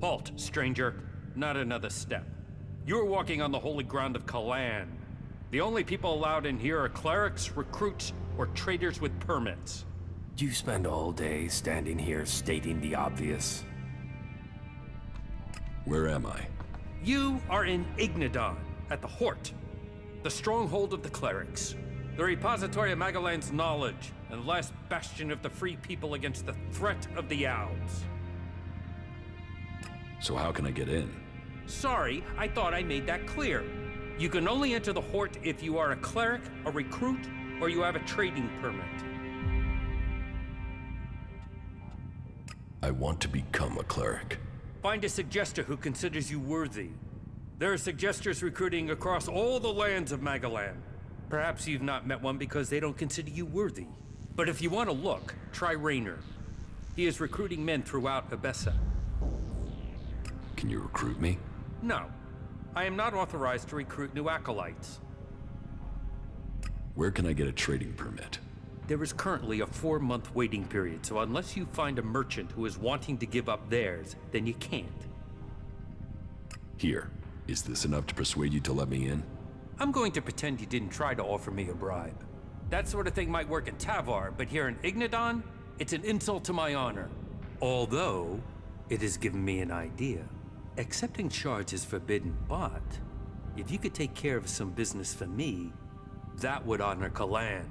Halt, stranger. Not another step. You're walking on the holy ground of Kalan. The only people allowed in here are clerics, recruits, or traders with permits. You spend all day standing here stating the obvious. Where am I? You are in Ignadon, at the Hort, the stronghold of the clerics, the repository of Magalan's knowledge, and the last bastion of the free people against the threat of the Owls. So how can I get in? Sorry, I thought I made that clear. You can only enter the Hort if you are a cleric, a recruit, or you have a trading permit. I want to become a cleric. Find a suggester who considers you worthy. There are suggesters recruiting across all the lands of Magalan. Perhaps you've not met one because they don't consider you worthy. But if you want to look, try Raynor. He is recruiting men throughout Abessa. Can you recruit me? No. I am not authorized to recruit new acolytes. Where can I get a trading permit? There is currently a 4-month waiting period, so unless you find a merchant who is wanting to give up theirs, then you can't. Here. Is this enough to persuade you to let me in? I'm going to pretend you didn't try to offer me a bribe. That sort of thing might work in Tavar, but here in Ignadon, it's an insult to my honor. Although, it has given me an idea. Accepting charge is forbidden, but if you could take care of some business for me, that would honor Kalan.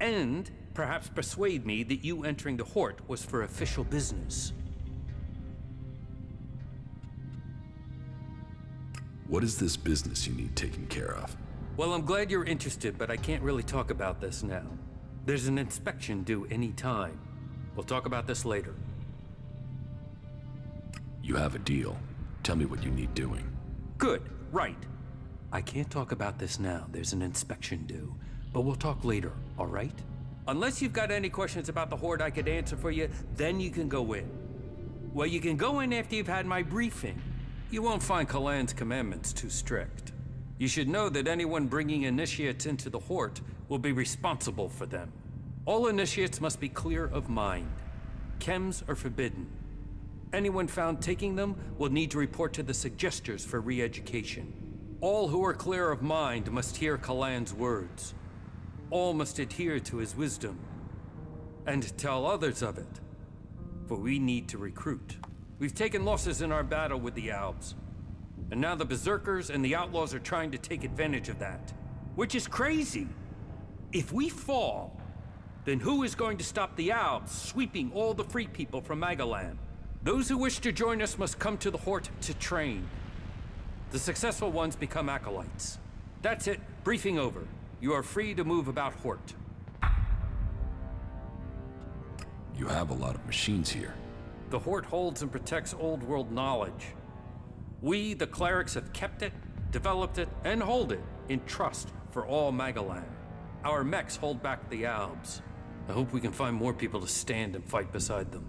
And perhaps persuade me that you entering the Hort was for official business. What is this business you need taken care of? Well, I'm glad you're interested, but I can't really talk about this now. There's an inspection due any time. We'll talk about this later. You have a deal. Tell me what you need doing. Good, right. I can't talk about this now. There's an inspection due. But we'll talk later, all right? Unless you've got any questions about the Horde I could answer for you, then you can go in. Well, you can go in after you've had my briefing. You won't find Kalan's commandments too strict. You should know that anyone bringing initiates into the Horde will be responsible for them. All initiates must be clear of mind. Chems are forbidden. Anyone found taking them will need to report to the suggesters for re-education. All who are clear of mind must hear Kalan's words. All must adhere to his wisdom, and tell others of it. For we need to recruit. We've taken losses in our battle with the Albs, and now the Berserkers and the Outlaws are trying to take advantage of that. Which is crazy. If we fall, then who is going to stop the Albs sweeping all the free people from Magalan? Those who wish to join us must come to the Hort to train. The successful ones become acolytes. That's it. Briefing over. You are free to move about Hort. You have a lot of machines here. The Hort holds and protects old world knowledge. We, the clerics, have kept it, developed it, and hold it in trust for all Magalan. Our mechs hold back the Albs. I hope we can find more people to stand and fight beside them.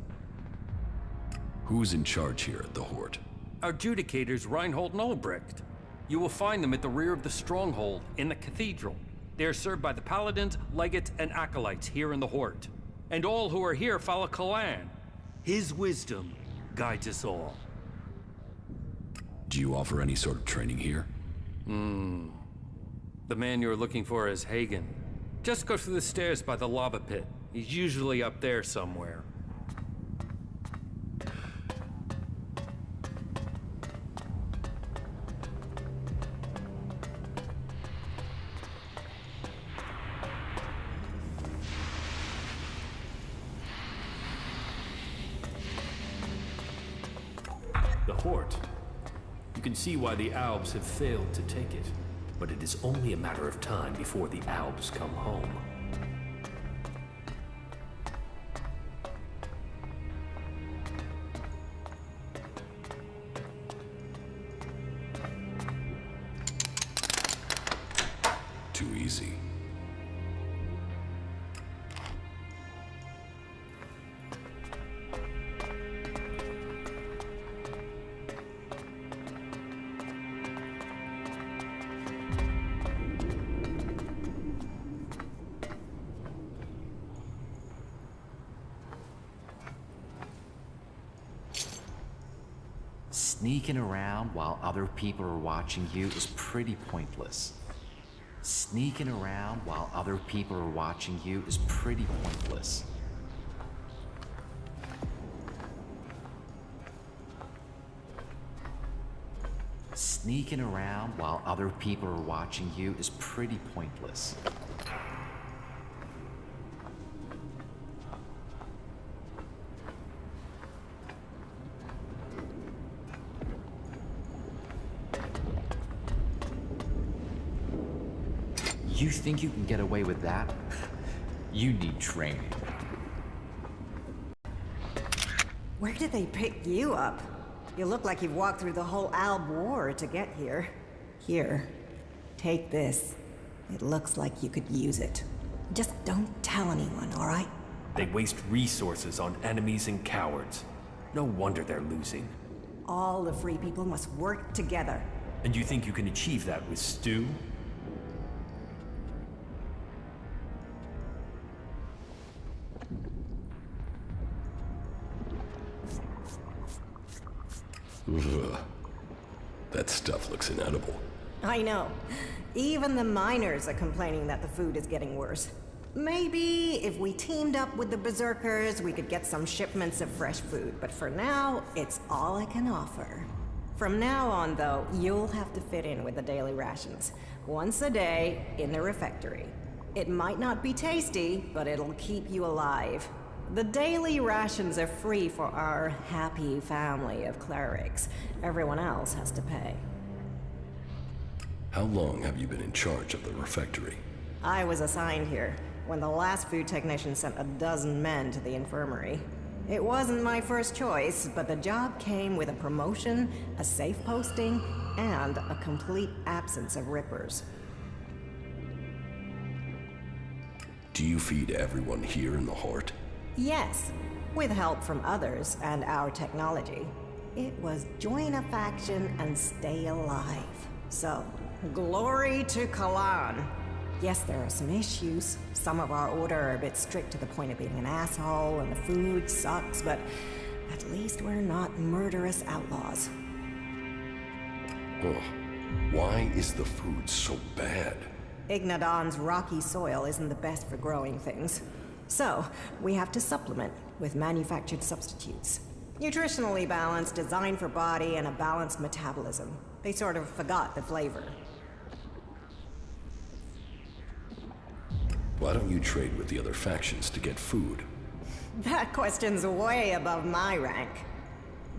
Who's in charge here at the Hort? Our adjudicators, Reinhold and Albrecht. You will find them at the rear of the stronghold in the cathedral. They are served by the paladins, legates, and acolytes here in the Hort. And all who are here follow Kalan. His wisdom guides us all. Do you offer any sort of training here? The man you're looking for is Hagen. Just go through the stairs by the lava pit. He's usually up there somewhere. The Hort. You can see why the Albs have failed to take it. But it is only a matter of time before the Albs come home. Too easy. Sneaking around while other people are watching you is pretty pointless. Sneaking around while other people are watching you is pretty pointless. Sneaking around while other people are watching you is pretty pointless. You think you can get away with that? You need training. Where did they pick you up? You look like you've walked through the whole Alb War to get here. Here, take this. It looks like you could use it. Just don't tell anyone, all right? They waste resources on enemies and cowards. No wonder they're losing. All the free people must work together. And you think you can achieve that with stew? Ugh. That stuff looks inedible. I know. Even the miners are complaining that the food is getting worse. Maybe if we teamed up with the Berserkers, we could get some shipments of fresh food, but for now, it's all I can offer. From now on, though, you'll have to fit in with the daily rations. Once a day, in the refectory. It might not be tasty, but it'll keep you alive. The daily rations are free for our happy family of clerics. Everyone else has to pay. How long have you been in charge of the refectory? I was assigned here when the last food technician sent a dozen men to the infirmary. It wasn't my first choice, but the job came with a promotion, a safe posting, and a complete absence of rippers. Do you feed everyone here in the Hort? Yes, with help from others and our technology. It was join a faction and stay alive. So, glory to Kalan. Yes, there are some issues. Some of our order are a bit strict to the point of being an asshole, and the food sucks, but at least we're not murderous outlaws. Oh, why is the food so bad? Ignadon's rocky soil isn't the best for growing things. So, we have to supplement with manufactured substitutes. Nutritionally balanced, designed for body, and a balanced metabolism. They sort of forgot the flavor. Why don't you trade with the other factions to get food? That question's way above my rank.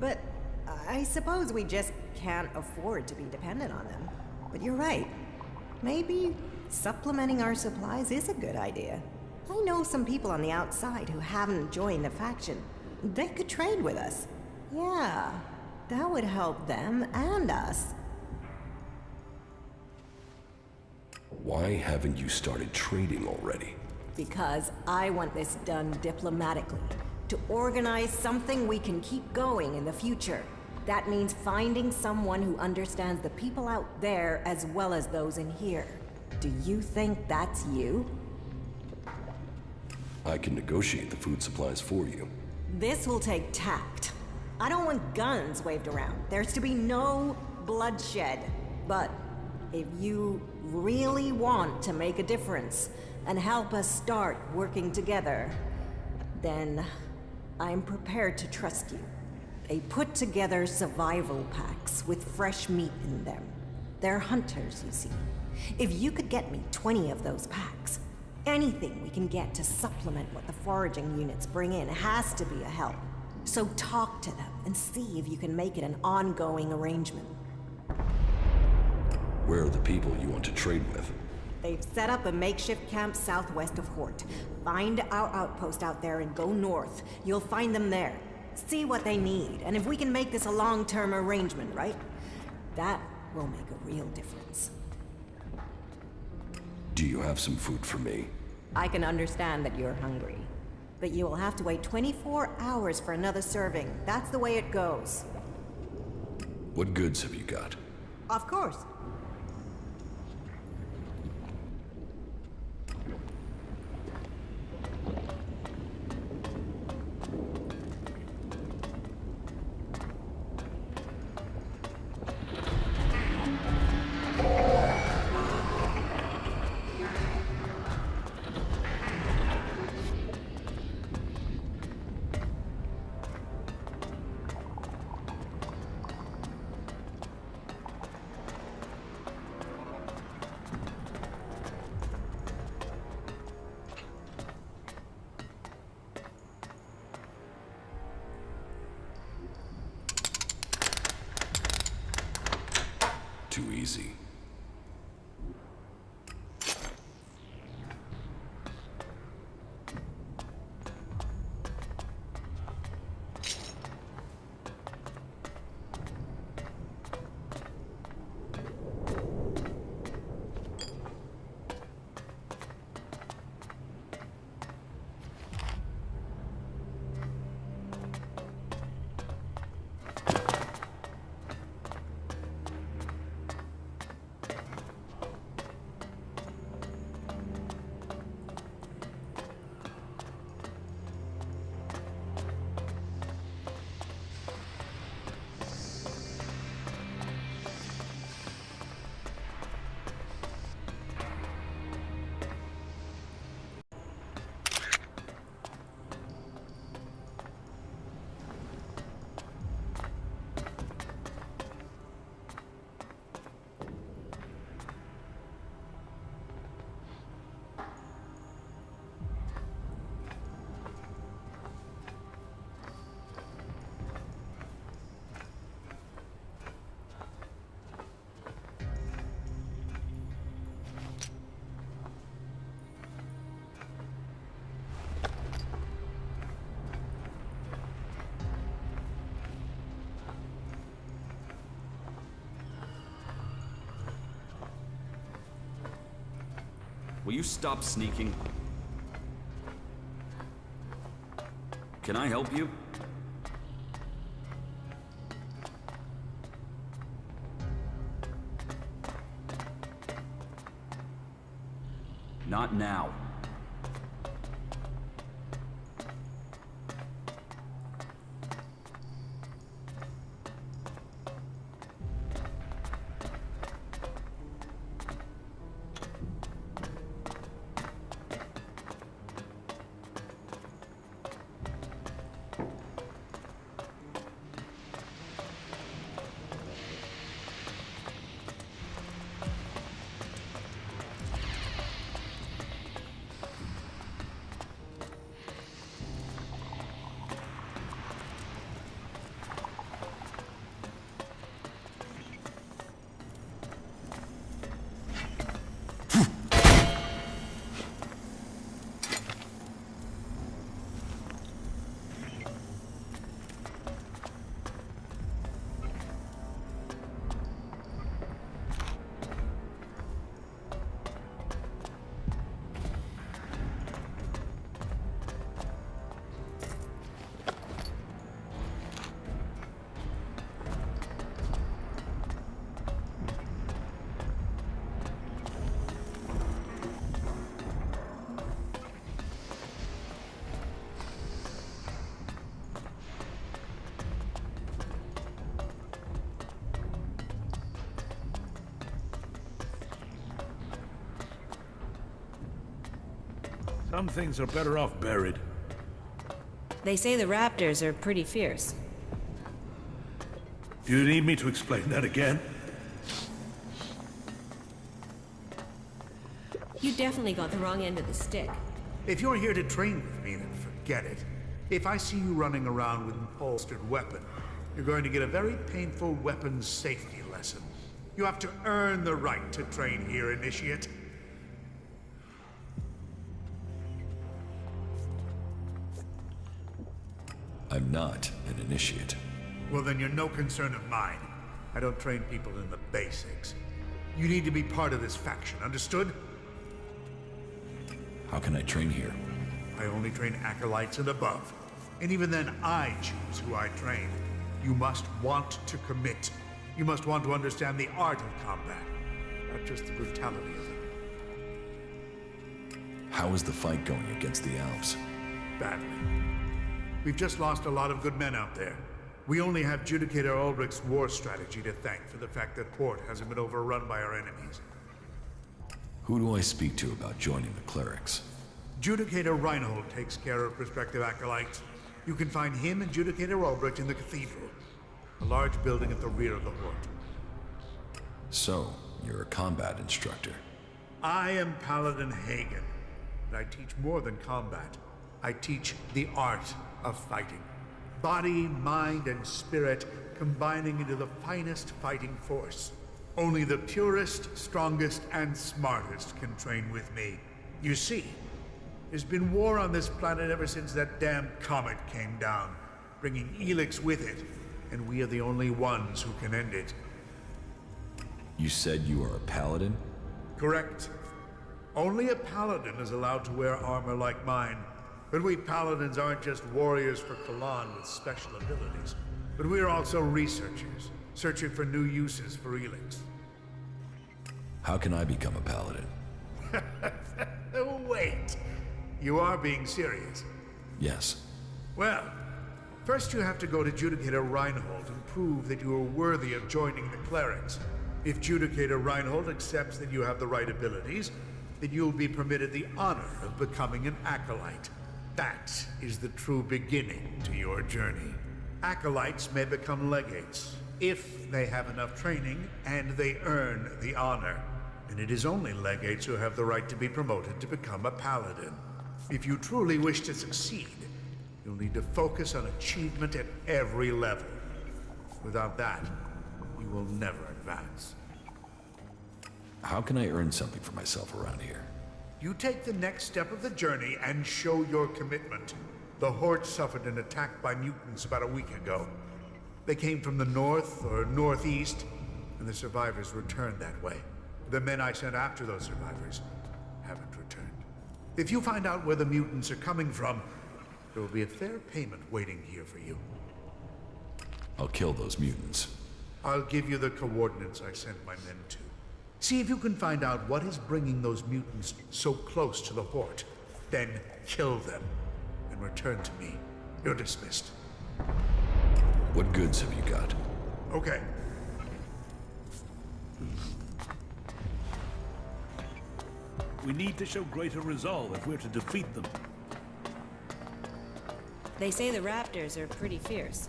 But I suppose we just can't afford to be dependent on them. But you're right. Maybe supplementing our supplies is a good idea. I know some people on the outside who haven't joined the faction. They could trade with us. Yeah, that would help them and us. Why haven't you started trading already? Because I want this done diplomatically. To organize something we can keep going in the future. That means finding someone who understands the people out there as well as those in here. Do you think that's you? I can negotiate the food supplies for you. This will take tact. I don't want guns waved around. There's to be no bloodshed. But if you really want to make a difference and help us start working together, then I'm prepared to trust you. They put together survival packs with fresh meat in them. They're hunters, you see. If you could get me 20 of those packs, anything we can get to supplement what the foraging units bring in has to be a help. So talk to them and see if you can make it an ongoing arrangement. Where are the people you want to trade with? They've set up a makeshift camp southwest of Hort. Find our outpost out there and go north. You'll find them there. See what they need, and if we can make this a long-term arrangement, right? That will make a real difference. Do you have some food for me? I can understand that you're hungry, but you will have to wait 24 hours for another serving. That's the way it goes. What goods have you got? Of course. too easy. Will you stop sneaking? Can I help you? Not now. Some things are better off buried. They say the raptors are pretty fierce. Do you need me to explain that again? You definitely got the wrong end of the stick. If you're here to train with me, then forget it. If I see you running around with an holstered weapon, you're going to get a very painful weapons safety lesson. You have to earn the right to train here, Initiate. I'm not an initiate. Well, then you're no concern of mine. I don't train people in the basics. You need to be part of this faction, understood? How can I train here? I only train acolytes and above. And even then, I choose who I train. You must want to commit. You must want to understand the art of combat, not just the brutality of it. How is the fight going against the Alps? Badly. We've just lost a lot of good men out there. We only have Judicator Ulbrich's war strategy to thank for the fact that Port hasn't been overrun by our enemies. Who do I speak to about joining the clerics? Judicator Reinhold takes care of prospective acolytes. You can find him and Judicator Ulbrich in the cathedral, a large building at the rear of the Horde. So, you're a combat instructor. I am Paladin Hagen, but I teach more than combat. I teach the art of fighting. Body, mind, and spirit combining into the finest fighting force. Only the purest, strongest, and smartest can train with me. You see, there's been war on this planet ever since that damn comet came down, bringing Elex with it, and we are the only ones who can end it. You said you are a paladin? Correct. Only a paladin is allowed to wear armor like mine. But we paladins aren't just warriors for Kalan with special abilities, but we're also researchers, searching for new uses for Elex. How can I become a paladin? Wait, you are being serious? Yes. Well, first you have to go to Judicator Reinhold and prove that you are worthy of joining the clerics. If Judicator Reinhold accepts that you have the right abilities, then you'll be permitted the honor of becoming an acolyte. That is the true beginning to your journey. Acolytes may become legates, if they have enough training and they earn the honor. And it is only legates who have the right to be promoted to become a paladin. If you truly wish to succeed, you'll need to focus on achievement at every level. Without that, you will never advance. How can I earn something for myself around here? You take the next step of the journey and show your commitment. The Horde suffered an attack by mutants about a week ago. They came from the north or northeast, and the survivors returned that way. The men I sent after those survivors haven't returned. If you find out where the mutants are coming from, there will be a fair payment waiting here for you. I'll kill those mutants. I'll give you the coordinates I sent my men to. See if you can find out what is bringing those mutants so close to the Horde. Then kill them and return to me. You're dismissed. What goods have you got? Okay. We need to show greater resolve if we're to defeat them. They say the raptors are pretty fierce.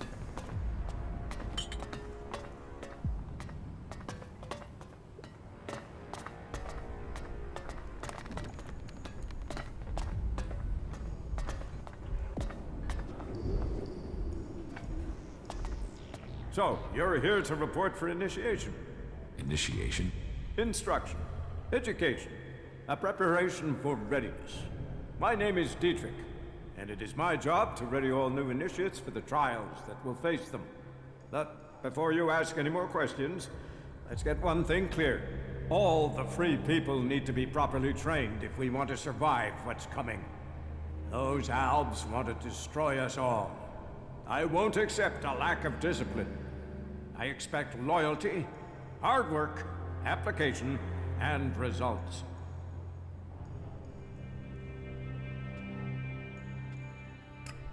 So, you're here to report for initiation. Initiation? Instruction. Education. A preparation for readiness. My name is Dietrich, and it is my job to ready all new initiates for the trials that will face them. But before you ask any more questions, let's get one thing clear. All the free people need to be properly trained if we want to survive what's coming. Those Albs want to destroy us all. I won't accept a lack of discipline. I expect loyalty, hard work, application, and results.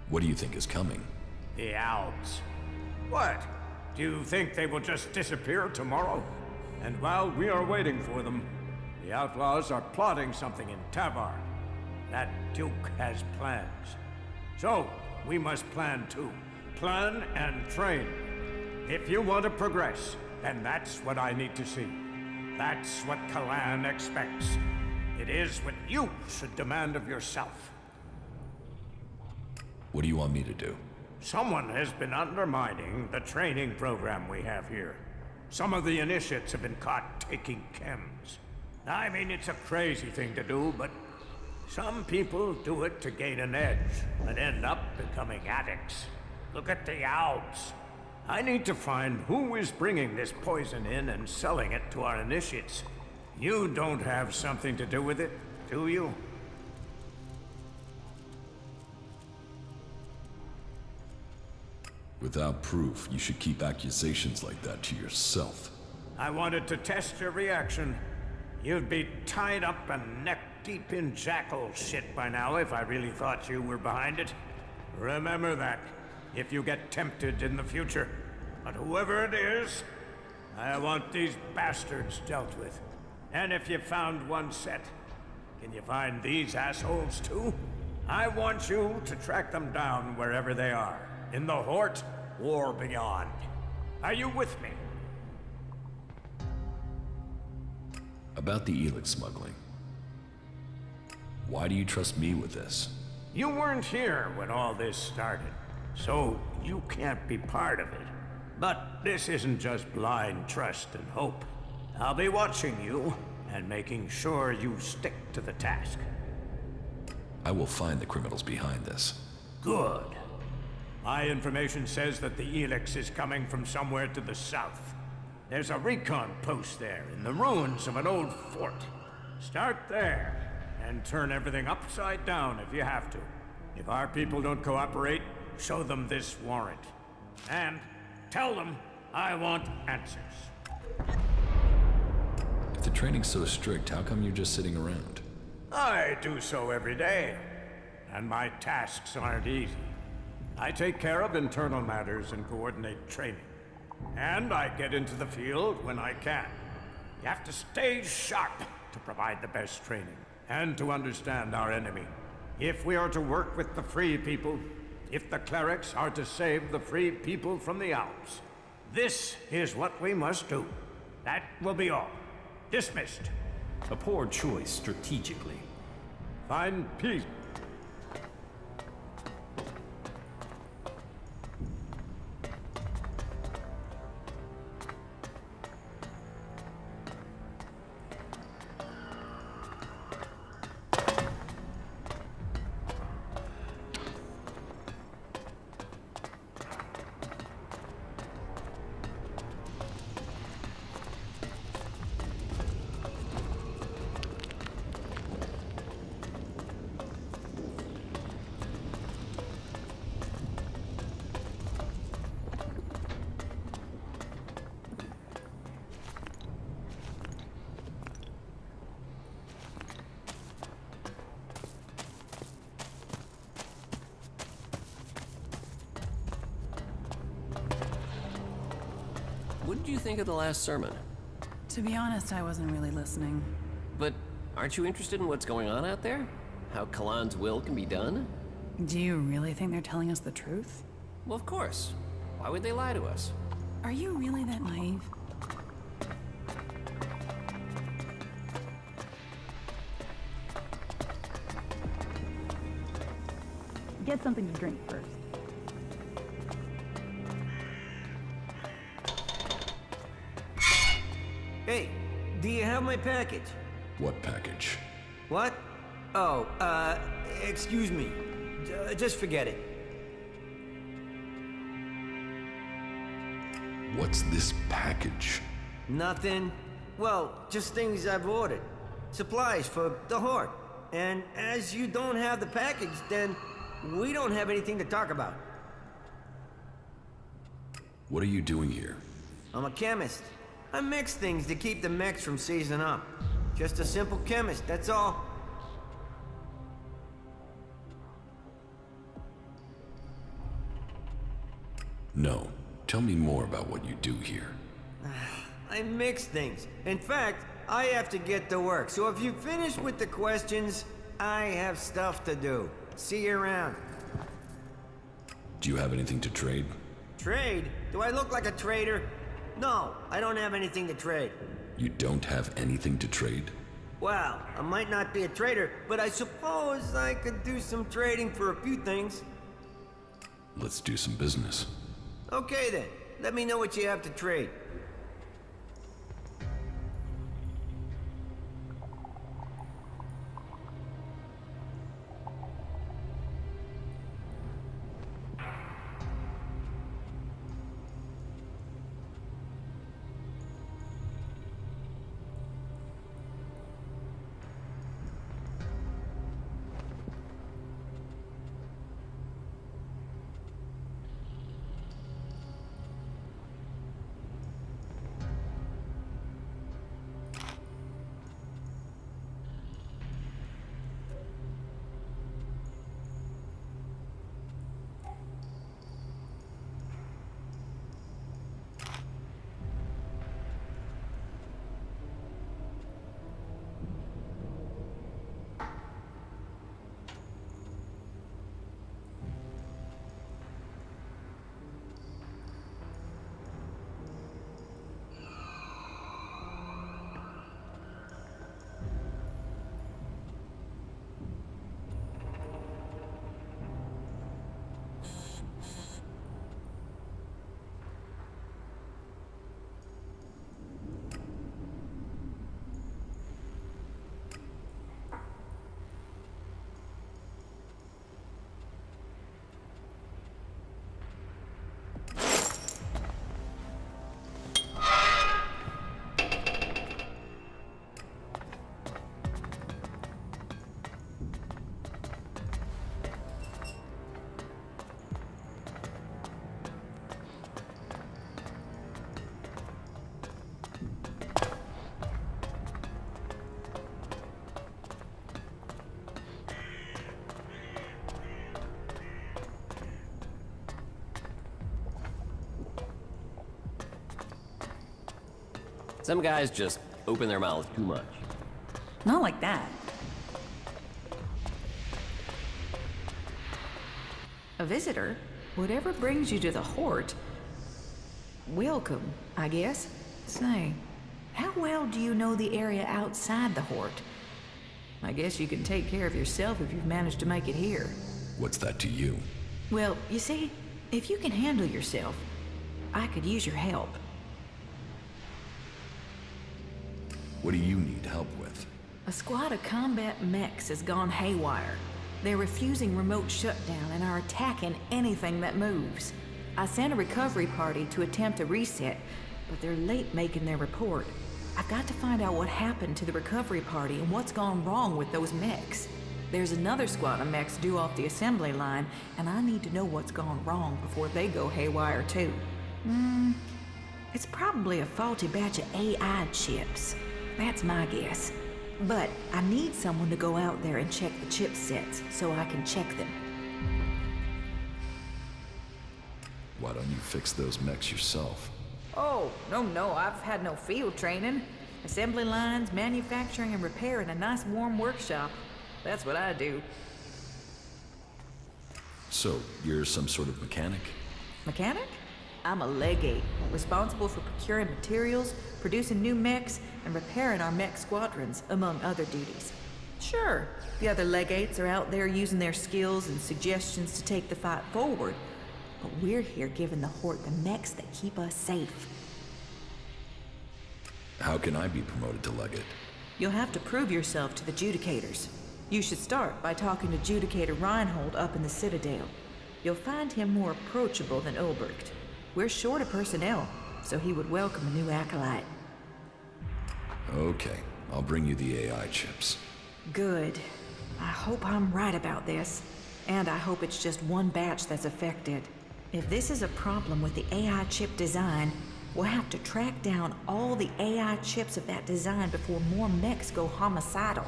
What do you think is coming? The Albs. What? Do you think they will just disappear tomorrow? And while we are waiting for them, the outlaws are plotting something in Tavar. That Duke has plans. So, we must plan too. Plan and train. If you want to progress, then that's what I need to see. That's what Kalan expects. It is what you should demand of yourself. What do you want me to do? Someone has been undermining the training program we have here. Some of the initiates have been caught taking chems. I mean, it's a crazy thing to do, but some people do it to gain an edge and end up becoming addicts. Look at the Albs. I need to find who is bringing this poison in and selling it to our initiates. You don't have something to do with it, do you? Without proof, you should keep accusations like that to yourself. I wanted to test your reaction. You'd be tied up and neck-deep in jackal shit by now if I really thought you were behind it. Remember that, if you get tempted in the future. But whoever it is, I want these bastards dealt with. And if you found one set, can you find these assholes too? I want you to track them down wherever they are, in the Horde or beyond. Are you with me? About the Elex smuggling. Why do you trust me with this? You weren't here when all this started, so you can't be part of it. But this isn't just blind trust and hope. I'll be watching you and making sure you stick to the task. I will find the criminals behind this. Good. My information says that the Elex is coming from somewhere to the south. There's a recon post there in the ruins of an old fort. Start there and turn everything upside down if you have to. If our people don't cooperate, show them this warrant. And tell them I want answers. If the training's so strict, how come you're just sitting around? I do so every day, and my tasks aren't easy. I take care of internal matters and coordinate training. And I get into the field when I can. You have to stay sharp to provide the best training, and to understand our enemy. If we are to work with the free people, if the clerics are to save the free people from the Alps, this is what we must do. That will be all. Dismissed. A poor choice strategically. Find peace. What did you think of the last sermon? To be honest, I wasn't really listening. But aren't you interested in what's going on out there? How Kalan's will can be done? Do you really think they're telling us the truth? Well, of course. Why would they lie to us? Are you really that naive? Get something to drink first. Hey, do you have my package? What package? What? Oh, excuse me. Just forget it. What's this package? Nothing. Well, just things I've ordered. Supplies for the Horde. And as you don't have the package, then we don't have anything to talk about. What are you doing here? I'm a chemist. I mix things to keep the mechs from seizing up. Just a simple chemist, that's all. No. Tell me more about what you do here. I mix things. In fact, I have to get to work. So if you finish with the questions, I have stuff to do. See you around. Do you have anything to trade? Trade? Do I look like a trader? No, I don't have anything to trade. You don't have anything to trade? Well, I might not be a trader, but I suppose I could do some trading for a few things. Let's do some business. Okay then, let me know what you have to trade. Some guys just open their mouths too much. Not like that. A visitor? Whatever brings you to the Hort. Welcome, I guess. Say, how well do you know the area outside the Hort? I guess you can take care of yourself if you've managed to make it here. What's that to you? Well, you see, if you can handle yourself, I could use your help. What do you need help with? A squad of combat mechs has gone haywire. They're refusing remote shutdown and are attacking anything that moves. I sent a recovery party to attempt a reset, but they're late making their report. I've got to find out what happened to the recovery party and what's gone wrong with those mechs. There's another squad of mechs due off the assembly line, and I need to know what's gone wrong before they go haywire too. It's probably a faulty batch of AI chips. That's my guess. But I need someone to go out there and check the chipsets so I can check them. Why don't you fix those mechs yourself? Oh, no, I've had no field training. Assembly lines, manufacturing, and repair in a nice warm workshop. That's what I do. So, you're some sort of mechanic? Mechanic? I'm a legate, responsible for procuring materials, producing new mechs, and repairing our mech squadrons, among other duties. Sure, the other legates are out there using their skills and suggestions to take the fight forward, but we're here giving the Hort the mechs that keep us safe. How can I be promoted to legate? You'll have to prove yourself to the Judicators. You should start by talking to Judicator Reinhold up in the Citadel. You'll find him more approachable than Ulbricht. We're short of personnel, so he would welcome a new acolyte. Okay, I'll bring you the AI chips. Good. I hope I'm right about this. And I hope it's just one batch that's affected. If this is a problem with the AI chip design, we'll have to track down all the AI chips of that design before more mechs go homicidal.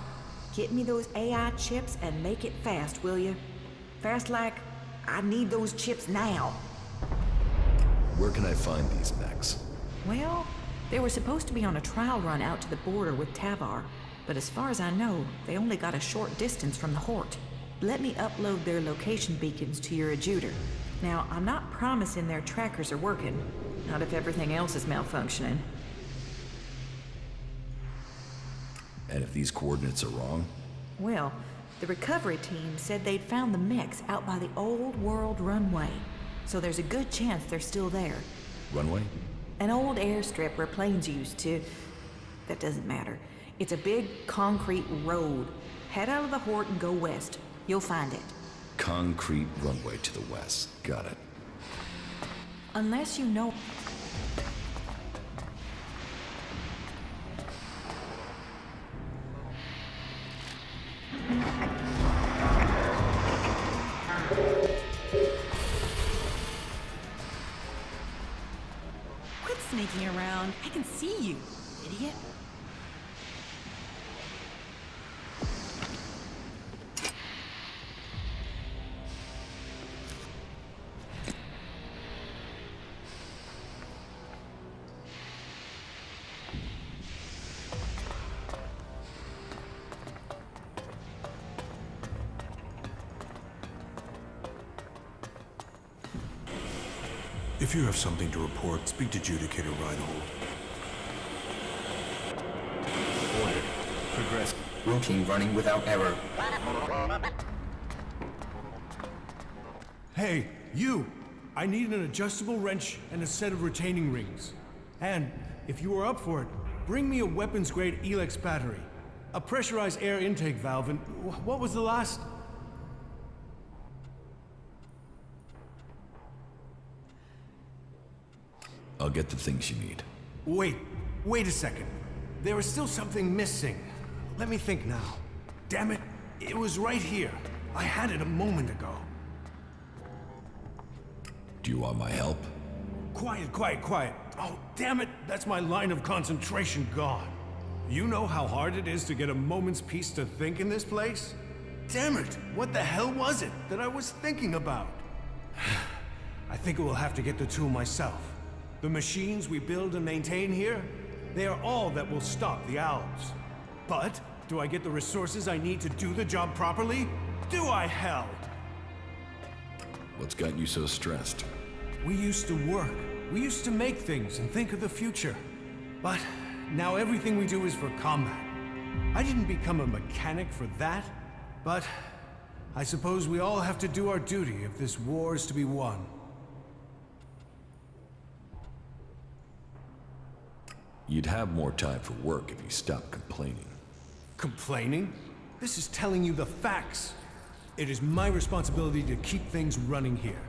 Get me those AI chips and make it fast, will you? Fast like, I need those chips now. Where can I find these mechs? Well, they were supposed to be on a trial run out to the border with Tavar, but as far as I know, they only got a short distance from the Hort. Let me upload their location beacons to your adjutor. Now, I'm not promising their trackers are working, not if everything else is malfunctioning. And if these coordinates are wrong? Well, the recovery team said they'd found the mechs out by the old world runway, so there's a good chance they're still there. Runway? An old airstrip where planes used to... That doesn't matter. It's a big concrete road. Head out of the Hort and go west. You'll find it. Concrete runway to the west. Got it. Unless you know... Quit sneaking around. I can see you, idiot. If you have something to report, speak to Judicator Reinhold. Order. Progress. Routine running without error. Hey, you! I need an adjustable wrench and a set of retaining rings. And, if you are up for it, bring me a weapons-grade Elex battery, a pressurized air intake valve, and what was the last? I'll get the things you need. Wait a second. There is still something missing. Let me think now. Damn it, it was right here. I had it a moment ago. Do you want my help? Quiet. Oh, damn it, that's my line of concentration gone. You know how hard it is to get a moment's peace to think in this place? Damn it, what the hell was it that I was thinking about? I think I will have to get the tool myself. The machines we build and maintain here, They are all that will stop the Alps. But, do I get the resources I need to do the job properly? Do I, hell? What's got you so stressed? We used to work. We used to make things and think of the future. But now everything we do is for combat. I didn't become a mechanic for that, but I suppose we all have to do our duty if this war is to be won. You'd have more time for work if you stopped complaining. Complaining? This is telling you the facts. It is my responsibility to keep things running here.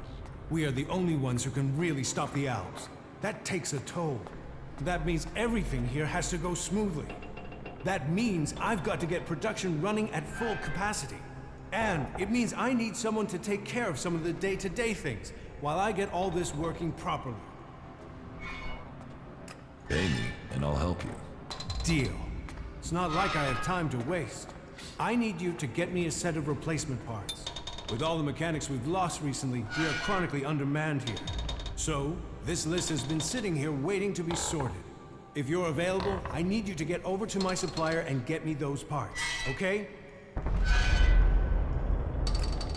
We are the only ones who can really stop the Alps. That takes a toll. That means everything here has to go smoothly. That means I've got to get production running at full capacity. And it means I need someone to take care of some of the day-to-day things while I get all this working properly. Pay me, and I'll help you. Deal. It's not like I have time to waste. I need you to get me a set of replacement parts. With all the mechanics we've lost recently, we are chronically undermanned here. So, this list has been sitting here waiting to be sorted. If you're available, I need you to get over to my supplier and get me those parts, okay?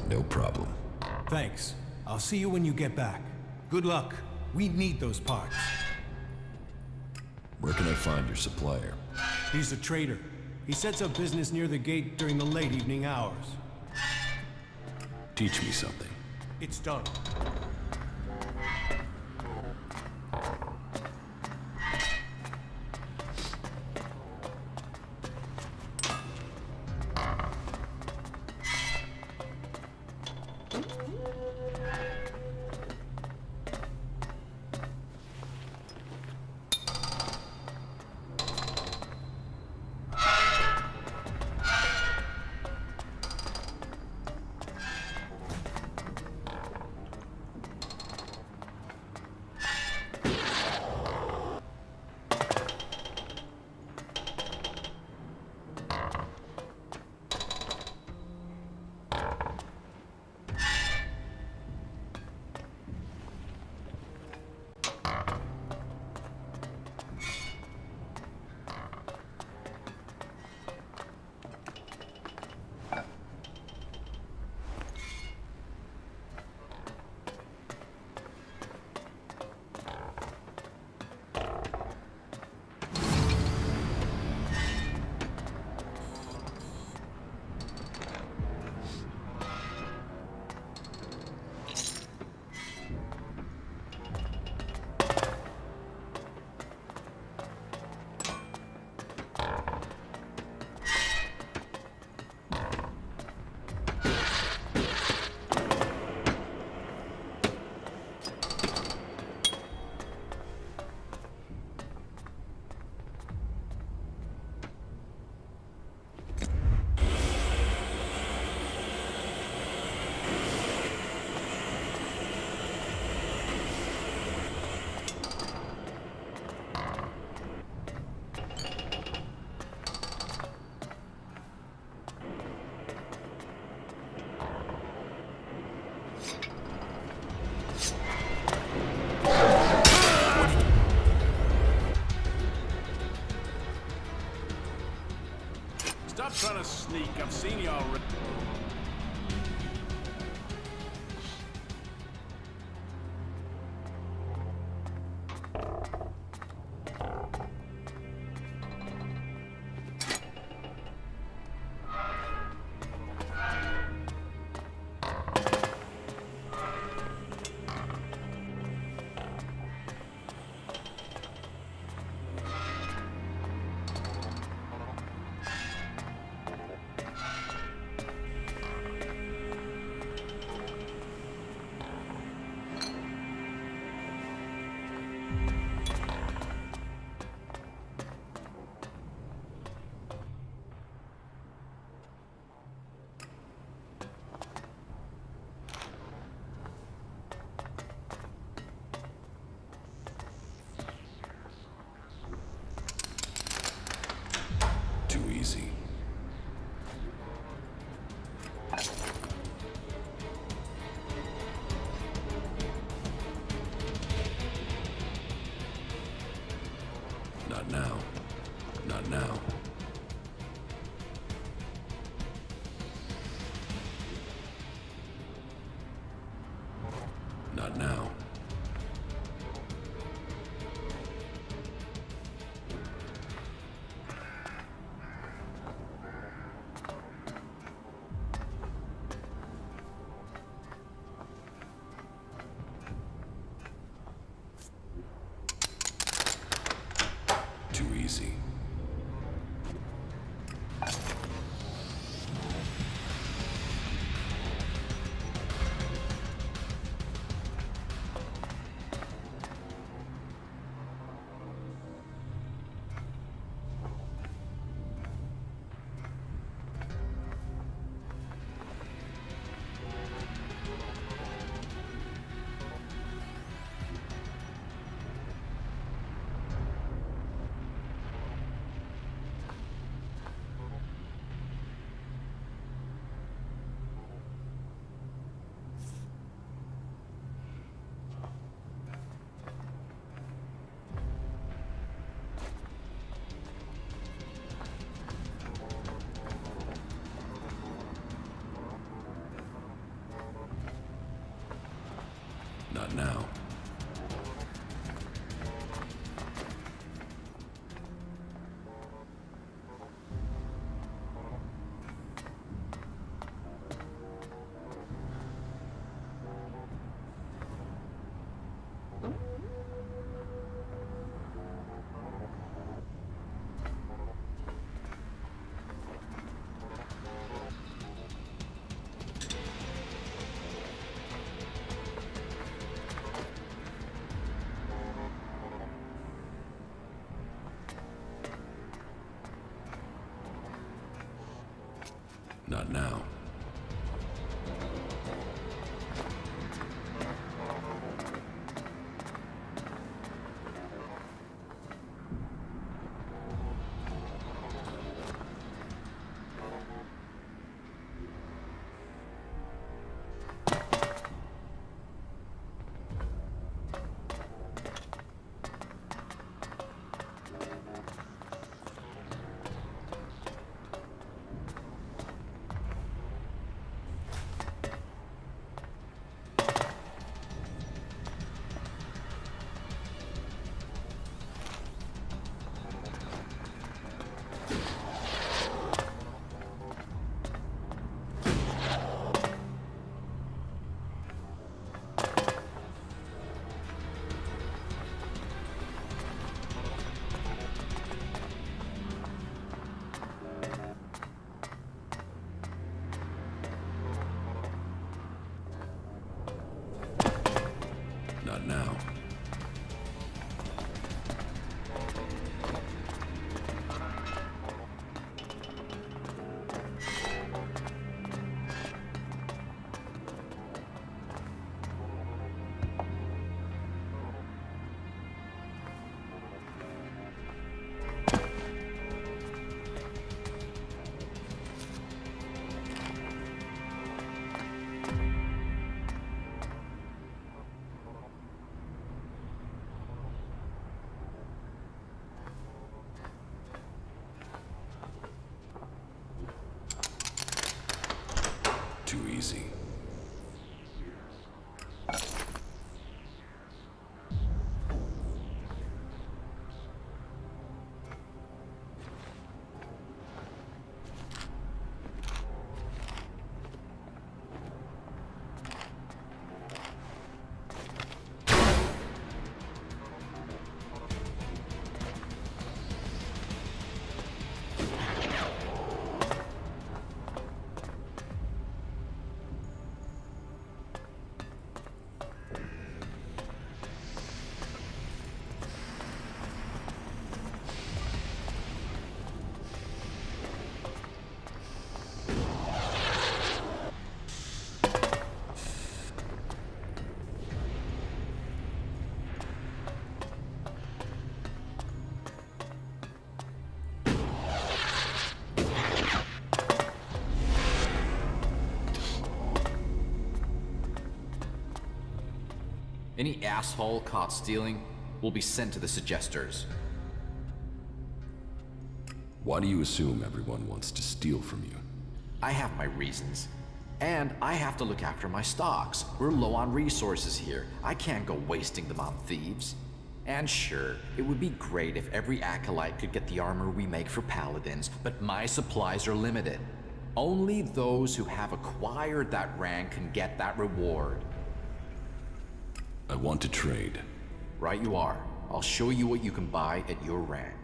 No problem. Thanks. I'll see you when you get back. Good luck. We need those parts. Where can I find your supplier? He's a trader. He sets up business near the gate during the late evening hours. Teach me something. It's done. Stop trying to sneak. I've seen you already. Not now. Not now. Not now. Too easy. Not now. Not now. Not now. Too easy. Any asshole caught stealing will be sent to the Suggesters. Why do you assume everyone wants to steal from you? I have my reasons. And I have to look after my stocks. We're low on resources here. I can't go wasting them on thieves. And sure, it would be great if every acolyte could get the armor we make for paladins, but my supplies are limited. Only those who have acquired that rank can get that reward. I want to trade. Right you are. I'll show you what you can buy at your rank.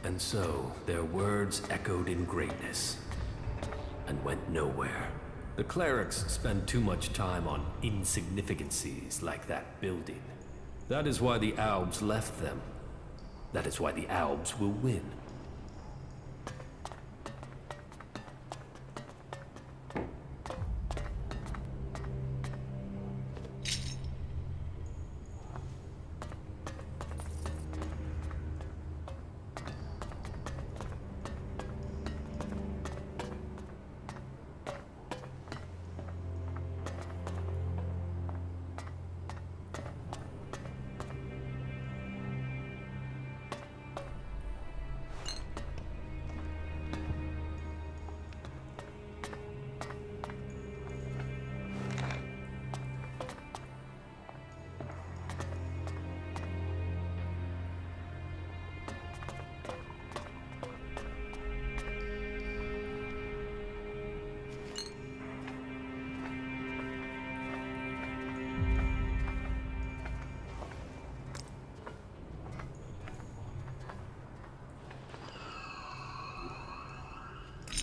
And so, their words echoed in greatness, and went nowhere. The clerics spend too much time on insignificancies like that building. That is why the Albs left them. That is why the Albs will win.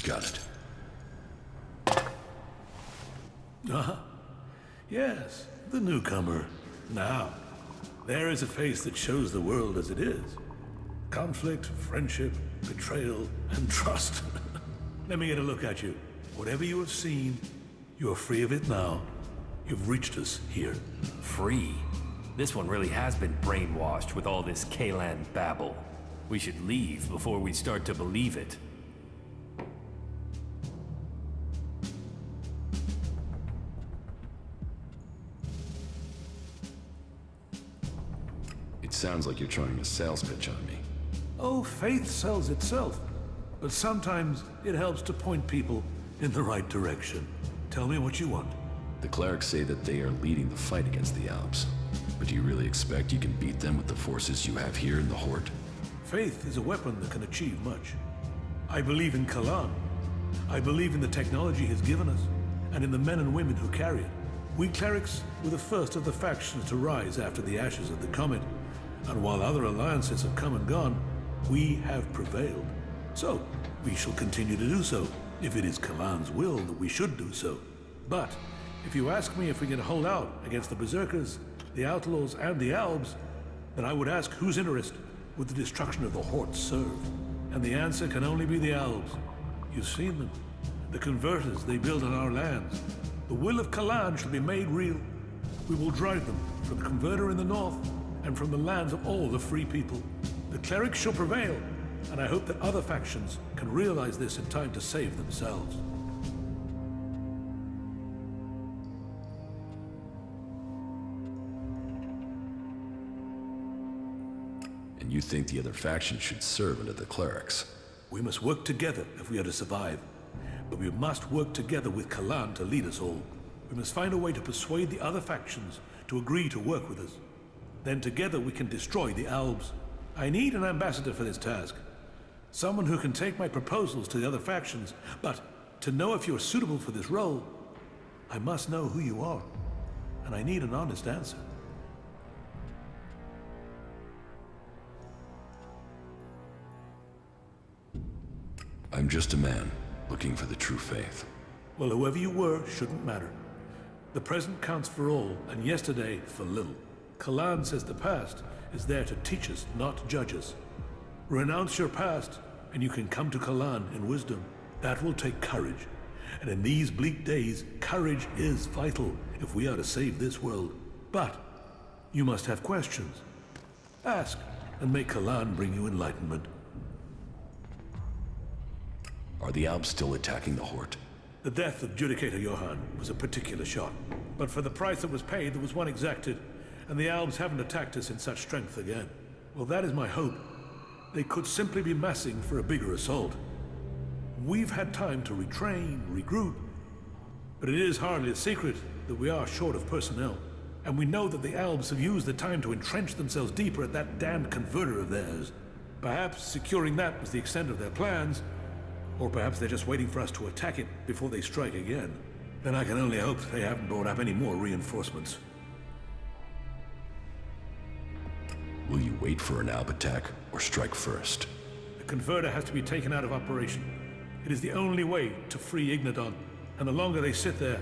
Got it. Uh-huh. Yes, the newcomer. Now, there is a face that shows the world as it is. Conflict, friendship, betrayal, and trust. Let me get a look at you. Whatever you have seen, you are free of it now. You've reached us here. Free? This one really has been brainwashed with all this Kalan babble. We should leave before we start to believe it. Sounds like you're trying a sales pitch on me. Oh, faith sells itself. But sometimes it helps to point people in the right direction. Tell me what you want. The clerics say that they are leading the fight against the Alps. But do you really expect you can beat them with the forces you have here in the Horde? Faith is a weapon that can achieve much. I believe in Kalan. I believe in the technology he's given us, and in the men and women who carry it. We clerics were the first of the factions to rise after the ashes of the Comet. And while other alliances have come and gone, we have prevailed. So, we shall continue to do so, if it is Kalan's will that we should do so. But, if you ask me if we can hold out against the Berserkers, the Outlaws, and the Albs, then I would ask whose interest would the destruction of the Horde serve? And the answer can only be the Albs. You've seen them. The converters they build on our lands. The will of Kalan shall be made real. We will drive them from the converter in the north, and from the lands of all the free people. The clerics shall prevail, and I hope that other factions can realize this in time to save themselves. And you think the other factions should serve under the clerics? We must work together if we are to survive. But we must work together with Kalan to lead us all. We must find a way to persuade the other factions to agree to work with us. Then together we can destroy the Albs. I need an ambassador for this task. Someone who can take my proposals to the other factions, but to know if you're suitable for this role, I must know who you are, and I need an honest answer. I'm just a man, looking for the true faith. Well, whoever you were shouldn't matter. The present counts for all, and yesterday for little. Kalan says the past is there to teach us, not judge us. Renounce your past, and you can come to Kalan in wisdom. That will take courage. And in these bleak days, courage is vital if we are to save this world. But you must have questions. Ask, and make Kalan bring you enlightenment. Are the Albs still attacking the Hort? The death of Judicator Johann was a particular shot. But for the price that was paid, there was one exacted, and the Albs haven't attacked us in such strength again. Well, that is my hope. They could simply be massing for a bigger assault. We've had time to retrain, regroup, but it is hardly a secret that we are short of personnel. And we know that the Albs have used the time to entrench themselves deeper at that damned converter of theirs. Perhaps securing that was the extent of their plans, or perhaps they're just waiting for us to attack it before they strike again. Then I can only hope they haven't brought up any more reinforcements. Will you wait for an Alb attack, or strike first? The converter has to be taken out of operation. It is the only way to free Ignadon, and the longer they sit there,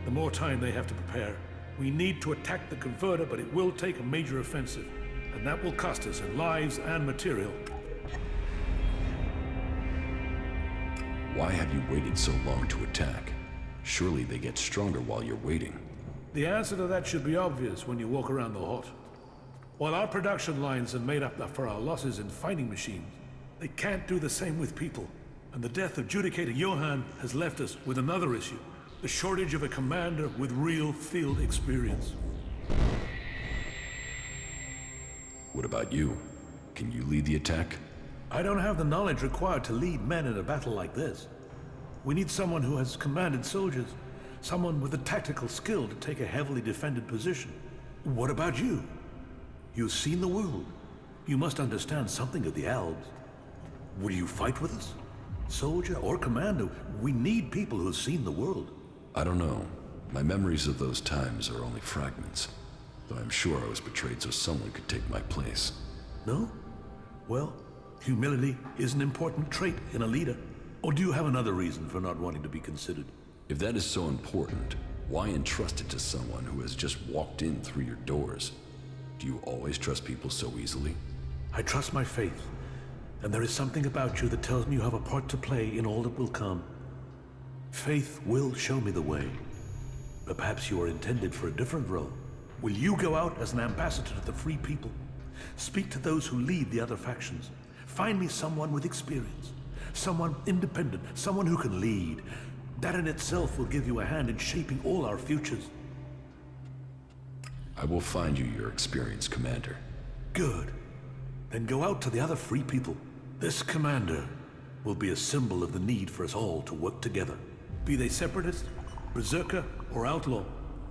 the more time they have to prepare. We need to attack the converter, but it will take a major offensive, and that will cost us in lives and material. Why have you waited so long to attack? Surely they get stronger while you're waiting. The answer to that should be obvious when you walk around the Hort. While our production lines have made up for our losses in fighting machines, they can't do the same with people. And the death of Judicator Johann has left us with another issue. The shortage of a commander with real field experience. What about you? Can you lead the attack? I don't have the knowledge required to lead men in a battle like this. We need someone who has commanded soldiers, someone with the tactical skill to take a heavily defended position. What about you? You've seen the world. You must understand something of the Albs. Will you fight with us? Soldier or commander, we need people who have seen the world. I don't know. My memories of those times are only fragments. Though I'm sure I was betrayed so someone could take my place. No? Well, humility is an important trait in a leader. Or do you have another reason for not wanting to be considered? If that is so important, why entrust it to someone who has just walked in through your doors? Do you always trust people so easily? I trust my faith. And there is something about you that tells me you have a part to play in all that will come. Faith will show me the way. But perhaps you are intended for a different role. Will you go out as an ambassador to the free people? Speak to those who lead the other factions. Find me someone with experience. Someone independent. Someone who can lead. That in itself will give you a hand in shaping all our futures. I will find you your experienced commander. Good. Then go out to the other free people. This commander will be a symbol of the need for us all to work together. Be they separatist, berserker, or outlaw.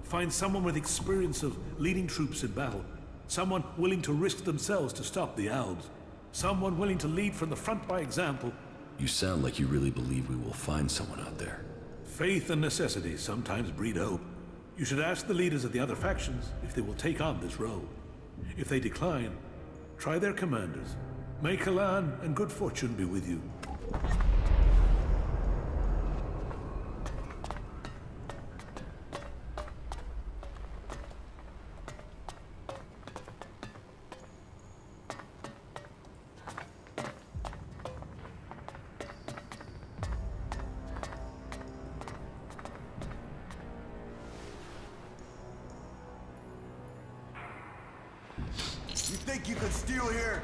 Find someone with experience of leading troops in battle. Someone willing to risk themselves to stop the Albs. Someone willing to lead from the front by example. You sound like you really believe we will find someone out there. Faith and necessity sometimes breed hope. You should ask the leaders of the other factions if they will take on this role. If they decline, try their commanders. May Kalan and good fortune be with you. You think you could steal here?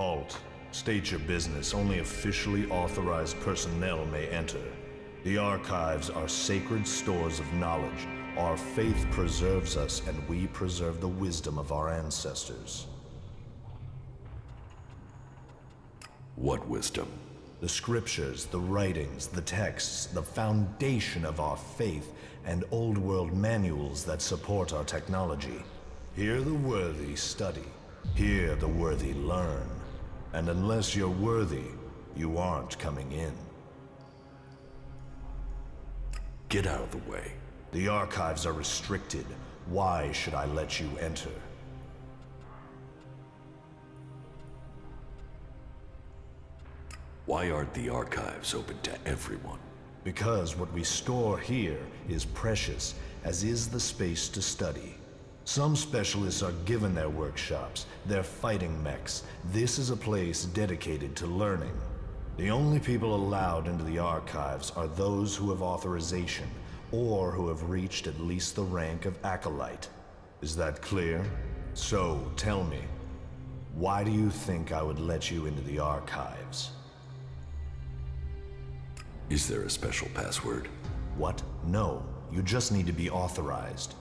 Halt. State your business. Only officially authorized personnel may enter. The archives are sacred stores of knowledge. Our faith preserves us, and we preserve the wisdom of our ancestors. What wisdom? The scriptures, the writings, the texts, the foundation of our faith, and old world manuals that support our technology. Here the worthy study. Here the worthy learn. And unless you're worthy, you aren't coming in. Get out of the way. The archives are restricted. Why should I let you enter? Why aren't the archives open to everyone? Because what we store here is precious, as is the space to study. Some specialists are given their workshops, their fighting mechs. This is a place dedicated to learning. The only people allowed into the archives are those who have authorization, or who have reached at least the rank of acolyte. Is that clear? So, tell me, why do you think I would let you into the archives? Is there a special password? What? No. You just need to be authorized.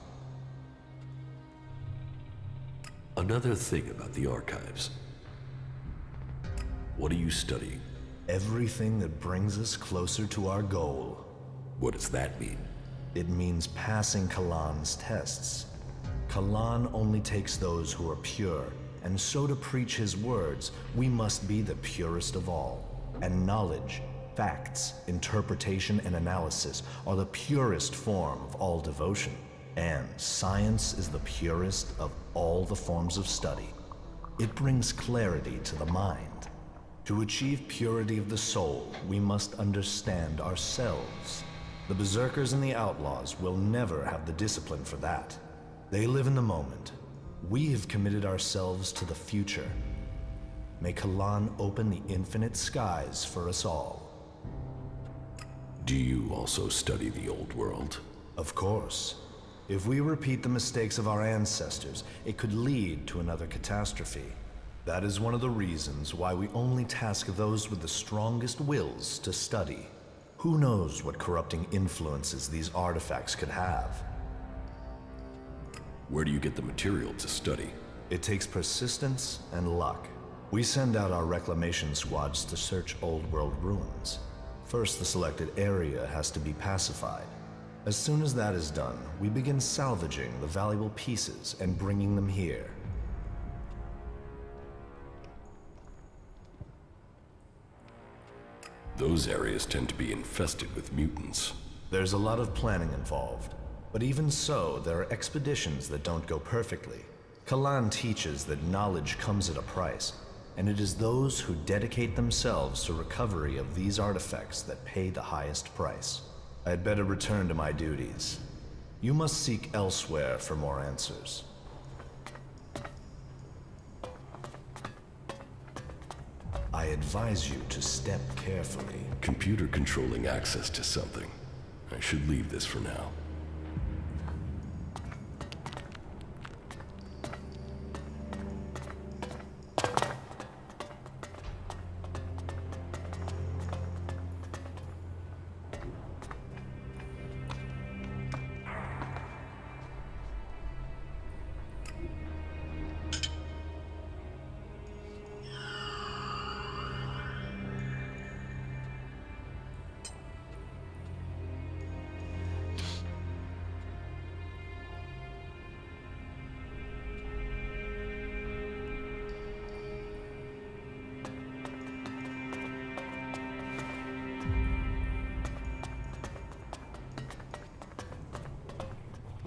Another thing about the archives. What are you studying? Everything that brings us closer to our goal. What does that mean? It means passing Kalan's tests. Kalan only takes those who are pure, and so to preach his words, we must be the purest of all. And knowledge, facts, interpretation, and analysis are the purest form of all devotion. And science is the purest of all the forms of study. It brings clarity to the mind. To achieve purity of the soul, we must understand ourselves. The berserkers and the outlaws will never have the discipline for that. They live in the moment. We have committed ourselves to the future. May Kalan open the infinite skies for us all. Do you also study the old world? Of course. If we repeat the mistakes of our ancestors, it could lead to another catastrophe. That is one of the reasons why we only task those with the strongest wills to study. Who knows what corrupting influences these artifacts could have? Where do you get the material to study? It takes persistence and luck. We send out our reclamation squads to search old world ruins. First, the selected area has to be pacified. As soon as that is done, we begin salvaging the valuable pieces and bringing them here. Those areas tend to be infested with mutants. There's a lot of planning involved. But even so, there are expeditions that don't go perfectly. Kalan teaches that knowledge comes at a price, and it is those who dedicate themselves to recovery of these artifacts that pay the highest price. I'd better return to my duties. You must seek elsewhere for more answers. I advise you to step carefully. Computer controlling access to something. I should leave this for now.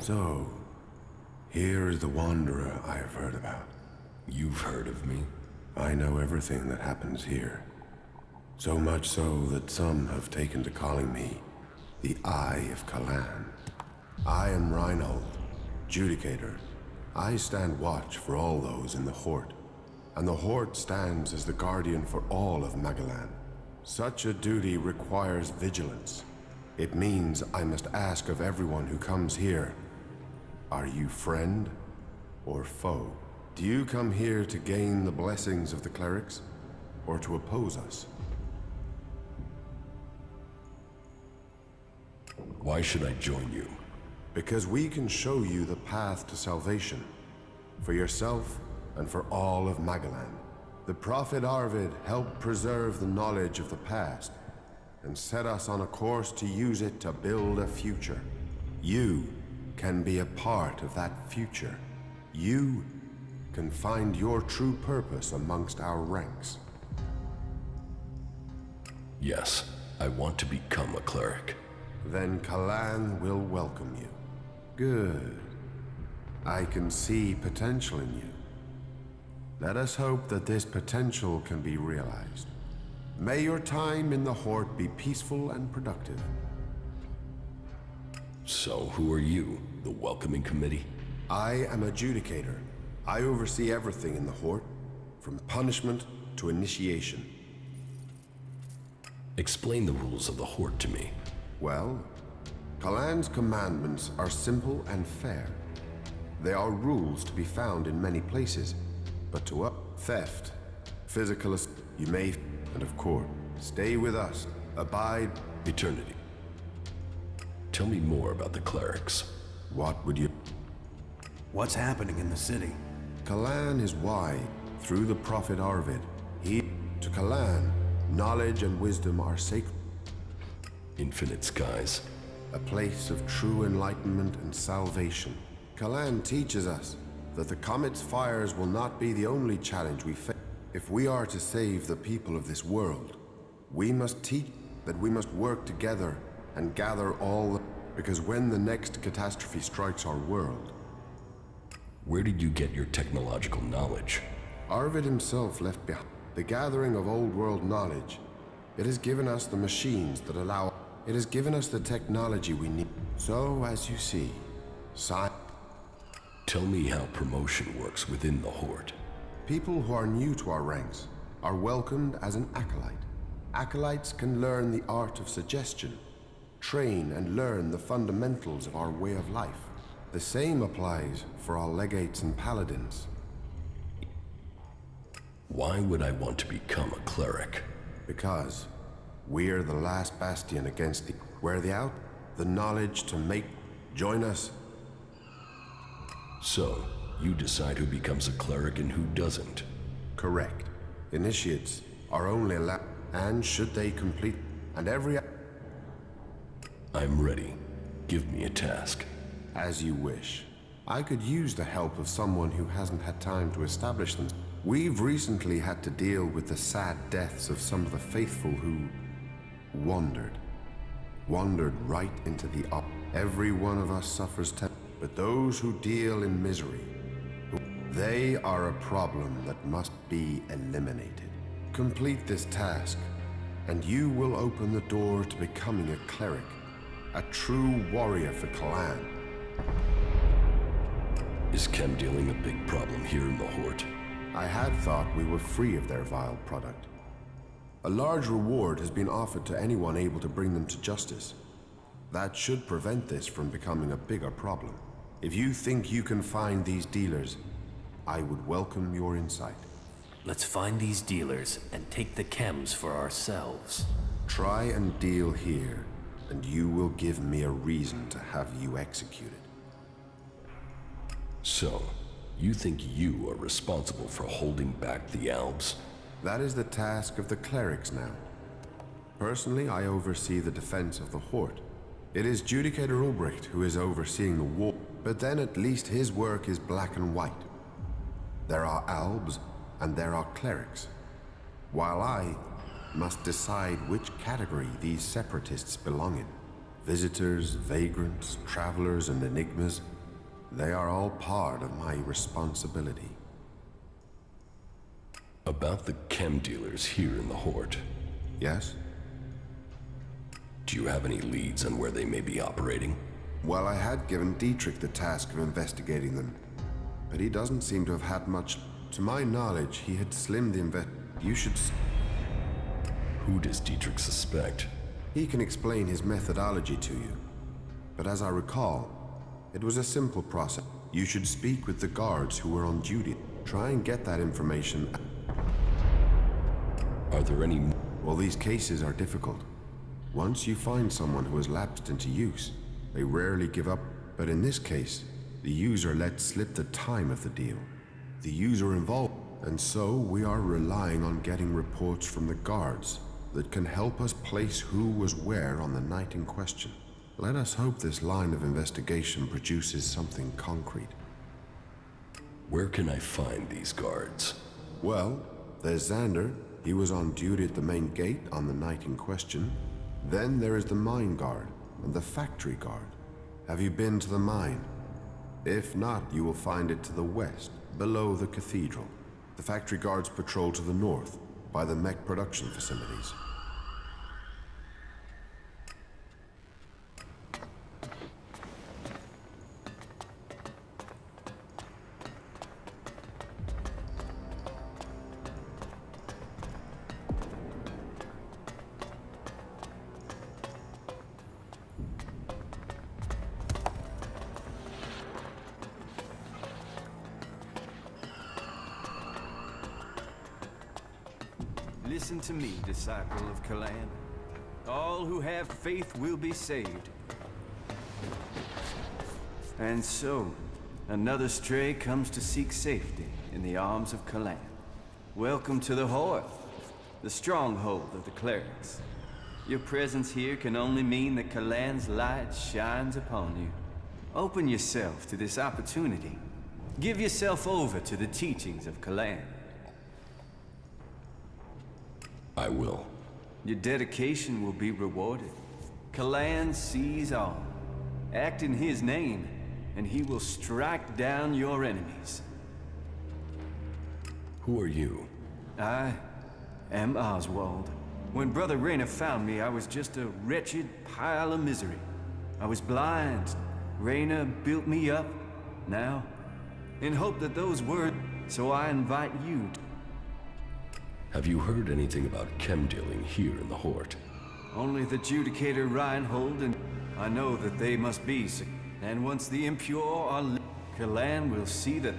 So, here is the Wanderer I have heard about. You've heard of me? I know everything that happens here. So much so that some have taken to calling me the Eye of Kalan. I am Reinhold, Judicator. I stand watch for all those in the Horde, and the Horde stands as the guardian for all of Magalan. Such a duty requires vigilance. It means I must ask of everyone who comes here, are you friend or foe? Do you come here to gain the blessings of the clerics, or to oppose us? Why should I join you? Because we can show you the path to salvation, for yourself and for all of Magaland. The Prophet Arvid helped preserve the knowledge of the past, and set us on a course to use it to build a future. You can be a part of that future. You can find your true purpose amongst our ranks. Yes, I want to become a cleric. Then Kalan will welcome you. Good. I can see potential in you. Let us hope that this potential can be realized. May your time in the Horde be peaceful and productive. So, who are you? The welcoming committee? I am adjudicator. I oversee everything in the Horde, from punishment to initiation. Explain the rules of the Horde to me. Well, Kalan's commandments are simple and fair. They are rules to be found in many places, but to theft, physical, you may, and of course, stay with us, abide eternity. Tell me more about the clerics. What would you... What's happening in the city? Kalan is wide, through the Prophet Arvid. To Kalan, knowledge and wisdom are sacred. Infinite skies. A place of true enlightenment and salvation. Kalan teaches us that the comet's fires will not be the only challenge we face. If we are to save the people of this world, we must teach that we must work together and gather all the... Because when the next catastrophe strikes our world... Where did you get your technological knowledge? Arvid himself left behind the gathering of old world knowledge. It has given us the machines that allow... It has given us the technology we need. So, as you see, Tell me how promotion works within the Horde. People who are new to our ranks are welcomed as an acolyte. Acolytes can learn the art of suggestion, train and learn the fundamentals of our way of life. The same applies for our legates and paladins. Why would I want to become a cleric? Because we're the last bastion against the... We're the knowledge to make... Join us. So, you decide who becomes a cleric and who doesn't? Correct. Initiates are only allowed, and should they complete, and every... I'm ready. Give me a task. As you wish. I could use the help of someone who hasn't had time to establish them. We've recently had to deal with the sad deaths of some of the faithful who... wandered. Wandered right into the up. Every one of us suffers but those who deal in misery, they are a problem that must be eliminated. Complete this task, and you will open the door to becoming a cleric, a true warrior for Kalan. Is chem dealing a big problem here in the Horde? I had thought we were free of their vile product. A large reward has been offered to anyone able to bring them to justice. That should prevent this from becoming a bigger problem. If you think you can find these dealers, I would welcome your insight. Let's find these dealers and take the chems for ourselves. Try and deal here, and you will give me a reason to have you executed. So, you think you are responsible for holding back the Albs? That is the task of the clerics now. Personally, I oversee the defense of the Horde. It is Judicator Ulbricht who is overseeing the war, but then at least his work is black and white. There are Albs, and there are clerics, while I must decide which category these separatists belong in. Visitors, vagrants, travelers, and enigmas, they are all part of my responsibility. About the chem dealers here in the Horde. Yes? Do you have any leads on where they may be operating? Well, I had given Dietrich the task of investigating them, but he doesn't seem to have had much. To my knowledge, he had slimmed the You should... Who does Dietrich suspect? He can explain his methodology to you, but as I recall, it was a simple process. You should speak with the guards who were on duty. Try and get that information. Are there any... Well, these cases are difficult. Once you find someone who has lapsed into use, they rarely give up. But in this case, the user let slip the time of the deal. The user involved. And so we are relying on getting reports from the guards that can help us place who was where on the night in question. Let us hope this line of investigation produces something concrete. Where can I find these guards? Well, there's Xander. He was on duty at the main gate on the night in question. Then there is the mine guard and the factory guard. Have you been to the mine? If not, you will find it to the west, below the cathedral. The factory guards patrol to the north, by the mech production facilities. Listen to me, disciple of Kalan. All who have faith will be saved. And so, another stray comes to seek safety in the arms of Kalan. Welcome to the Horde, the stronghold of the clerics. Your presence here can only mean that Kalan's light shines upon you. Open yourself to this opportunity. Give yourself over to the teachings of Kalan. I will. Your dedication will be rewarded. Kalan sees all. Act in his name, and he will strike down your enemies. Who are you? I am Oswald. When Brother Rayner found me, I was just a wretched pile of misery. I was blind. Rayner built me up, now, in hope that those were... So I invite you to... Have you heard anything about chem dealing here in the Horde? Only the Judicator Reinhold, and I know that they must be. And once the impure are Kalan will see that.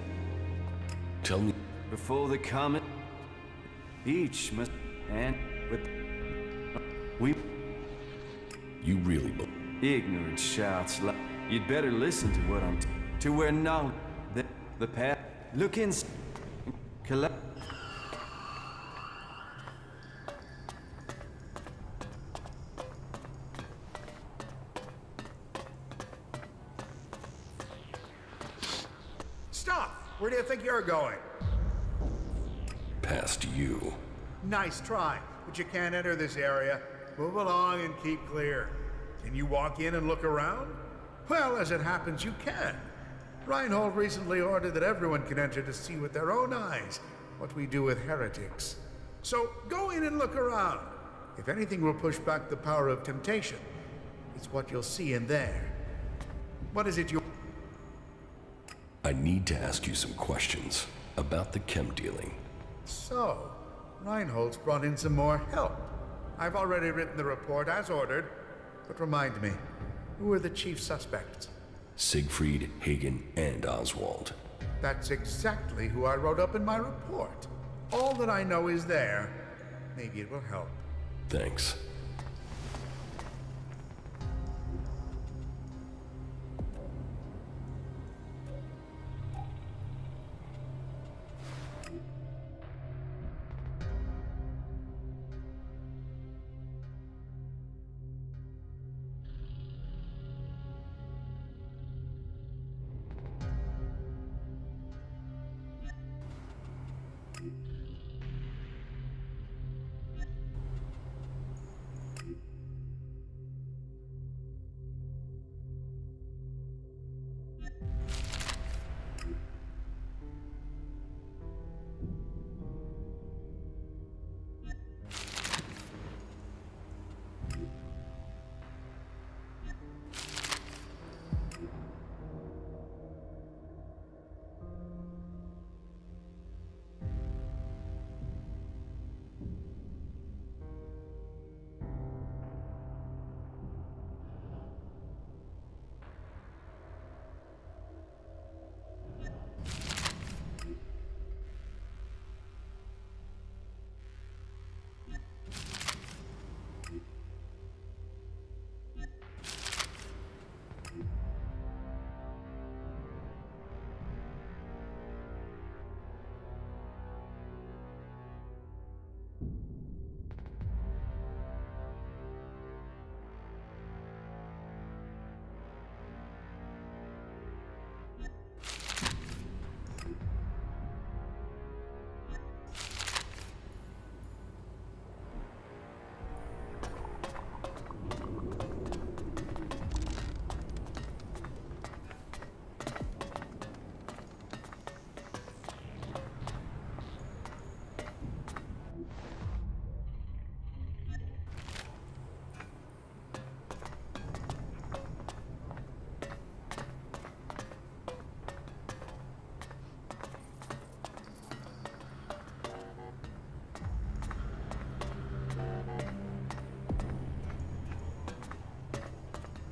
Tell me. Before the comet, each must. And with. We. You really believe. Ignorance shouts like. You'd better listen to what I'm. To where knowledge. The path. Look in. Kalan. Where do you think you're going? Past you. Nice try, but you can't enter this area. Move along and keep clear. Can you walk in and look around? Well, as it happens, you can. Reinhold recently ordered that everyone can enter to see with their own eyes what we do with heretics. So go in and look around. If anything will push back the power of temptation, it's what you'll see in there. What is it you... I need to ask you some questions about the chem dealing. So, Reinhold's brought in some more help. I've already written the report as ordered, but remind me, who are the chief suspects? Siegfried, Hagen, and Oswald. That's exactly who I wrote up in my report. All that I know is there. Maybe it will help. Thanks.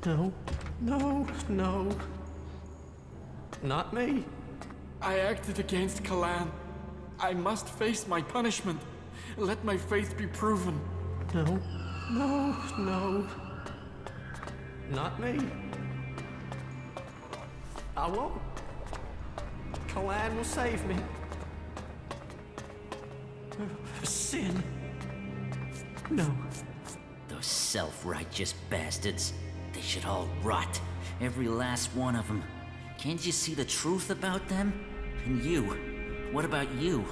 No, no, no. Not me. I acted against Kalan. I must face my punishment. Let my faith be proven. No, no, no. Not me. I won't. Kalan will save me. Sin. No. Those self-righteous bastards. They should all rot. Every last one of them. Can't you see the truth about them? And you? What about you?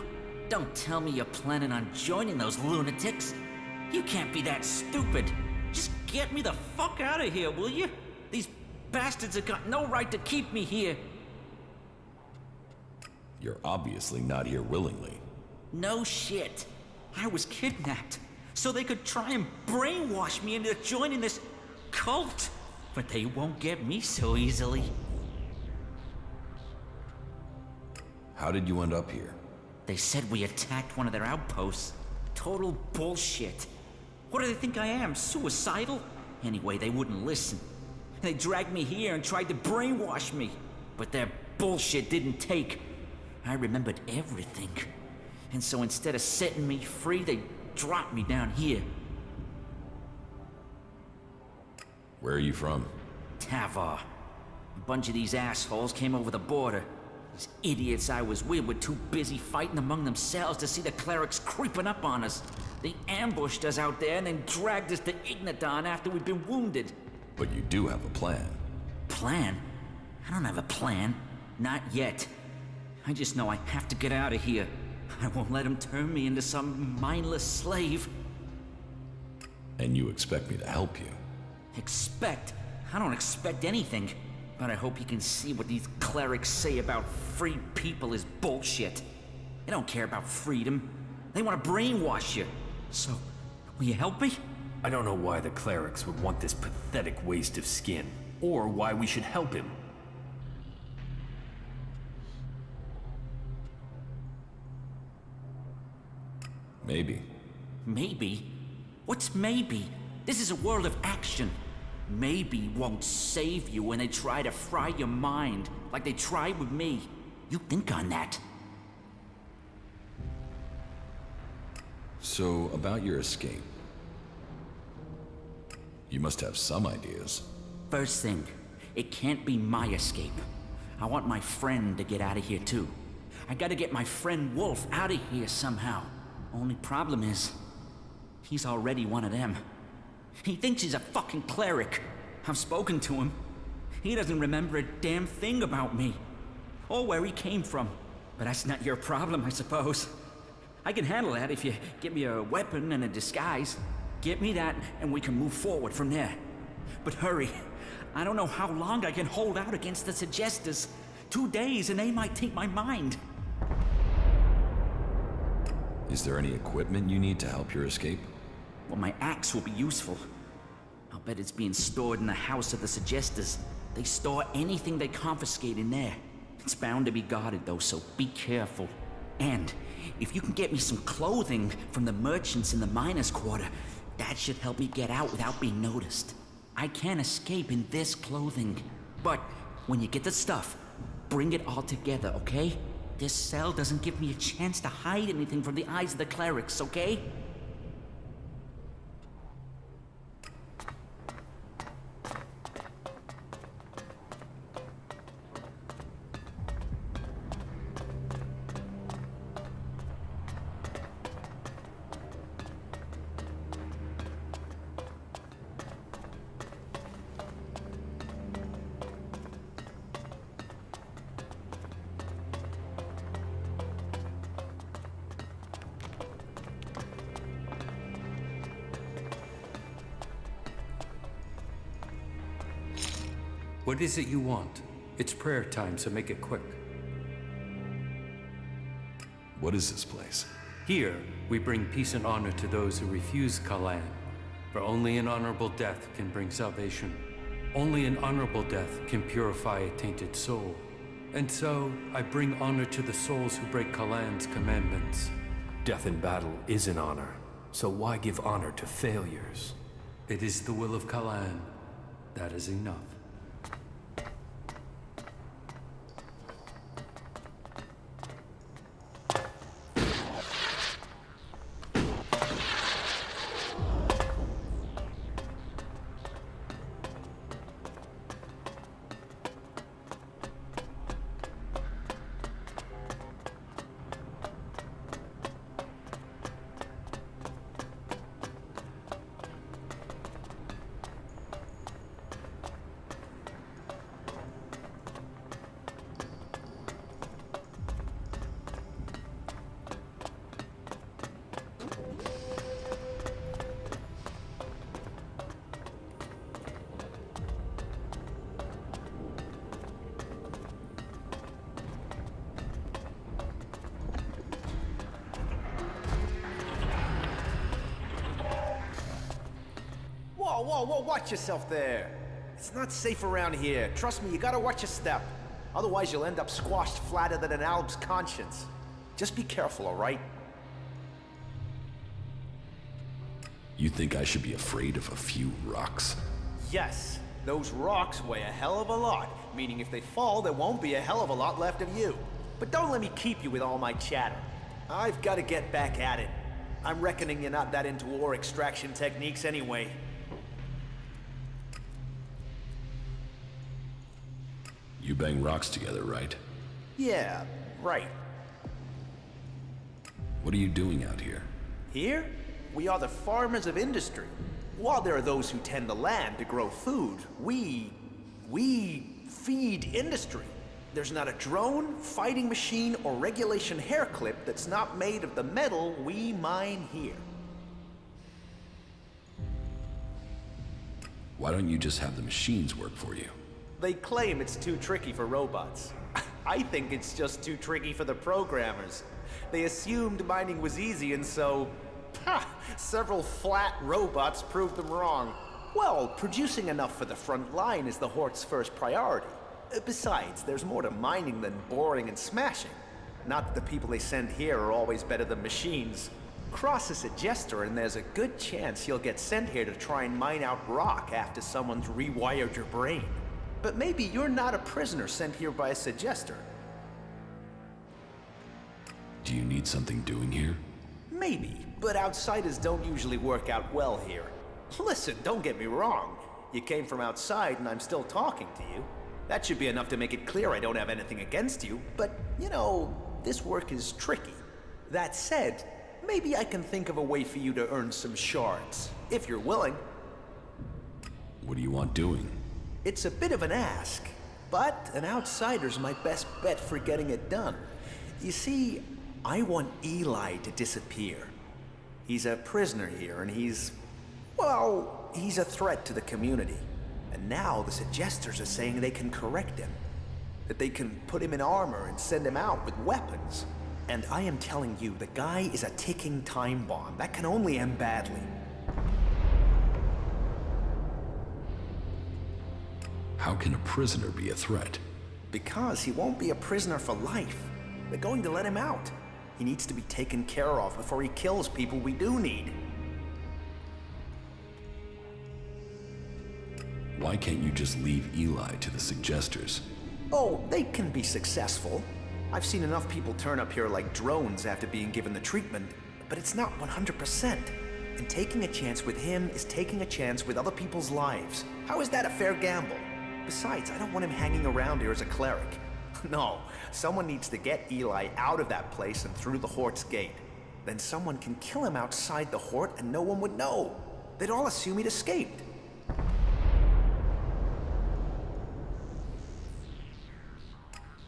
Don't tell me you're planning on joining those lunatics. You can't be that stupid. Just get me the fuck out of here, will you? These bastards have got no right to keep me here. You're obviously not here willingly. No shit. I was kidnapped, so they could try and brainwash me into joining this cult. But they won't get me so easily. How did you end up here? They said we attacked one of their outposts. Total bullshit. What do they think I am, suicidal? Anyway, they wouldn't listen. They dragged me here and tried to brainwash me. But their bullshit didn't take. I remembered everything. And so instead of setting me free, they dropped me down here. Where are you from? Tavar. A bunch of these assholes came over the border. These idiots I was with were too busy fighting among themselves to see the clerics creeping up on us. They ambushed us out there and then dragged us to Ignadon after we'd been wounded. But you do have a plan. Plan? I don't have a plan. Not yet. I just know I have to get out of here. I won't let them turn me into some mindless slave. And you expect me to help you? Expect? I don't expect anything. But I hope you can see what these clerics say about free people is bullshit. They don't care about freedom. They want to brainwash you. So, will you help me? I don't know why the clerics would want this pathetic waste of skin, or why we should help him. Maybe. Maybe? What's maybe? This is a world of action. Maybe won't save you when they try to fry your mind, like they tried with me. You think on that. So, about your escape. You must have some ideas. First thing, it can't be my escape. I want my friend to get out of here too. I gotta get my friend Wolf out of here somehow. Only problem is, he's already one of them. He thinks he's a fucking cleric. I've spoken to him. He doesn't remember a damn thing about me. Or where he came from. But that's not your problem, I suppose. I can handle that if you get me a weapon and a disguise. Get me that, and we can move forward from there. But hurry. I don't know how long I can hold out against the Suggestors. 2 days and they might take my mind. Is there any equipment you need to help your escape? Well, my axe will be useful. I'll bet it's being stored in the house of the Suggestors. They store anything they confiscate in there. It's bound to be guarded though, so be careful. And if you can get me some clothing from the merchants in the miners' quarter, that should help me get out without being noticed. I can't escape in this clothing. But when you get the stuff, bring it all together, okay? This cell doesn't give me a chance to hide anything from the eyes of the clerics, okay? What is it you want? It's prayer time, so make it quick. What is this place? Here, we bring peace and honor to those who refuse Kalan. For only an honorable death can bring salvation. Only an honorable death can purify a tainted soul. And so, I bring honor to the souls who break Kalan's commandments. Death in battle is an honor, so why give honor to failures? It is the will of Kalan. That is enough. Whoa, watch yourself there. It's not safe around here. Trust me, you gotta watch your step. Otherwise, you'll end up squashed flatter than an Alb's conscience. Just be careful, all right? You think I should be afraid of a few rocks? Yes, those rocks weigh a hell of a lot, meaning if they fall, there won't be a hell of a lot left of you. But don't let me keep you with all my chatter. I've gotta get back at it. I'm reckoning you're not that into ore extraction techniques anyway. You bang rocks together, right? Yeah, right. What are you doing out here? Here, we are the farmers of industry. While there are those who tend the land to grow food, we feed industry. There's not a drone, fighting machine, or regulation hair clip that's not made of the metal we mine here. Why don't you just have the machines work for you? They claim it's too tricky for robots. I think it's just too tricky for the programmers. They assumed mining was easy, and so, several flat robots proved them wrong. Well, producing enough for the front line is the Hort's first priority. Besides, there's more to mining than boring and smashing. Not that the people they send here are always better than machines. Cross a suggester and there's a good chance you'll get sent here to try and mine out rock after someone's rewired your brain. But maybe you're not a prisoner sent here by a suggester. Do you need something doing here? Maybe, but outsiders don't usually work out well here. Listen, don't get me wrong. You came from outside and I'm still talking to you. That should be enough to make it clear I don't have anything against you, but, you know, this work is tricky. That said, maybe I can think of a way for you to earn some shards, if you're willing. What do you want doing? It's a bit of an ask, but an outsider's my best bet for getting it done. You see, I want Eli to disappear. He's a prisoner here, and he's a threat to the community. And now the suggesters are saying they can correct him. That they can put him in armor and send him out with weapons. And I am telling you, the guy is a ticking time bomb. That can only end badly. How can a prisoner be a threat? Because he won't be a prisoner for life. They're going to let him out. He needs to be taken care of before he kills people we do need. Why can't you just leave Eli to the suggesters? Oh, they can be successful. I've seen enough people turn up here like drones after being given the treatment, but it's not 100%. And taking a chance with him is taking a chance with other people's lives. How is that a fair gamble? Besides, I don't want him hanging around here as a cleric. No, someone needs to get Eli out of that place and through the Hort's gate. Then someone can kill him outside the Hort and no one would know. They'd all assume he'd escaped.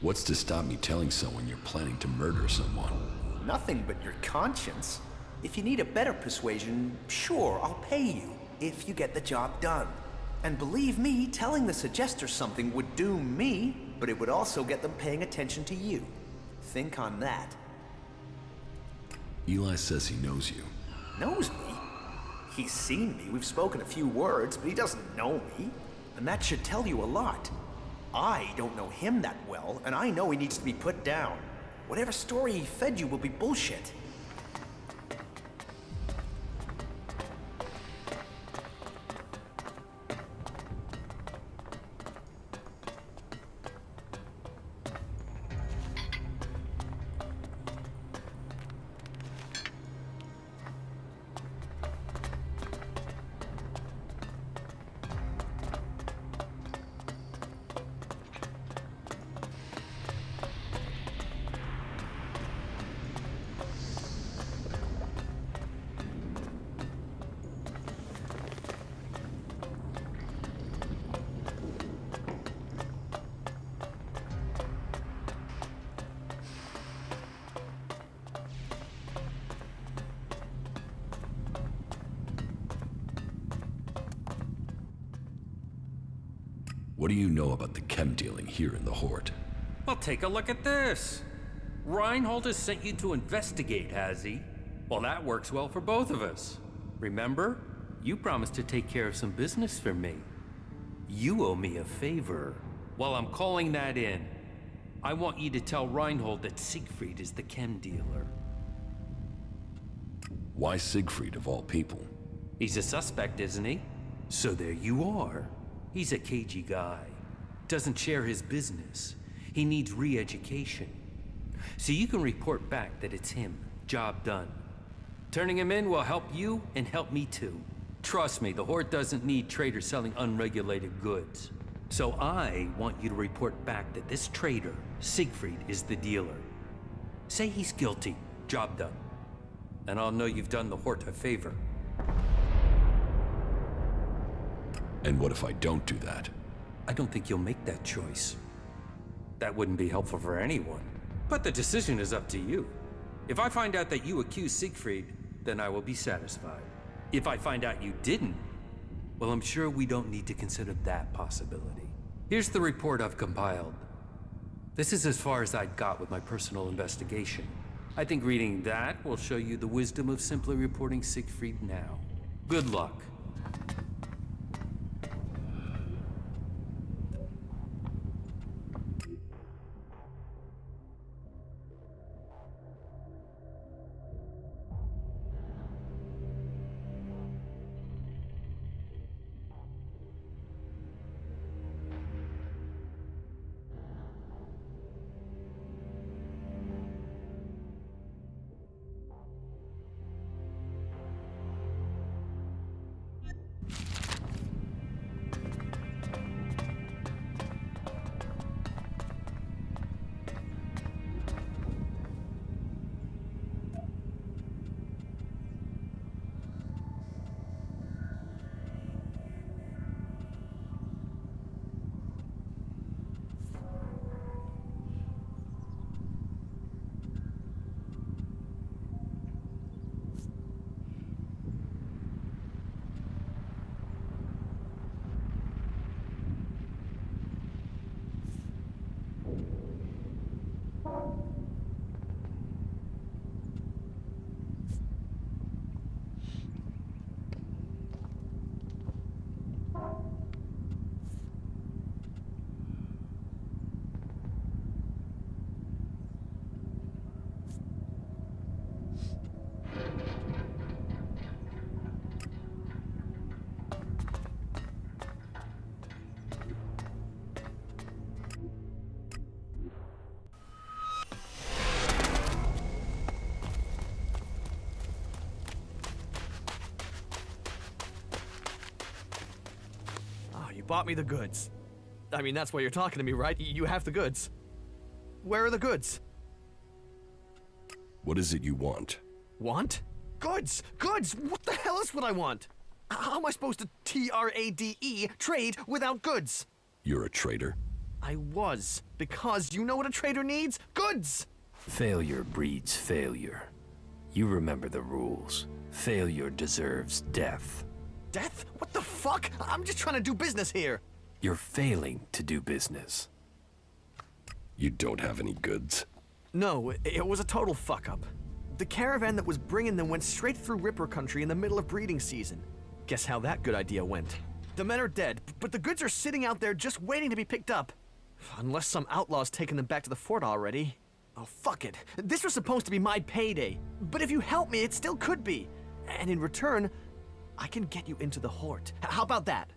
What's to stop me telling someone you're planning to murder someone? Nothing but your conscience. If you need a better persuasion, sure, I'll pay you, if you get the job done. And believe me, telling the suggester something would doom me, but it would also get them paying attention to you. Think on that. Eli says he knows you. Knows me? He's seen me, we've spoken a few words, but he doesn't know me. And that should tell you a lot. I don't know him that well, and I know he needs to be put down. Whatever story he fed you will be bullshit. What do you know about the chem dealing here in the Horde? Well, take a look at this. Reinhold has sent you to investigate, has he? Well, that works well for both of us. Remember? You promised to take care of some business for me. You owe me a favor. Well, I'm calling that in. I want you to tell Reinhold that Siegfried is the chem dealer. Why Siegfried of all people? He's a suspect, isn't he? So there you are. He's a cagey guy. Doesn't share his business. He needs re-education. So you can report back that it's him. Job done. Turning him in will help you and help me too. Trust me, the Horde doesn't need traders selling unregulated goods. So I want you to report back that this trader, Siegfried, is the dealer. Say he's guilty. Job done. And I'll know you've done the Horde a favor. And what if I don't do that? I don't think you'll make that choice. That wouldn't be helpful for anyone. But the decision is up to you. If I find out that you accused Siegfried, then I will be satisfied. If I find out you didn't, well, I'm sure we don't need to consider that possibility. Here's the report I've compiled. This is as far as I got with my personal investigation. I think reading that will show you the wisdom of simply reporting Siegfried now. Good luck. You bought me the goods. I mean, that's why you're talking to me, right? You have the goods. Where are the goods? What is it you want? Want? Goods! Goods! What the hell is what I want? How am I supposed to T-R-A-D-E trade without goods? You're a traitor? I was, because you know what a trader needs? Goods! Failure breeds failure. You remember the rules. Failure deserves death. Death? What the fuck? I'm just trying to do business here. You're failing to do business. You don't have any goods? No, it was a total fuck-up. The caravan that was bringing them went straight through Ripper country in the middle of breeding season. Guess how that good idea went. The men are dead, but the goods are sitting out there just waiting to be picked up. Unless some outlaw's taken them back to the fort already. Oh, fuck it. This was supposed to be my payday. But if you help me, it still could be. And in return, I can get you into the Horde. How about that?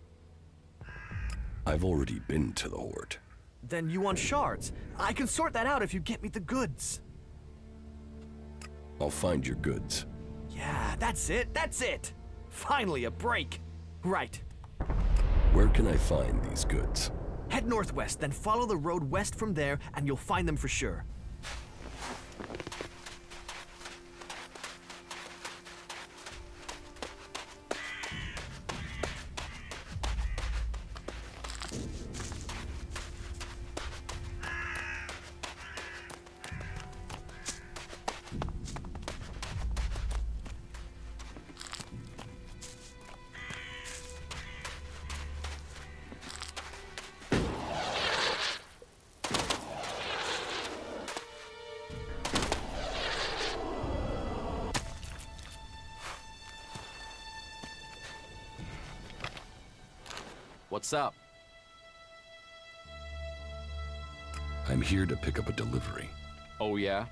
I've already been to the Horde. Then you want shards. I can sort that out if you get me the goods. I'll find your goods. Yeah, that's it, that's it! Finally, a break. Right. Where can I find these goods? Head northwest, then follow the road west from there, and you'll find them for sure. What's up? I'm here to pick up a delivery. Oh, yeah?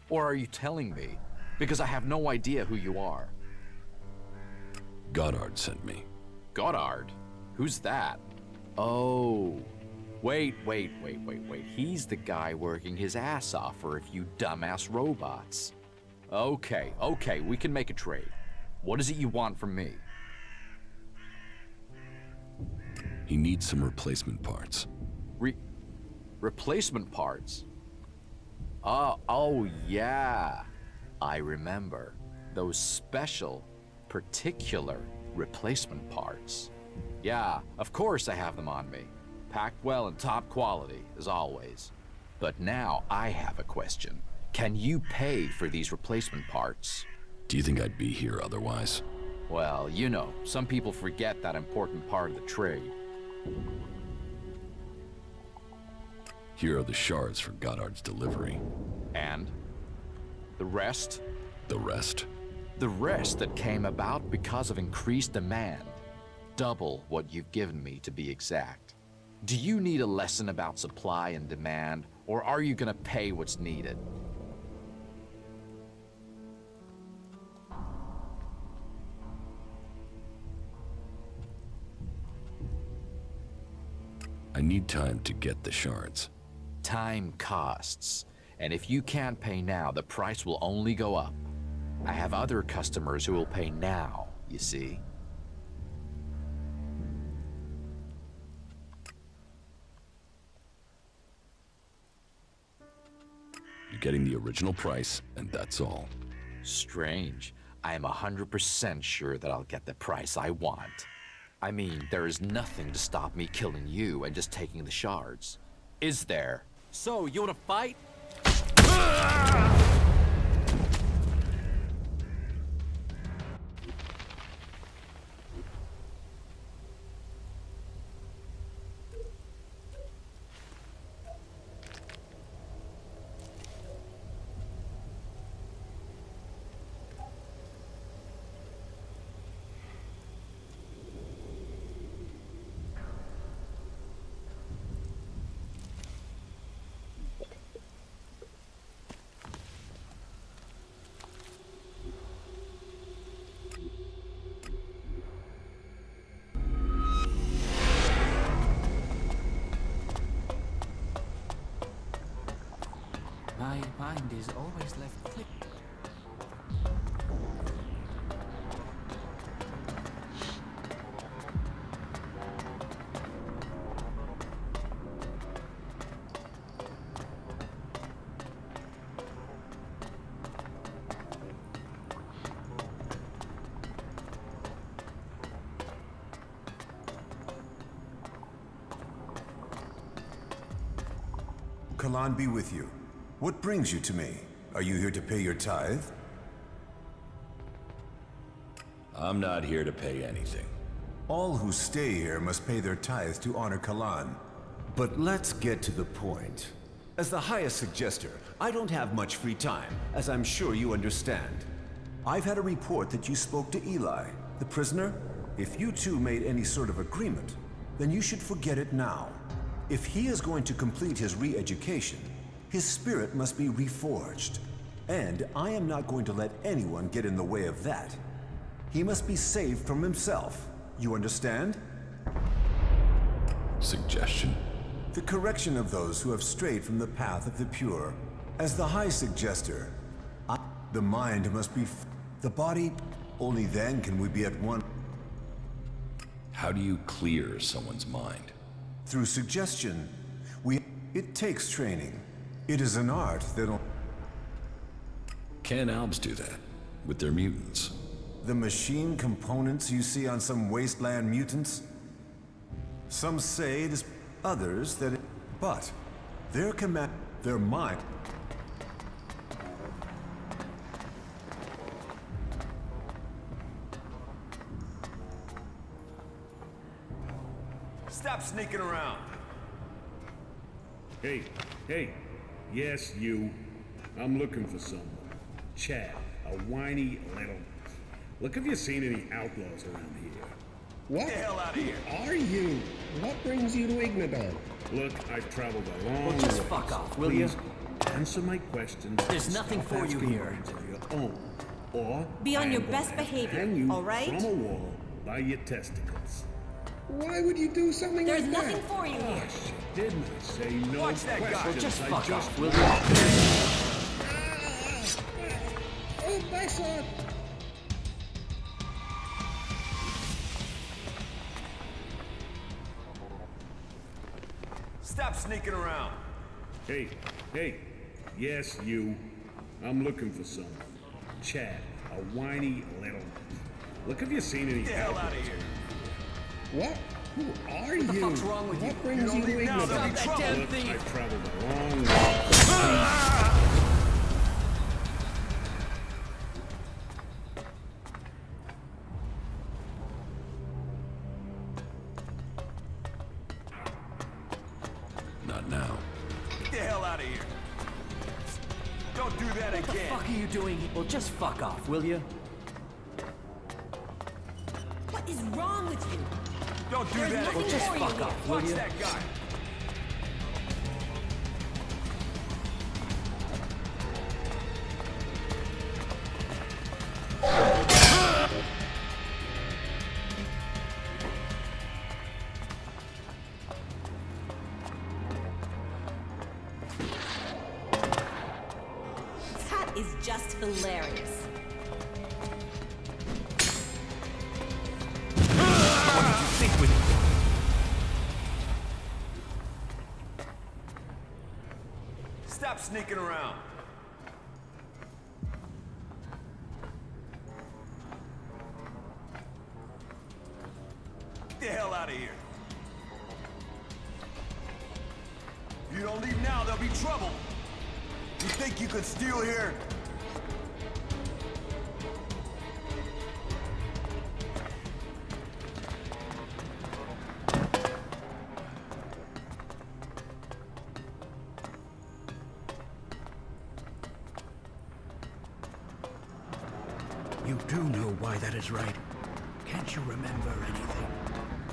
Or are you telling me? Because I have no idea who you are. Goddard sent me. Goddard? Who's that? Oh. Wait. He's the guy working his ass off for a few dumbass robots. Okay, we can make a trade. What is it you want from me? He needs some replacement parts. Replacement parts? Oh yeah. I remember. Those special, particular replacement parts. Yeah, of course I have them on me. Packed well and top quality, as always. But now I have a question. Can you pay for these replacement parts? Do you think I'd be here otherwise? Well, you know, some people forget that important part of the trade. Here are the shards for Goddard's delivery. And? The rest? The rest? The rest that came about because of increased demand. Double what you've given me, to be exact. Do you need a lesson about supply and demand, or are you gonna pay what's needed? I need time to get the shards. Time costs. And if you can't pay now, the price will only go up. I have other customers who will pay now, you see? You're getting the original price, and that's all. Strange. I am 100% sure that I'll get the price I want. I mean, there is nothing to stop me killing you and just taking the shards. Is there? So, you wanna fight? My mind is always left click. Kalan be with you. What brings you to me? Are you here to pay your tithe? I'm not here to pay anything. All who stay here must pay their tithe to honor Kalan. But let's get to the point. As the highest suggester, I don't have much free time, as I'm sure you understand. I've had a report that you spoke to Eli, the prisoner. If you two made any sort of agreement, then you should forget it now. If he is going to complete his re-education, his spirit must be reforged. And I am not going to let anyone get in the way of that. He must be saved from himself. You understand? Suggestion? The correction of those who have strayed from the path of the pure. As the High Suggester, the mind must be the body. Only then can we be at one. How do you clear someone's mind? Through suggestion. It takes training. It is an art that'll... Can Albs do that? With their mutants? The machine components you see on some wasteland mutants? Some say it is... Others that it... But... Their command... Their mind... Stop sneaking around! Hey, yes, you. I'm looking for someone. Chad, a whiny little... Look, have you seen any outlaws around here? What? Get the hell out of here. Who are you? What brings you to Ignadon? Look, I've traveled a long Well, just way. fuck off, will you? Please answer my questions. There's and nothing stop for you asking here. minds of your own. Or Be on I am your gonna best have to behavior, hang you all right? from a wall by your testicles. Why would you do something There's like nothing that? for you Oh, here. shit, didn't I say no Watch that guy. questions? Well, just I fuck just off, will you? Oh, my son! Stop sneaking around. Hey, hey, yes, you. I'm looking for someone. Chad, a whiny little. Look, have you seen any Get the hell out of outlaws? here. What? Who are What the you? fuck's wrong with you? What brings You you don't to leave now, there'll Ignadon? be Stop that damn Look, thief! I've traveled a long way. Not now. Get the hell out of here. Don't do that What the again. fuck are you doing here? Well, just fuck off, will you? What is wrong with you? Don't do There's that nothing again. Well, just for you fuck here. off, will Watch you? that guy. That is just hilarious. What did you think with Stop sneaking around. Get the hell out of here. If you don't leave now, there'll be trouble. You think you could steal here? You do know why that is right. Can't you remember anything?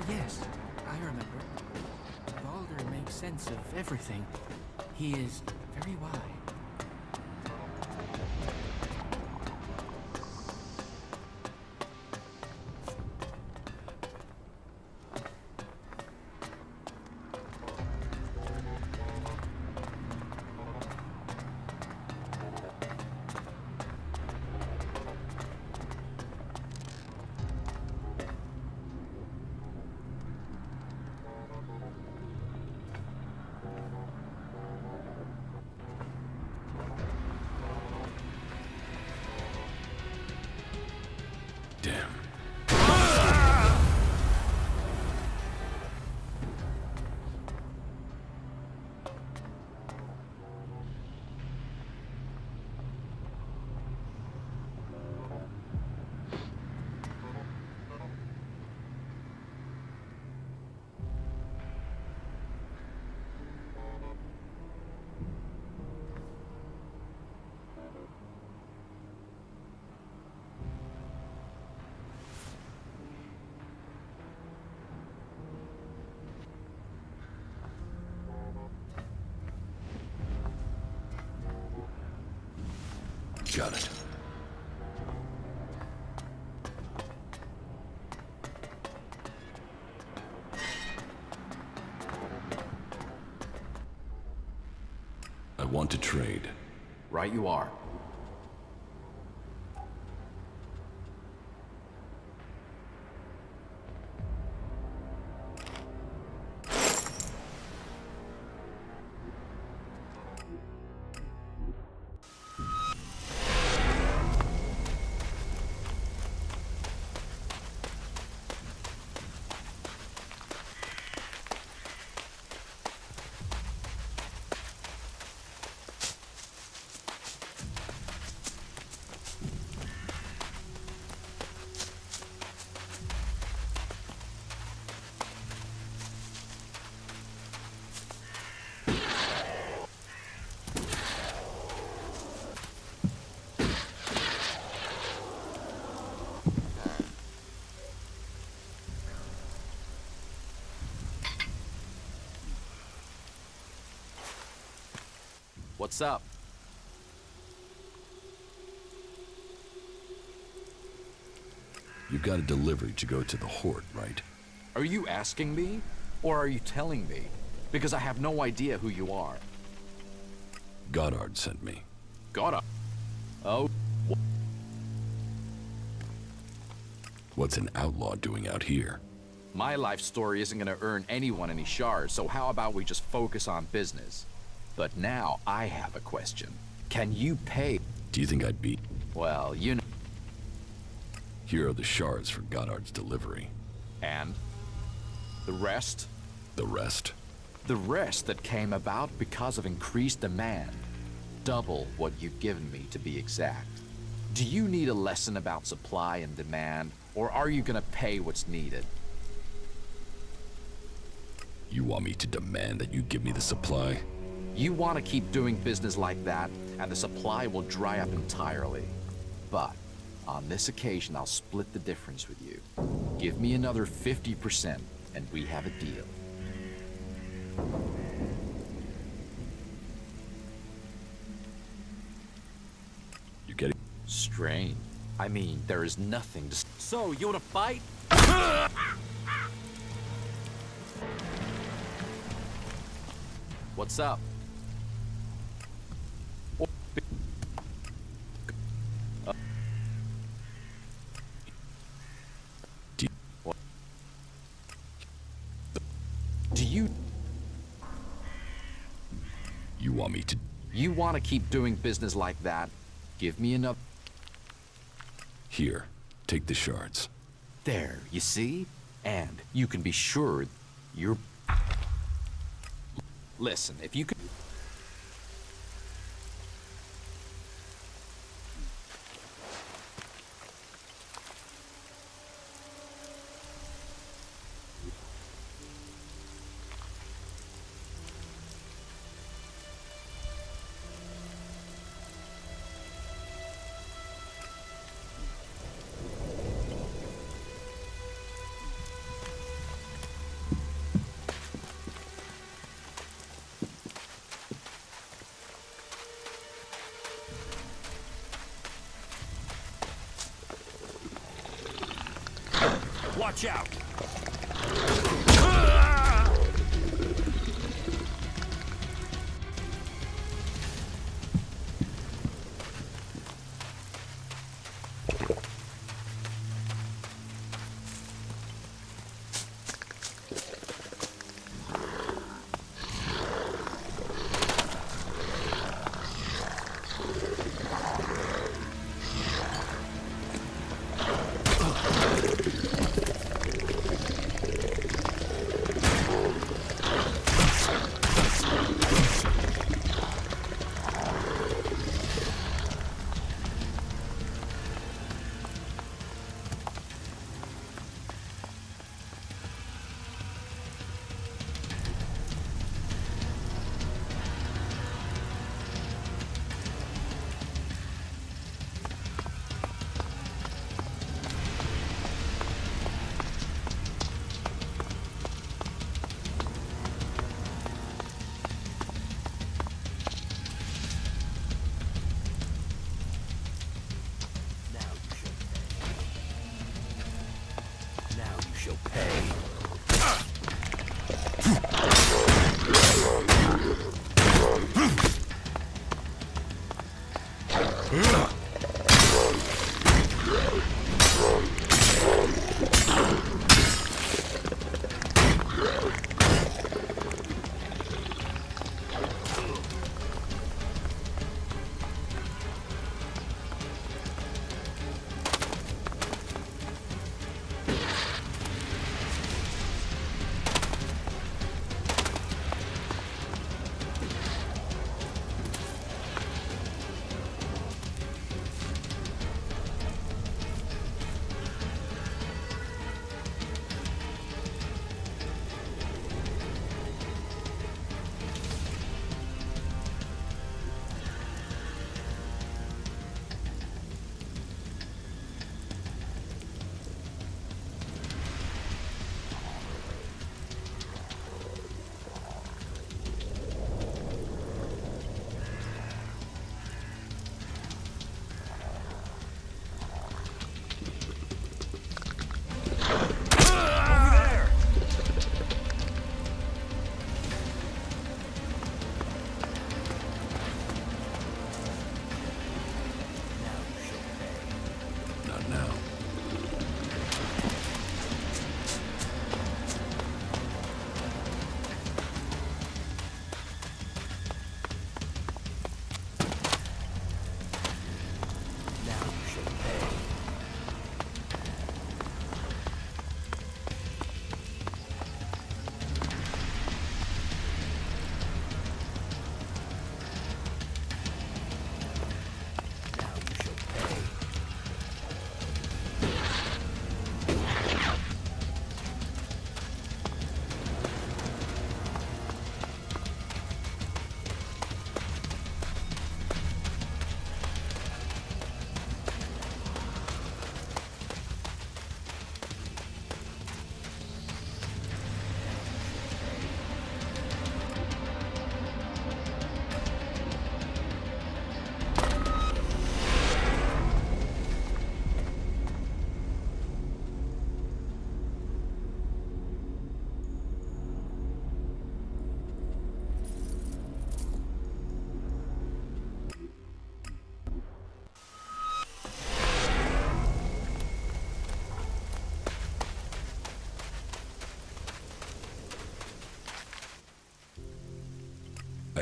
Yes, I remember. Baldur makes sense of everything. He is very wise. Damn. Got it. I want to trade. Right you are. What's up? You've got a delivery to go to the Horde, right? Are you asking me? Or are you telling me? Because I have no idea who you are. Goddard sent me. Goddard? Oh. What's an outlaw doing out here? My life story isn't gonna earn anyone any shards, so how about we just focus on business? But now I have a question. Can you pay? Do you think I'd be? Well, you know. Here are the shards for Goddard's delivery. And? The rest? The rest? The rest that came about because of increased demand. Double what you've given me, to be exact. Do you need a lesson about supply and demand, or are you gonna pay what's needed? You want me to demand that you give me the supply? You want to keep doing business like that, and the supply will dry up entirely. But on this occasion, I'll split the difference with you. Give me another 50%, and we have a deal. You getting? Strange. I mean, there is nothing to... So, you wanna fight? What's up? Do you... You want me to... You want to keep doing business like that? Give me enough... Here, take the shards. There, you see? And you can be sure you're... Listen, if you could... Watch out!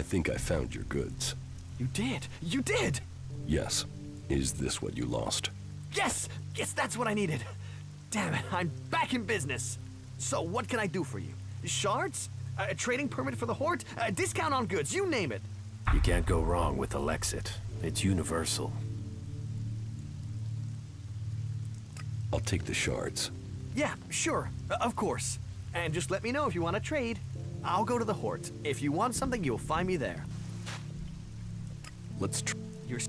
I think I found your goods. You did! You did! Yes. Is this what you lost? Yes! Yes, that's what I needed! Damn it, I'm back in business! So, what can I do for you? Shards? A trading permit for the Horde? A discount on goods, you name it! You can't go wrong with Alexit. It's universal. I'll take the shards. Yeah, sure. Of course. And just let me know if you want to trade. I'll go to the Horde. If you want something, you'll find me there. Let's You're...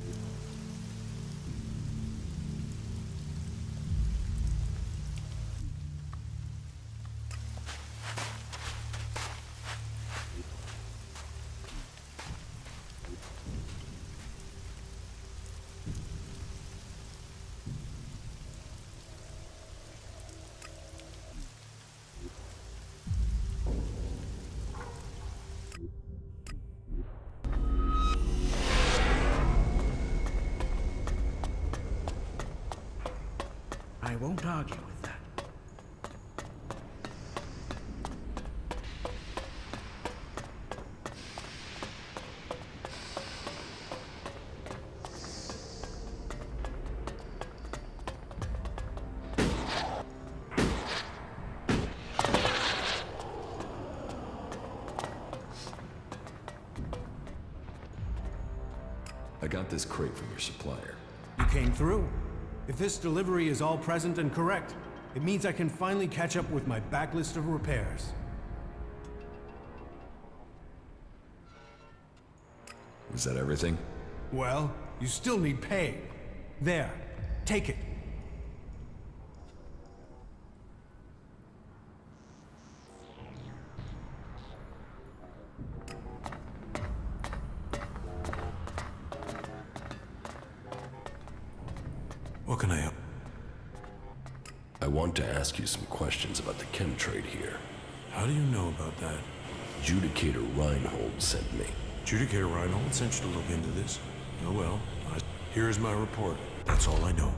I won't argue with that. I got this crate from your supplier. You came through. If this delivery is all present and correct, it means I can finally catch up with my backlist of repairs. Is that everything? Well, you still need pay. There, take it. What can I help? I want to ask you some questions about the chem trade here. How do you know about that? Judicator Reinhold sent me. Judicator Reinhold sent you to look into this? Oh well, here's my report. That's all I know.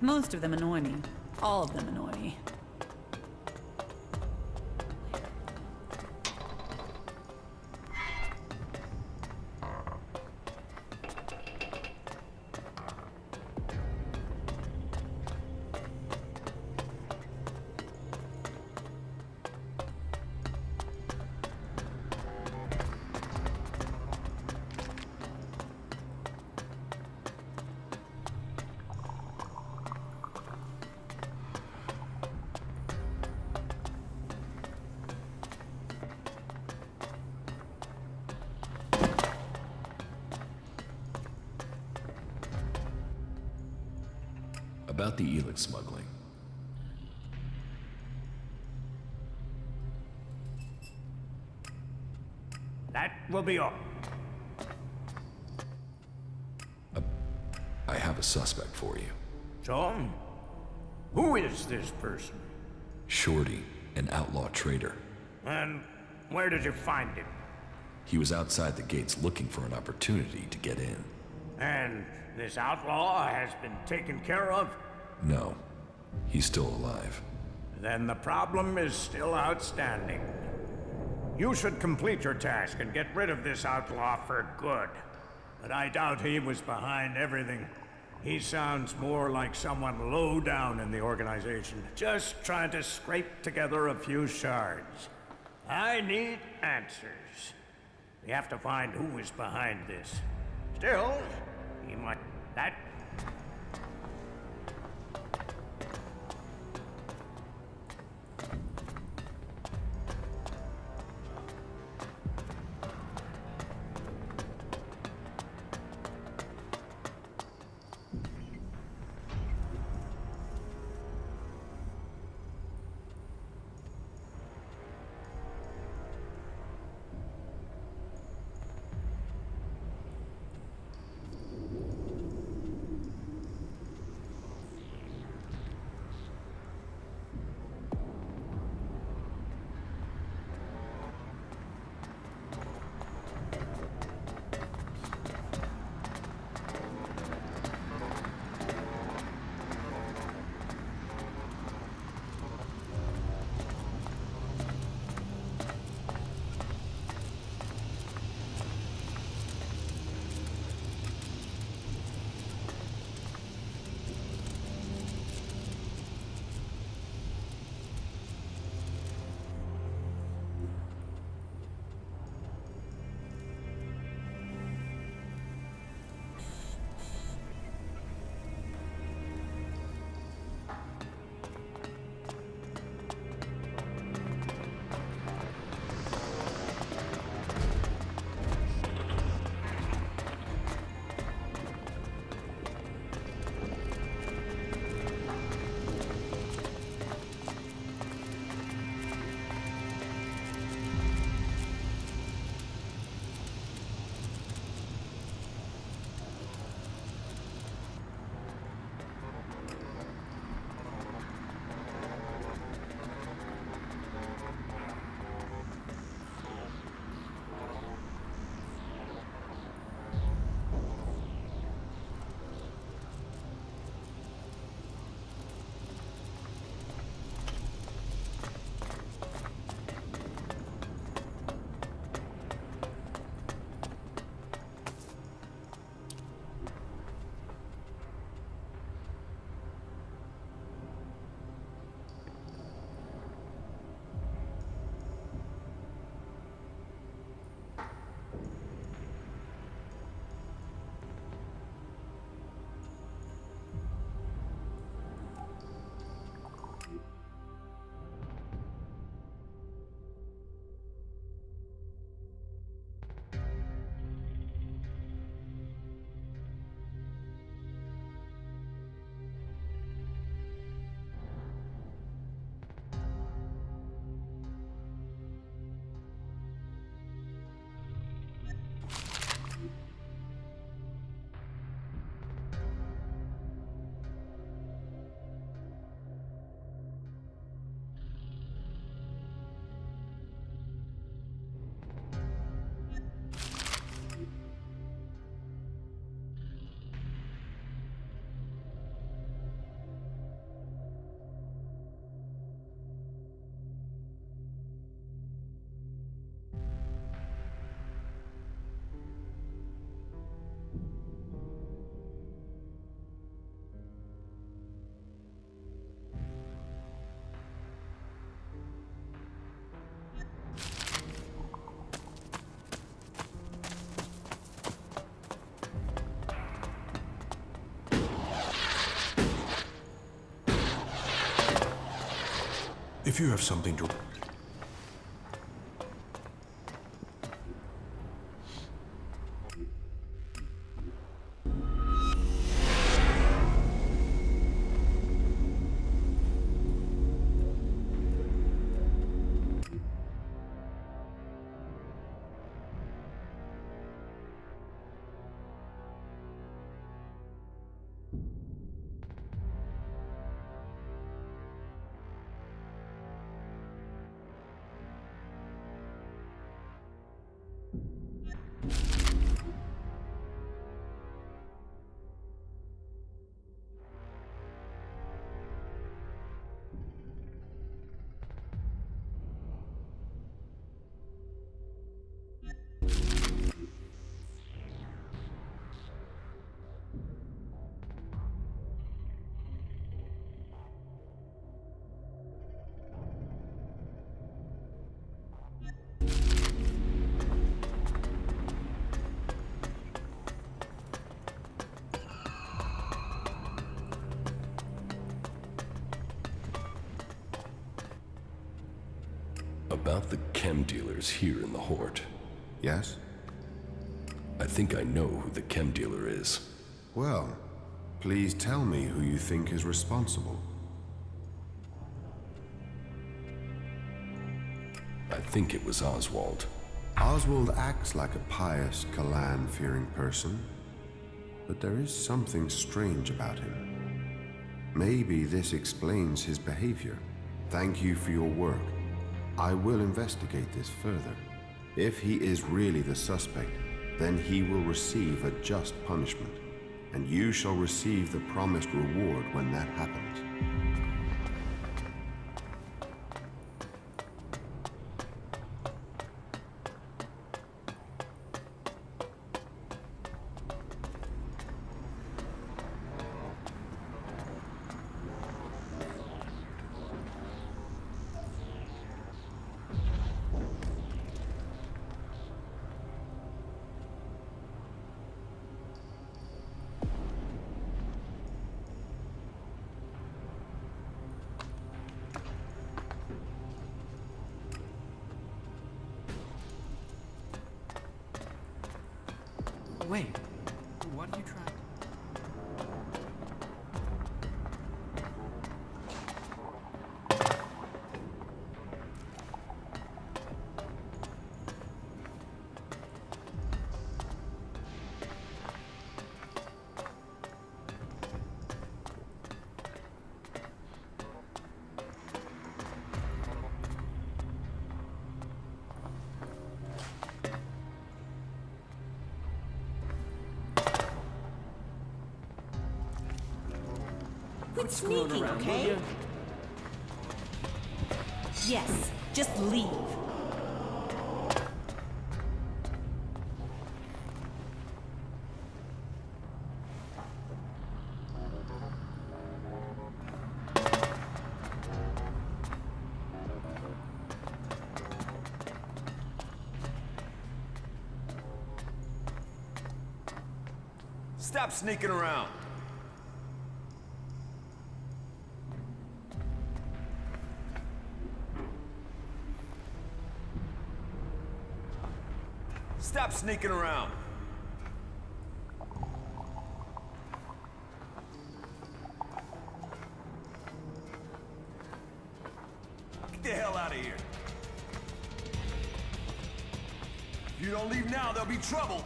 Most of them annoy me. All of them annoy me. About the Elex smuggling. That will be all. I have a suspect for you. John? Who is this person? Shorty, an outlaw trader. And where did you find him? He was outside the gates looking for an opportunity to get in. And this outlaw has been taken care of? No, he's still alive. Then the problem is still outstanding. You should complete your task and get rid of this outlaw for good. But I doubt he was behind everything. He sounds more like someone low down in the organization, just trying to scrape together a few shards. I need answers. We have to find who is behind this. Still, he might... That... If you have something to... About the chem dealers here in the Horde. Yes? I think I know who the chem dealer is. Well, please tell me who you think is responsible. I think it was Oswald. Oswald acts like a pious, Kalan-fearing person, but there is something strange about him. Maybe this explains his behavior. Thank you for your work. I will investigate this further. If he is really the suspect, then he will receive a just punishment, and you shall receive the promised reward when that happens. Wait, what are you trying? Quit sneaking, okay? Yes, just leave. Stop sneaking around. Stop sneaking around. Get the hell out of here. If you don't leave now, there'll be trouble.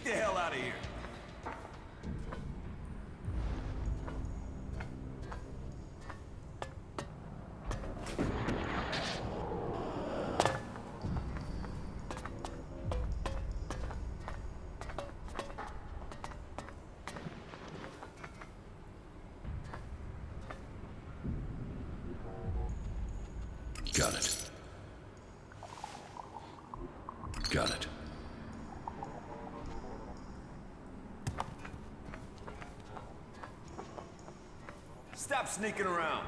Get the hell out of here. Got it. Got it. Stop sneaking around.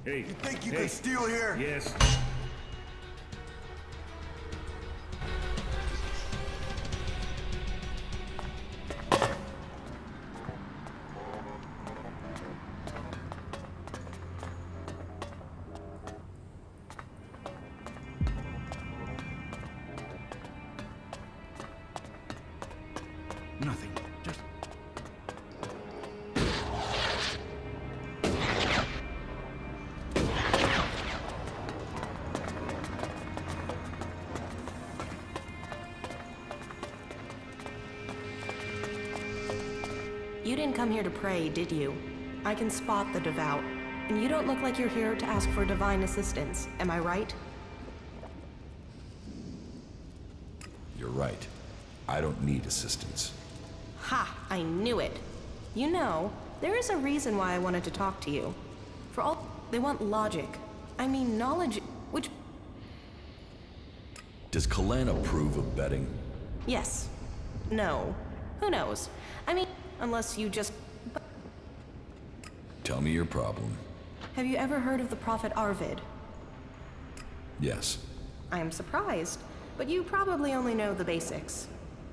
You think you can steal here? Yes. Nothing. Just... You didn't come here to pray, did you? I can spot the devout. And you don't look like you're here to ask for divine assistance, am I right? You're right. I don't need assistance. Ha! I knew it. You know, there is a reason why I wanted to talk to you. For all they want logic. I mean knowledge, which... Does Kalan approve of betting? Yes. No. Who knows? I mean, unless you just... Tell me your problem. Have you ever heard of the prophet Arvid? Yes. I am surprised, but you probably only know the basics.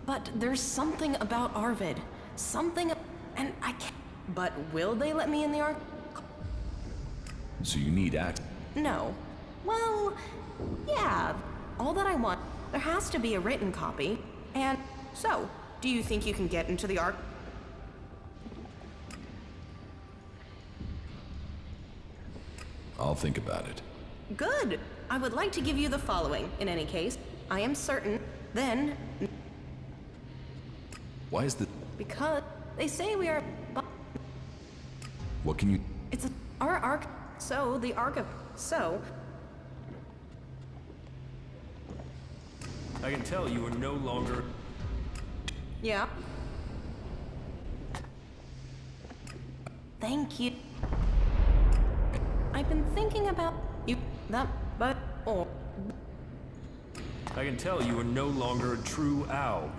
But there's something about Arvid. Something... and I can't... But will they let me in the Ark? So you need access? No. Well, yeah. All that I want... There has to be a written copy. And so, do you think you can get into the Ark? I'll think about it. Good. I would like to give you the following, in any case. I am certain, then... Why is the... Because they say we are... What can you... It's our Ark, so the Ark of... So... I can tell you are no longer... Yeah. Thank you. I've been thinking about you, that, but, or... I can tell you are no longer a true owl.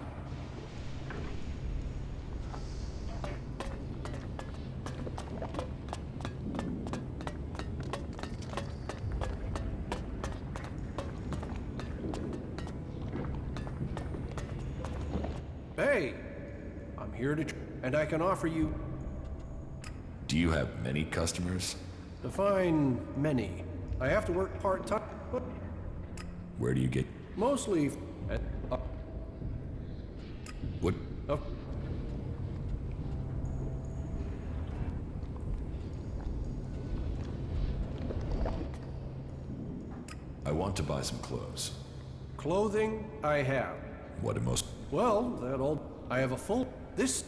Hey, I'm here to, and I can offer you... Do you have many customers? Define many. I have to work part-time, but Where do you get... mostly at... What... I want to buy some clothes. Clothing, I have. What do most... Well, that old... I have a full... This...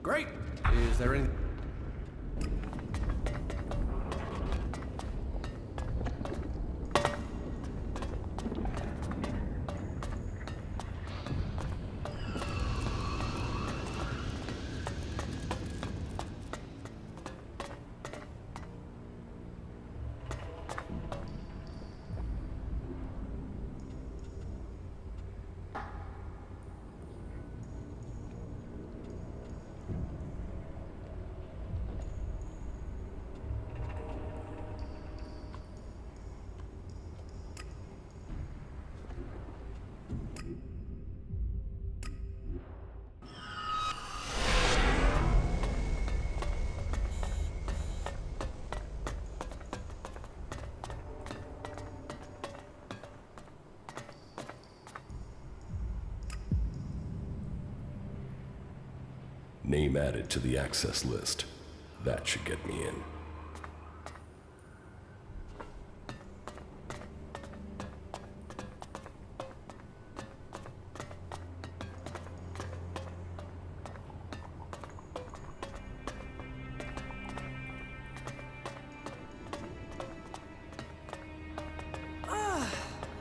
Great! Is there any... Name added to the access list. That should get me in.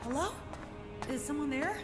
Hello? Is someone there?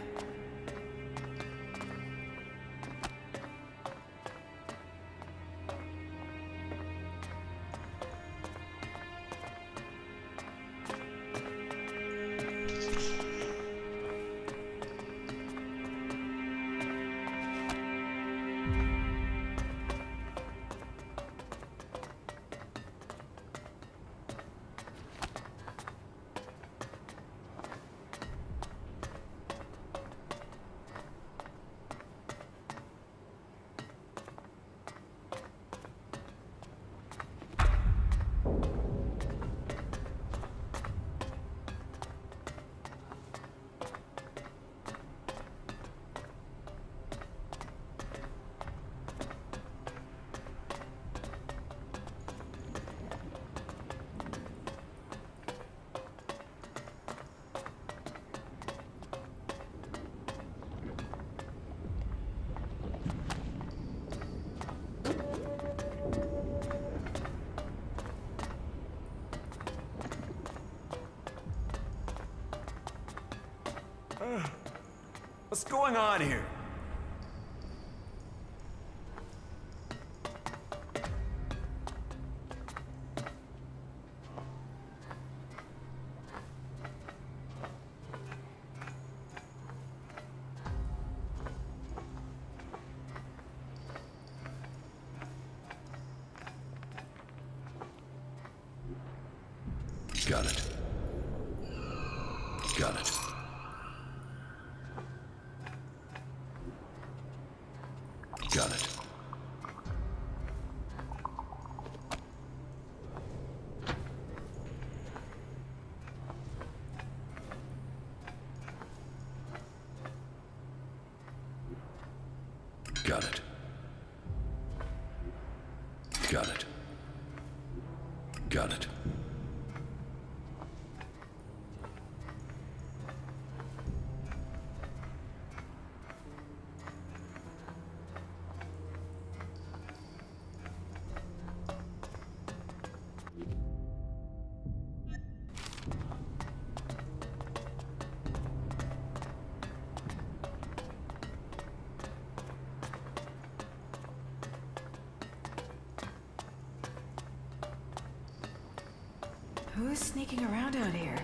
What's going on here? Got it. Got it. Got it. Got it. Got it. Got it. Who's sneaking around out here?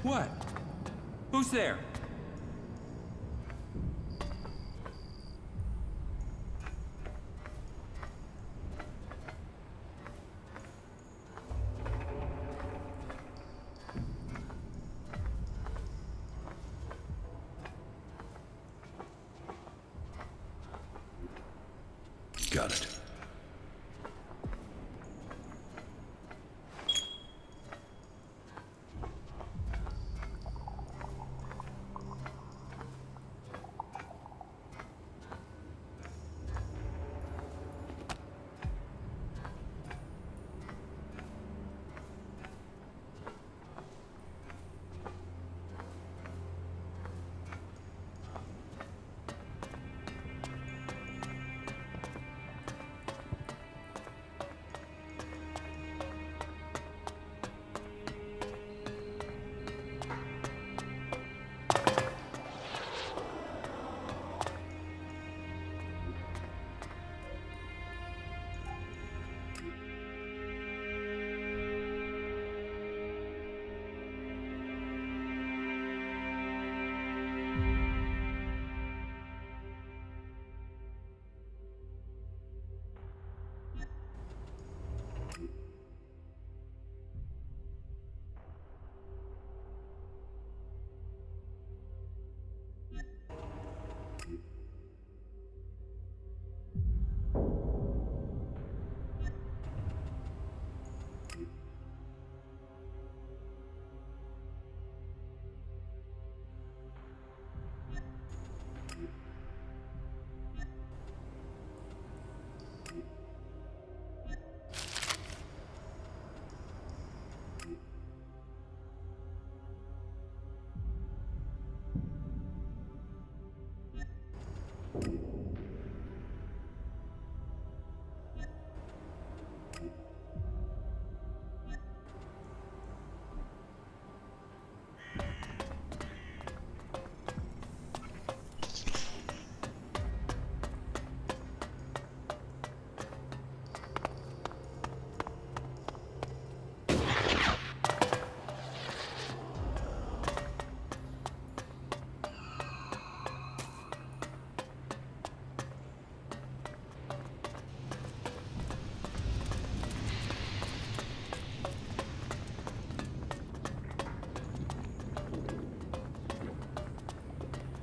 What? Who's there? Got it.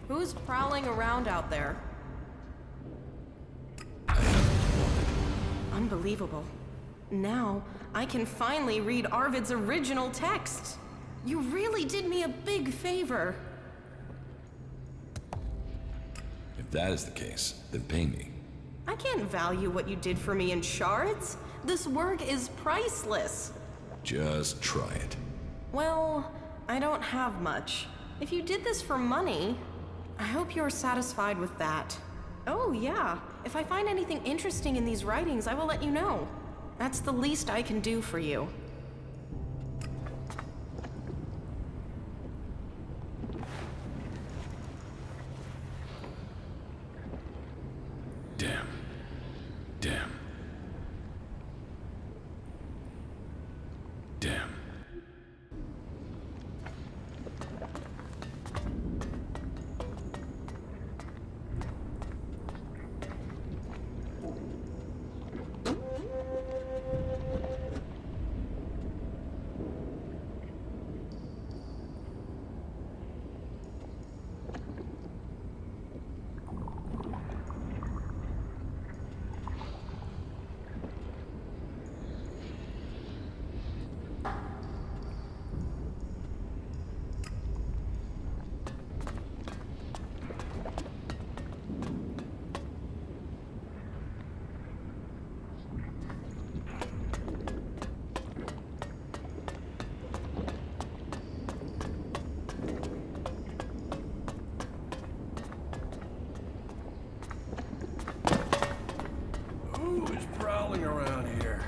Who's prowling around out there? Unbelievable. Now, I can finally read Arvid's original text. You really did me a big favor. If that is the case, then pay me. I can't value what you did for me in shards. This work is priceless. Just try it. Well, I don't have much. If you did this for money, I hope you're satisfied with that. Oh, yeah. If I find anything interesting in these writings, I will let you know. That's the least I can do for you. Damn. Damn. Damn. Who is prowling around here?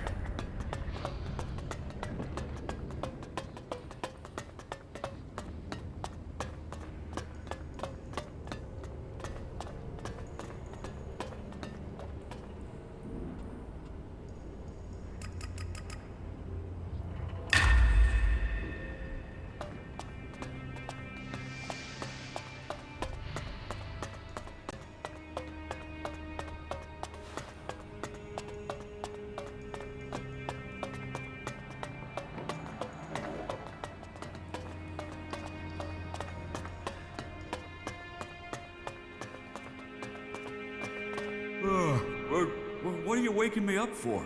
What are you waking me up for?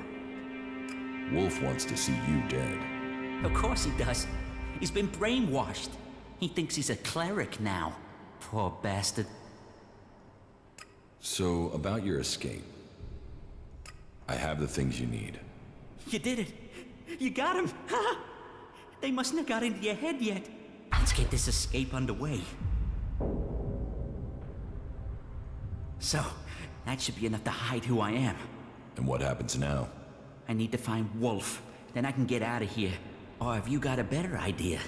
Wolf wants to see you dead. Of course he does. He's been brainwashed. He thinks he's a cleric now. Poor bastard. So, about your escape. I have the things you need. You did it. You got him. They mustn't have got into your head yet. Let's get this escape underway. So, that should be enough to hide who I am. And what happens now? I need to find Wolf. Then I can get out of here. Or have you got a better idea?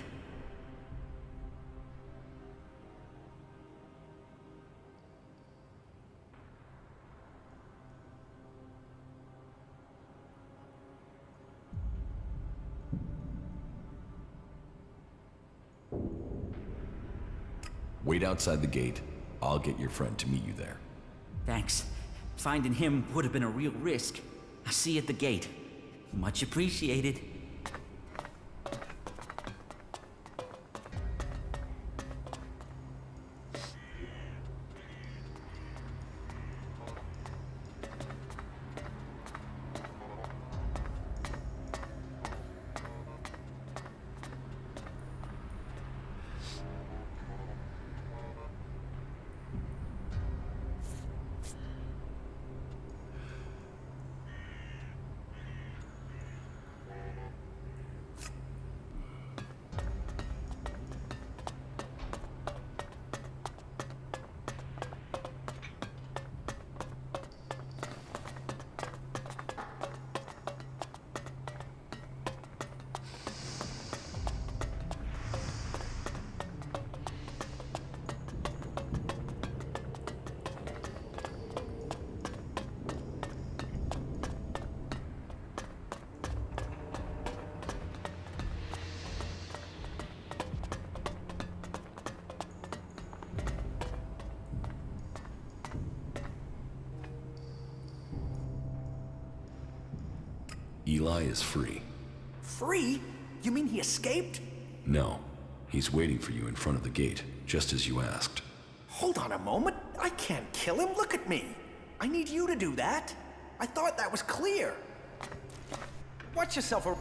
Wait outside the gate. I'll get your friend to meet you there. Thanks. Finding him would have been a real risk. I'll see you at the gate. Much appreciated. Eli is free. Free? You mean he escaped? No, he's waiting for you in front of the gate, just as you asked. Hold on a moment. I can't kill him. Look at me. I need you to do that. I thought that was clear. Watch yourself a...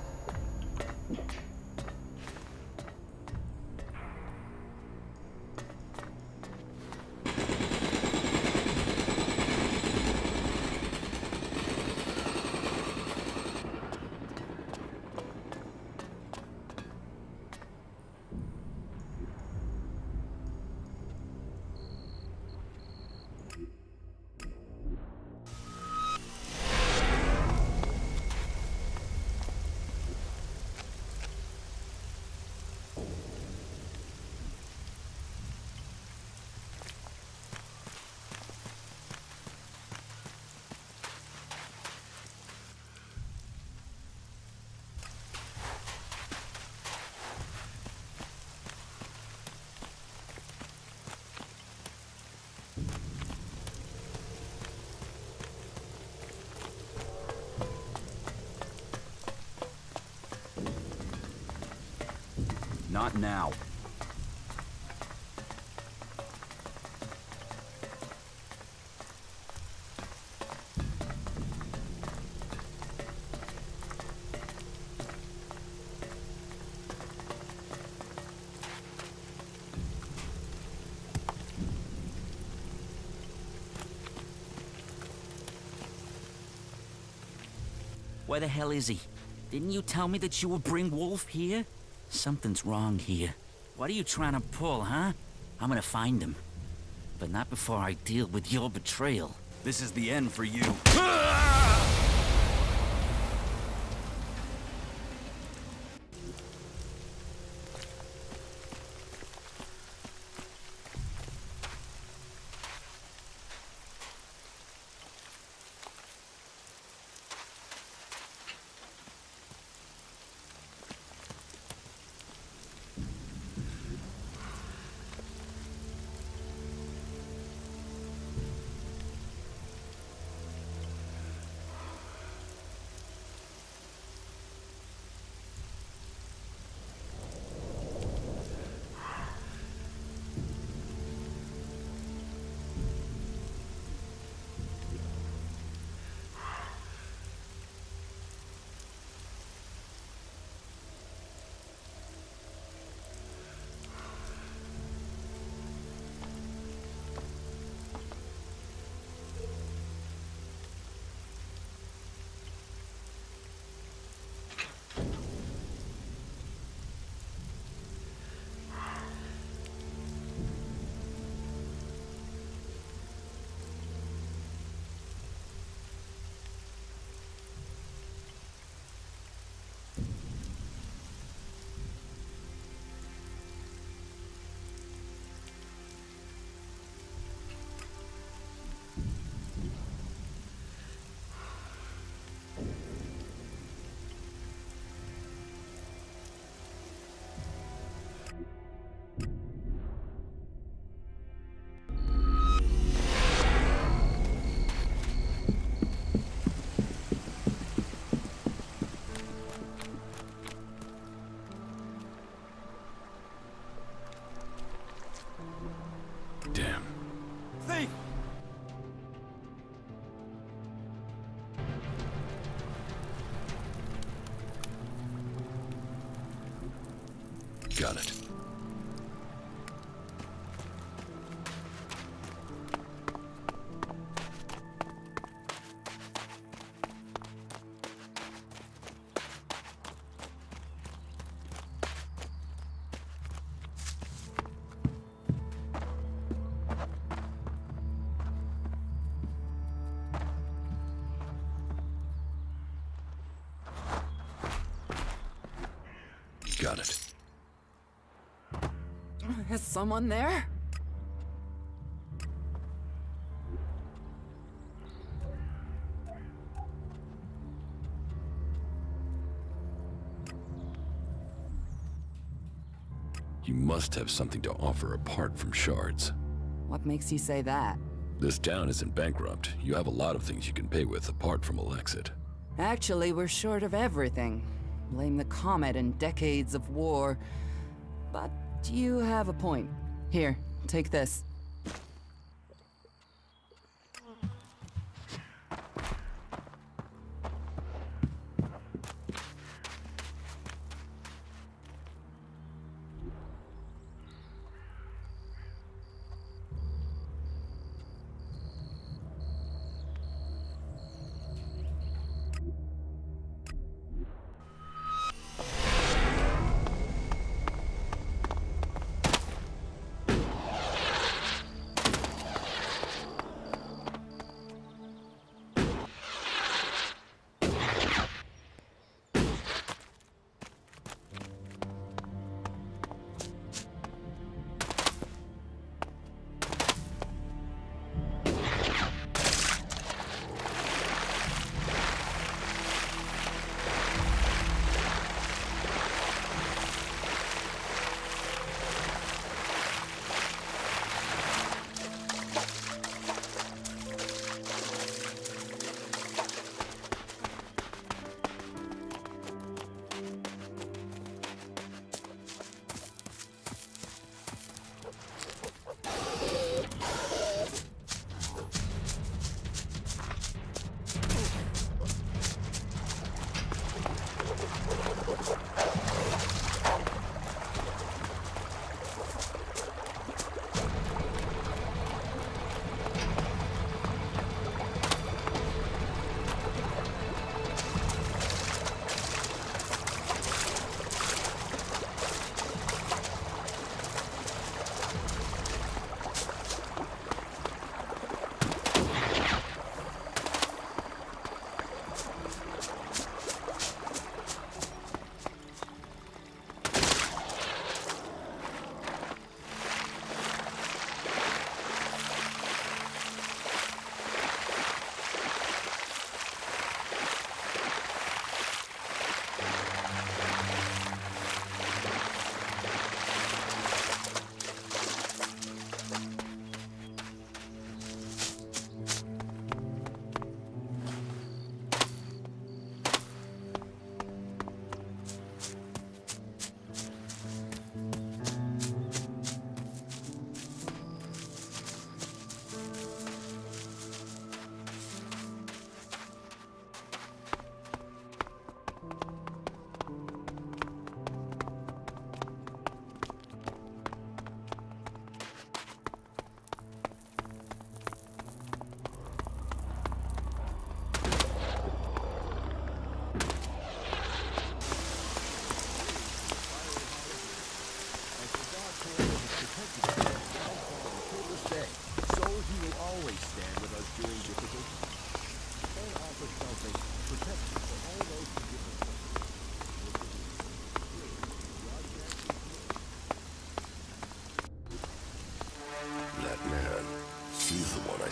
Not now. Where the hell is he? Didn't you tell me that you would bring Wolf here? Something's wrong here. What are you trying to pull, huh? I'm gonna find him. But not before I deal with your betrayal. This is the end for you. Damn. Think! Got it. Got it. Is someone there? You must have something to offer apart from shards. What makes you say that? This town isn't bankrupt. You have a lot of things you can pay with apart from Elexit. Actually, we're short of everything. Blame the comet and decades of war. But you have a point. Here, take this.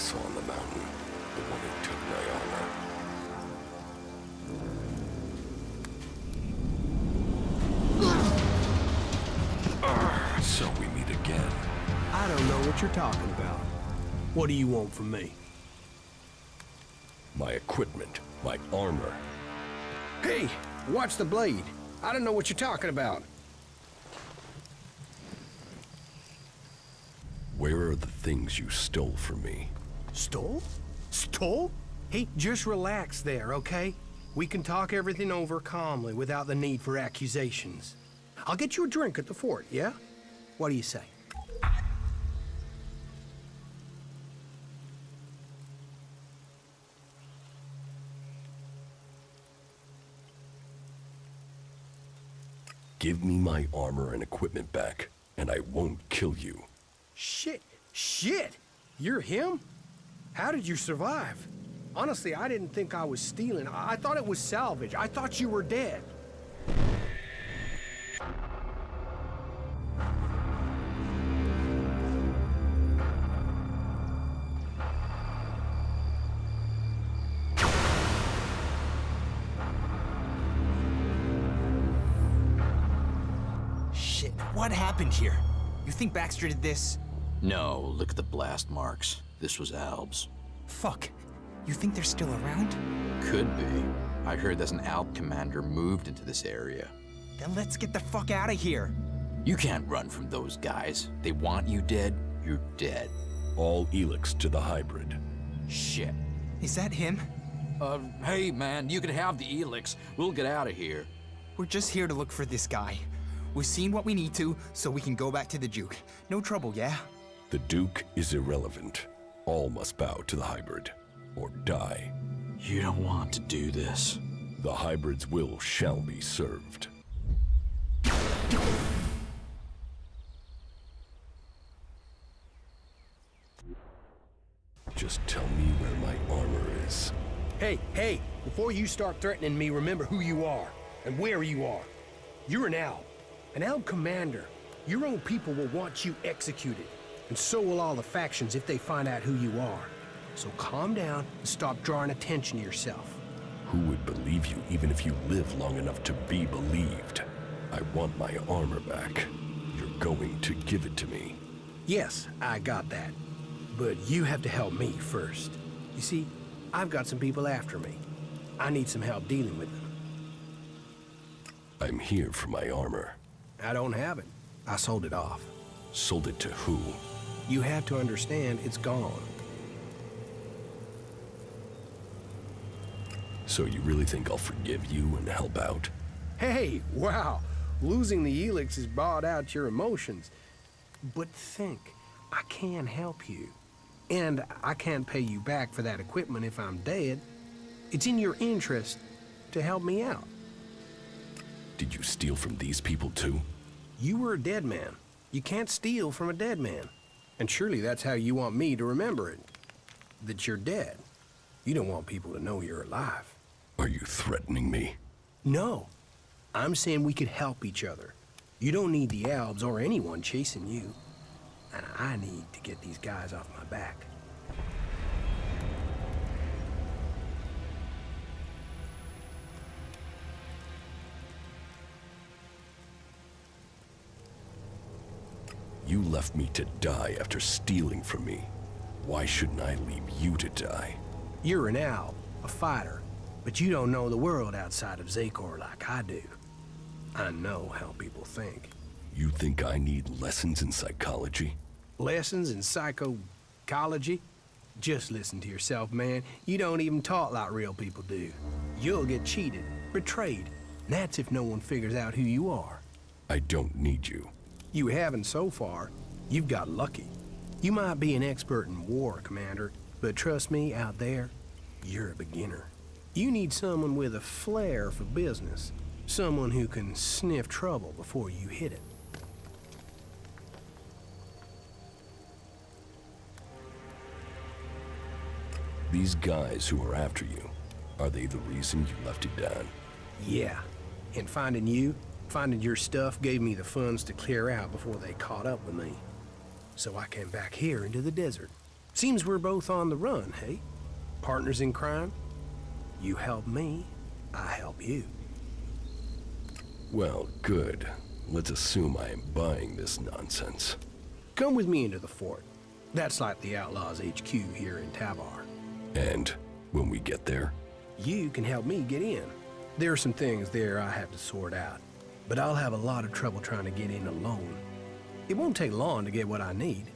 saw on the mountain. The one who took my armor. So we meet again. I don't know what you're talking about. What do you want from me? My equipment, my armor. Hey, watch the blade. I don't know what you're talking about. Where are the things you stole from me? Stole? Stole? Hey, just relax there, okay? We can talk everything over calmly without the need for accusations. I'll get you a drink at the fort, yeah? What do you say? Give me my armor and equipment back, and I won't kill you. Shit! You're him? How did you survive? Honestly, I didn't think I was stealing. I thought it was salvage. I thought you were dead. Shit, what happened here? You think Baxter did this? No, look at the blast marks. This was Alb's. Fuck. You think they're still around? Could be. I heard that an Alb commander moved into this area. Then let's get the fuck out of here. You can't run from those guys. They want you dead, you're dead. All Elex to the hybrid. Shit. Is that him? Hey man, you can have the Elex. We'll get out of here. We're just here to look for this guy. We've seen what we need to, so we can go back to the Duke. No trouble, yeah? The Duke is irrelevant. All must bow to the hybrid, or die. You don't want to do this. The hybrid's will shall be served. Just tell me where my armor is. Hey, before you start threatening me, remember who you are and where you are. You're an Alb. An Alb commander. Your own people will want you executed. And so will all the factions if they find out who you are. So calm down and stop drawing attention to yourself. Who would believe you even if you live long enough to be believed? I want my armor back. You're going to give it to me. Yes, I got that. But you have to help me first. You see, I've got some people after me. I need some help dealing with them. I'm here for my armor. I don't have it. I sold it off. Sold it to who? You have to understand it's gone. So you really think I'll forgive you and help out? Hey, wow. Losing the Elex has brought out your emotions. But think, I can help you. And I can't pay you back for that equipment if I'm dead. It's in your interest to help me out. Did you steal from these people too? You were a dead man. You can't steal from a dead man. And surely that's how you want me to remember it. That you're dead. You don't want people to know you're alive. Are you threatening me? No. I'm saying we could help each other. You don't need the Albs or anyone chasing you. And I need to get these guys off my back. You left me to die after stealing from me. Why shouldn't I leave you to die? You're an Alb, a fighter, but you don't know the world outside of Zakor like I do. I know how people think. You think I need lessons in psychology? Lessons in psychology? Just listen to yourself, man. You don't even talk like real people do. You'll get cheated, betrayed, and that's if no one figures out who you are. I don't need you. You haven't so far. You've got lucky. You might be an expert in war, Commander, but trust me, out there, you're a beginner. You need someone with a flair for business. Someone who can sniff trouble before you hit it. These guys who are after you, are they the reason you left it down? Yeah. And finding you, finding your stuff gave me the funds to clear out before they caught up with me. So I came back here into the desert. Seems we're both on the run, hey? Partners in crime? You help me, I help you. Well, good. Let's assume I am buying this nonsense. Come with me into the fort. That's like the Outlaws HQ here in Tavar. And when we get there? You can help me get in. There are some things there I have to sort out, but I'll have a lot of trouble trying to get in alone. It won't take long to get what I need.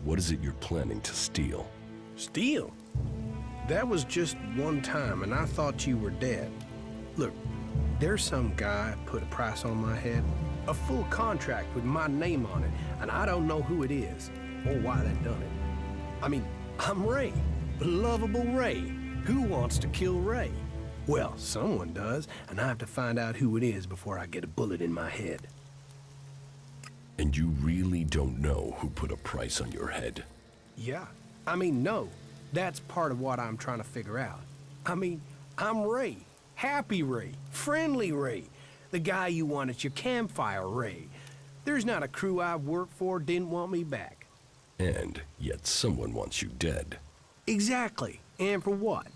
What is it you're planning to steal? Steal? That was just one time, and I thought you were dead. Look, there's some guy put a price on my head, a full contract with my name on it, and I don't know who it is or why they done it. I mean, I'm Ray, lovable Ray. Who wants to kill Ray? Well, someone does, and I have to find out who it is before I get a bullet in my head. And you really don't know who put a price on your head? Yeah. I mean, no. That's part of what I'm trying to figure out. I mean, I'm Ray. Happy Ray. Friendly Ray. The guy you want at your campfire, Ray. There's not a crew I've worked for didn't want me back. And yet someone wants you dead. Exactly. And for what?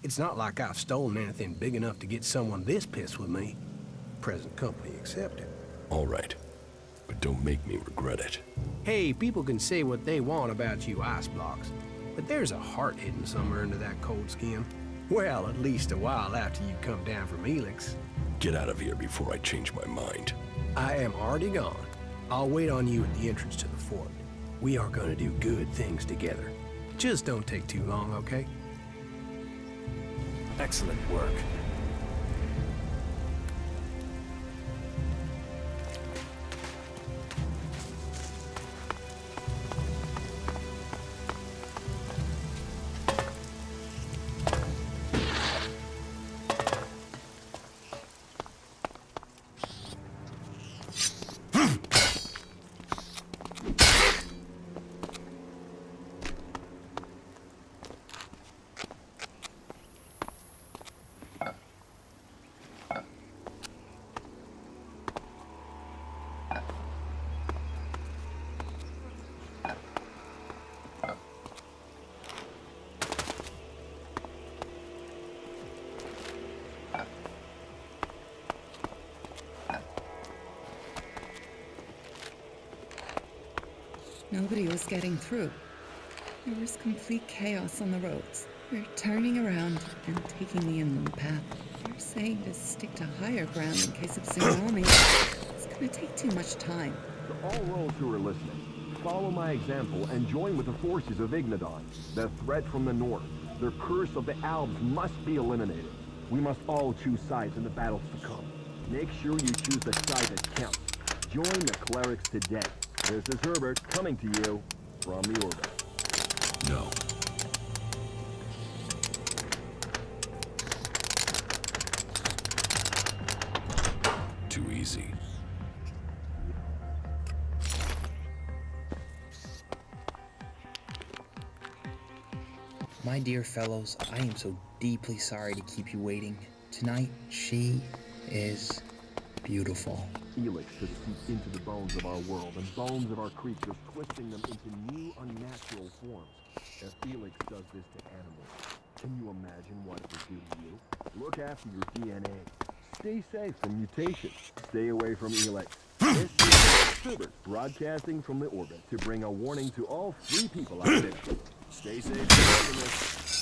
It's not like I've stolen anything big enough to get someone this pissed with me. Present company accepted. All right. But don't make me regret it. Hey, people can say what they want about you ice blocks, but there's a heart hidden somewhere under that cold skin. Well, at least a while after you come down from Elex. Get out of here before I change my mind. I am already gone. I'll wait on you at the entrance to the fort. We are gonna do good things together. Just don't take too long, okay? Excellent work. Nobody was getting through. There was complete chaos on the roads. We're turning around and taking the inland path. They're saying to stick to higher ground in case of tsunami. It's gonna take too much time. To all roles who are listening, follow my example and join with the forces of Ignadon. The threat from the north, the curse of the Alps must be eliminated. We must all choose sides in the battles to come. Make sure you choose the side that counts. Join the clerics today. This is Herbert coming to you from the orbit. No. Too easy. My dear fellows, I am so deeply sorry to keep you waiting. Tonight, she is beautiful. Elex has seeped into the bones of our world and bones of our creatures, twisting them into new, unnatural forms. If Elex does this to animals, can you imagine what it would do to you? Look after your DNA. Stay safe from mutation. Stay away from Elex. This is Herbert, broadcasting from the orbit to bring a warning to all free people out there. Stay safe.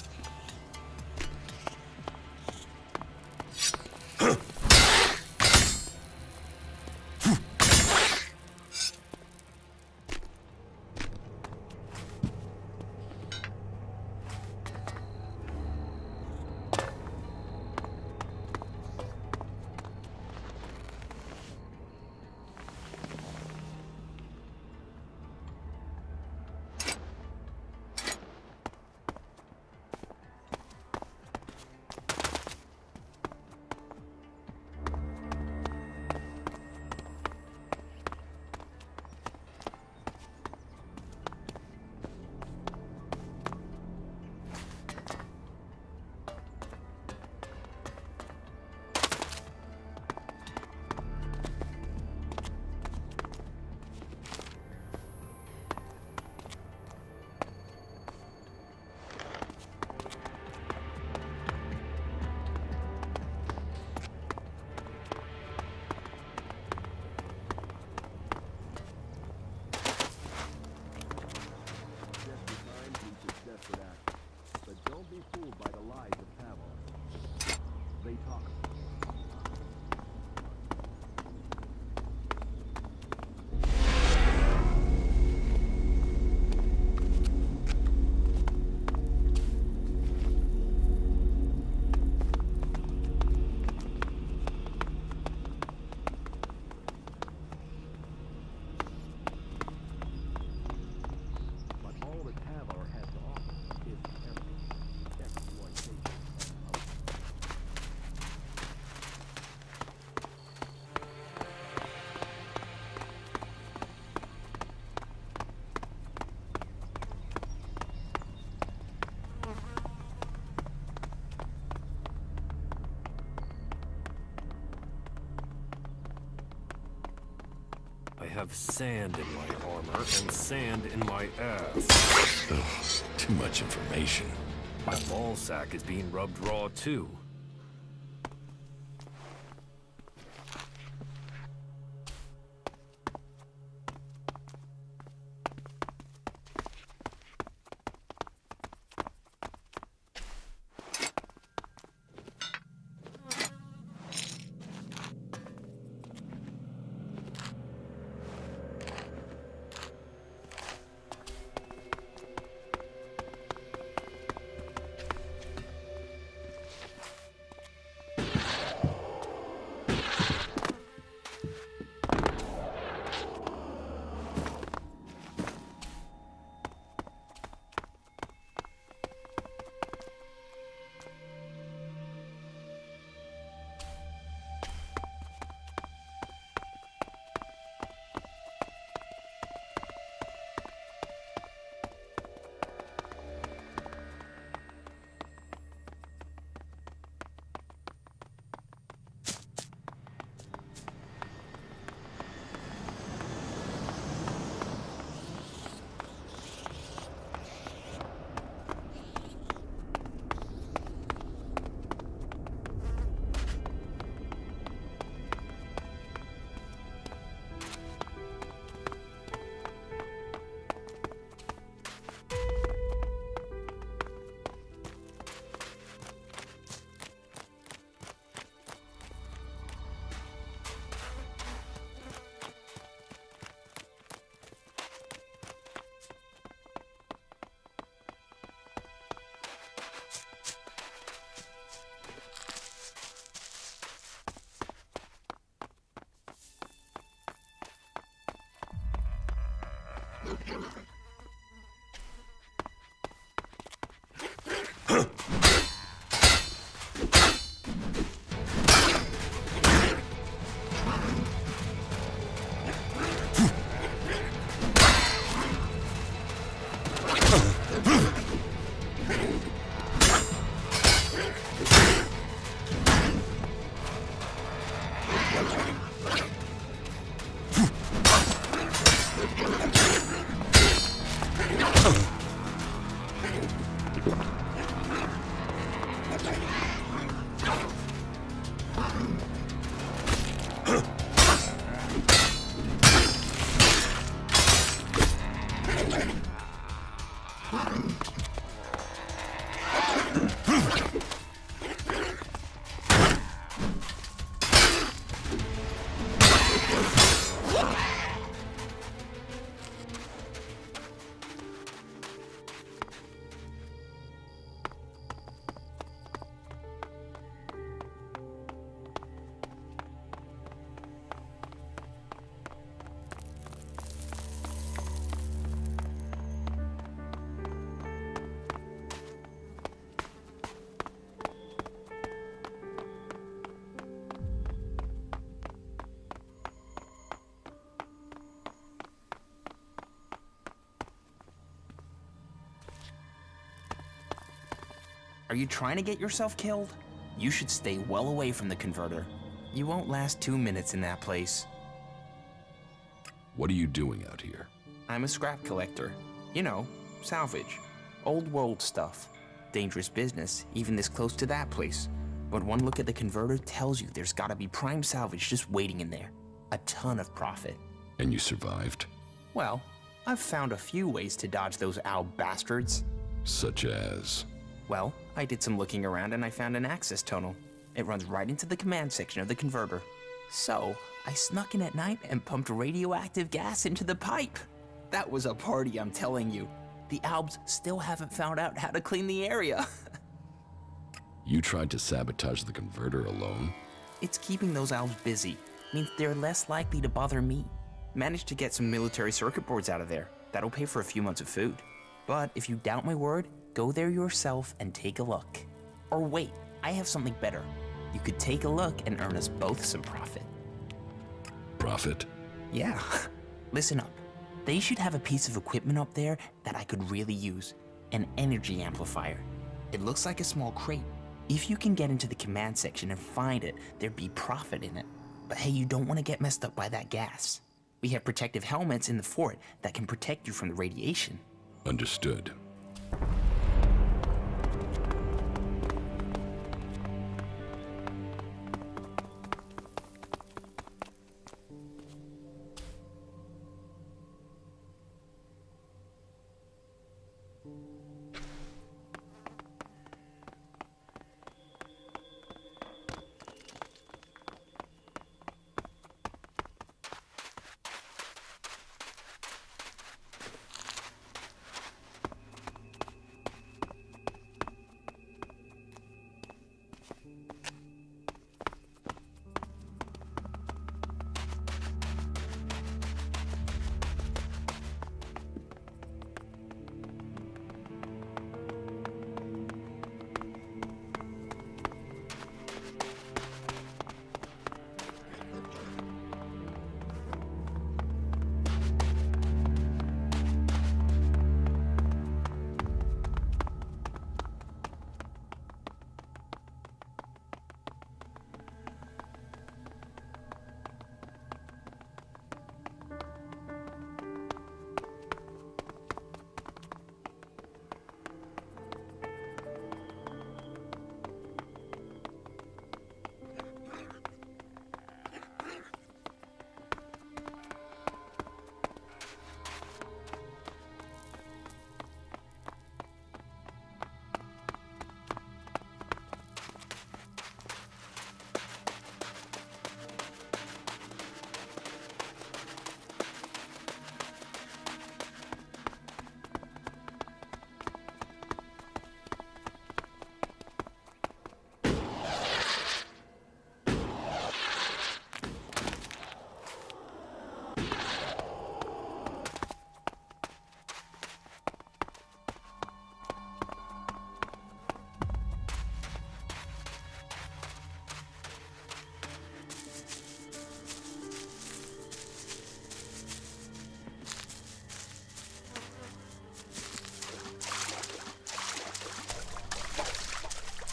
I have sand in my armor and sand in my ass. Ugh, too much information. My ball sack is being rubbed raw too. Are you trying to get yourself killed? You should stay well away from the converter. You won't last 2 minutes in that place. What are you doing out here? I'm a scrap collector. You know, salvage. Old world stuff. Dangerous business, even this close to that place. But one look at the converter tells you there's gotta be prime salvage just waiting in there. A ton of profit. And you survived? Well, I've found a few ways to dodge those owl bastards. Such as? Well, I did some looking around and I found an access tunnel. It runs right into the command section of the converter. So, I snuck in at night and pumped radioactive gas into the pipe. That was a party, I'm telling you. The Albs still haven't found out how to clean the area. You tried to sabotage the converter alone? It's keeping those Albs busy. Means they're less likely to bother me. Managed to get some military circuit boards out of there. That'll pay for a few months of food. But if you doubt my word, go there yourself and take a look. Or wait, I have something better. You could take a look and earn us both some profit. Profit? Yeah. Listen up. They should have a piece of equipment up there that I could really use. An energy amplifier. It looks like a small crate. If you can get into the command section and find it, there'd be profit in it. But hey, you don't want to get messed up by that gas. We have protective helmets in the fort that can protect you from the radiation. Understood.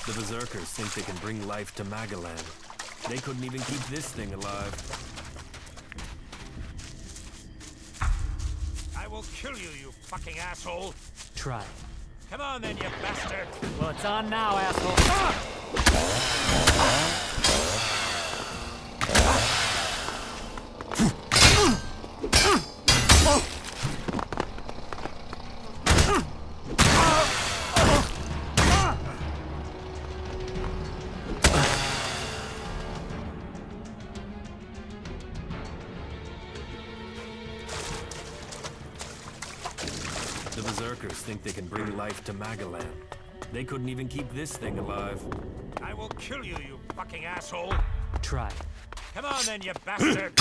The Berserkers think they can bring life to Magalan. They couldn't even keep this thing alive. I will kill you, you fucking asshole! Try. Come on then, you bastard! Well, it's on now, asshole. The Berserkers think they can bring life to Magalan. They couldn't even keep this thing alive. I will kill you, you fucking asshole! Try. Come on then, you bastard!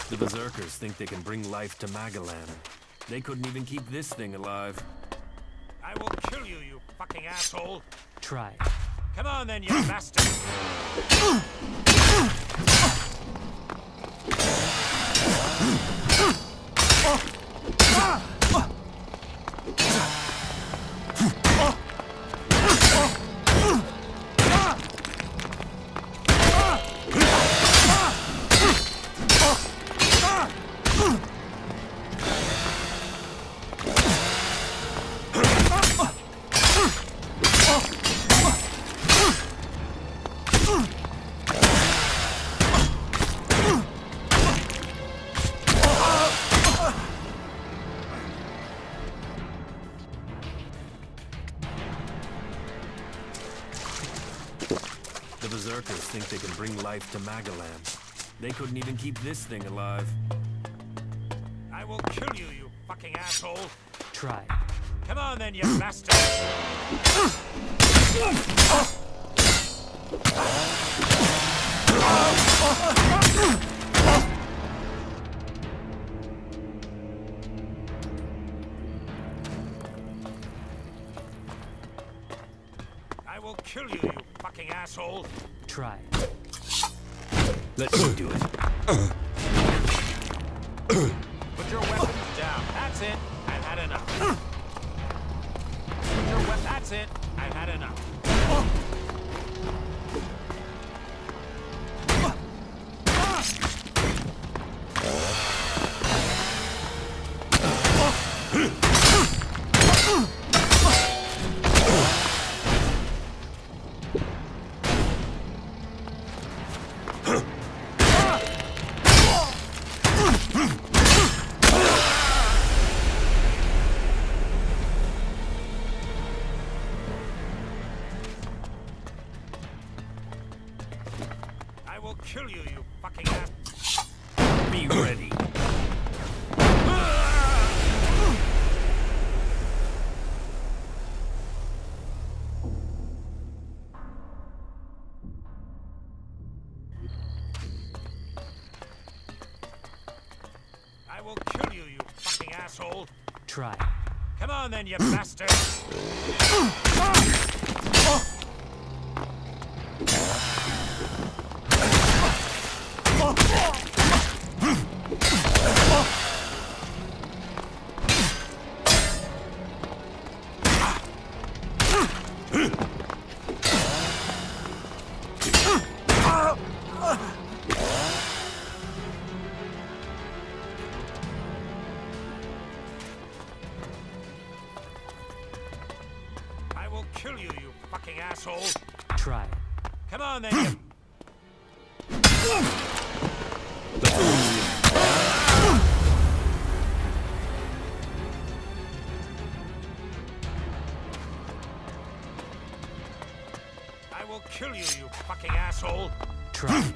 The Berserkers think they can bring life to Magalan. They couldn't even keep this thing alive. I will kill you, you fucking asshole! Try. Come on then, you bastard! The Berserkers think they can bring life to Magalan. They couldn't even keep this thing alive. I will kill you, you fucking asshole! Try. Come on then, you bastard! I will kill you, you fucking asshole! Try. Let me do it. Put your weapons down. That's it. I've had enough. Put your weapons. That's it. I've had enough. I will kill you, you fucking ass. Be ready. I will kill you, you fucking asshole. Try. Come on then, you bastard. I will kill you, you fucking asshole. Try. Come on then, you... I will kill you, you fucking asshole. Try.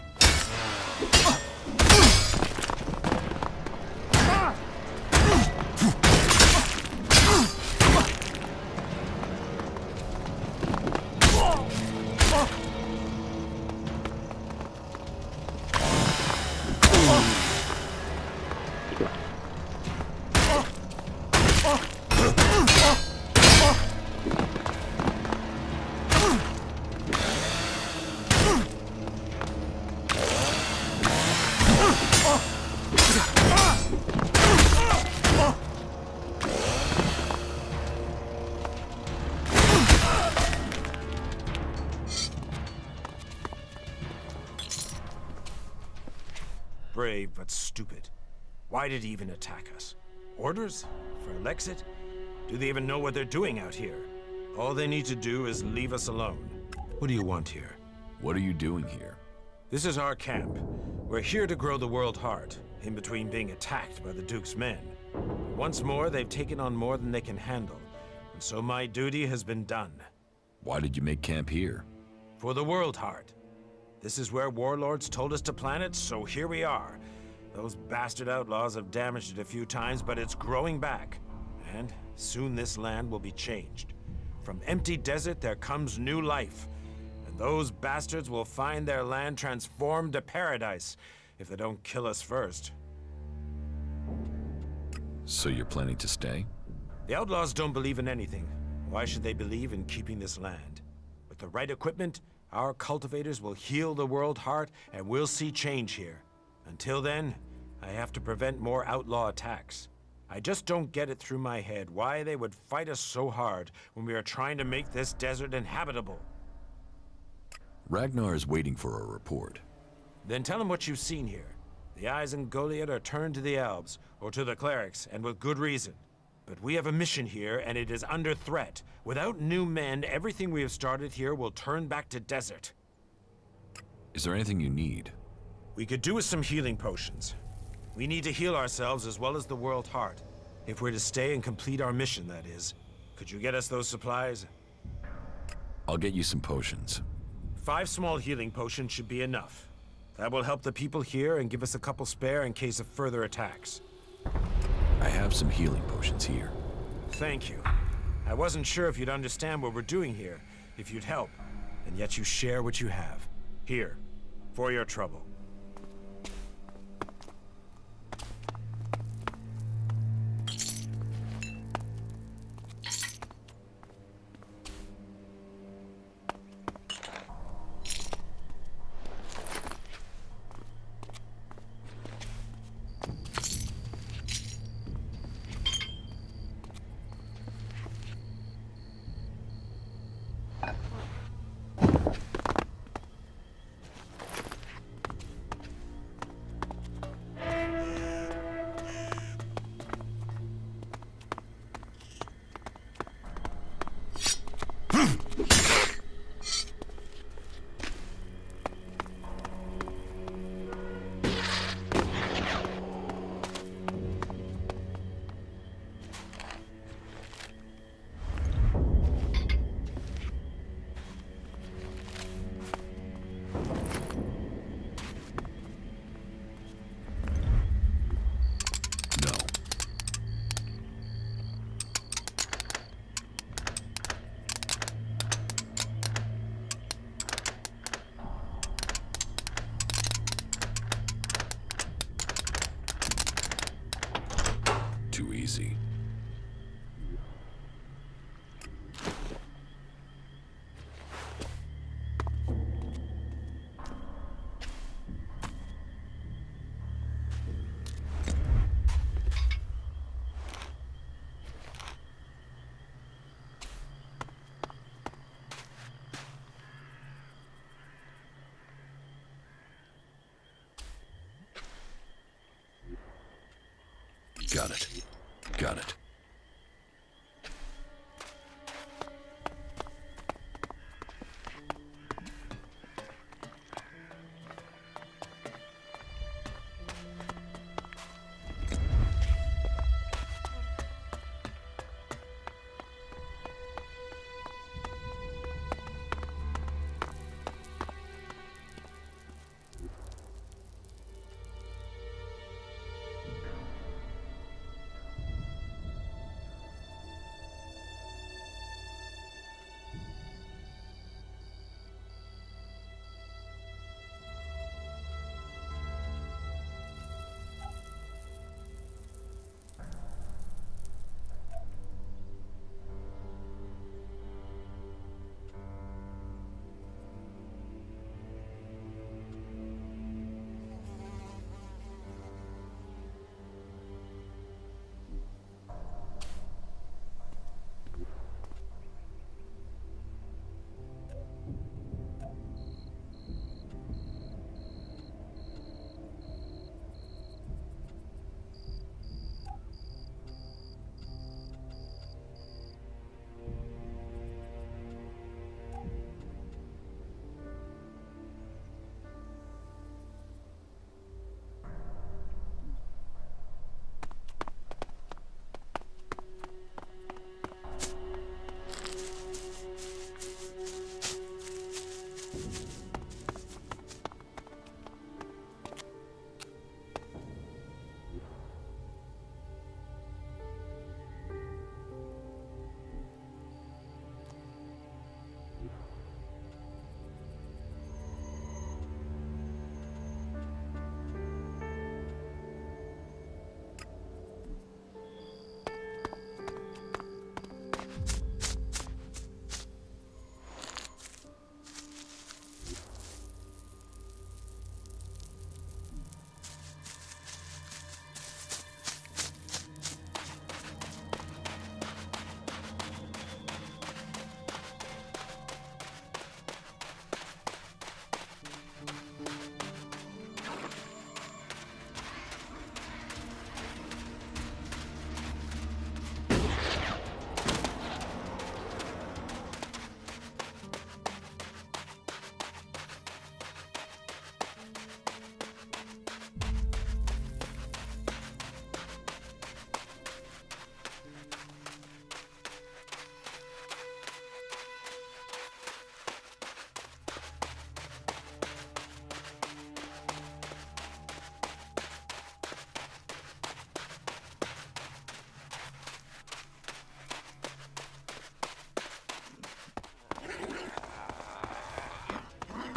Brave, but stupid. Why did he even attack us? Orders? For Alexit? Do they even know what they're doing out here? All they need to do is leave us alone. What do you want here? What are you doing here? This is our camp. We're here to grow the world heart, in between being attacked by the Duke's men. Once more, they've taken on more than they can handle, and so my duty has been done. Why did you make camp here? For the world heart. This is where warlords told us to plant it, so here we are. Those bastard outlaws have damaged it a few times, but it's growing back. And soon this land will be changed. From empty desert, there comes new life. And those bastards will find their land transformed to paradise, if they don't kill us first. So you're planning to stay? The outlaws don't believe in anything. Why should they believe in keeping this land? With the right equipment, our cultivators will heal the world heart, and we'll see change here. Until then, I have to prevent more outlaw attacks. I just don't get it through my head why they would fight us so hard when we are trying to make this desert inhabitable. Ragnar is waiting for a report. Then tell him what you've seen here. The eyes in Goliath are turned to the elves, or to the clerics, and with good reason. But we have a mission here, and it is under threat. Without new men, everything we have started here will turn back to desert. Is there anything you need? We could do with some healing potions. We need to heal ourselves as well as the world heart. If we're to stay and complete our mission, that is. Could you get us those supplies? I'll get you some potions. 5 small healing potions should be enough. That will help the people here and give us a couple spare in case of further attacks. I have some healing potions here. Thank you. I wasn't sure if you'd understand what we're doing here, if you'd help, and yet you share what you have. Here, for your trouble. Too easy. Got it. Got it.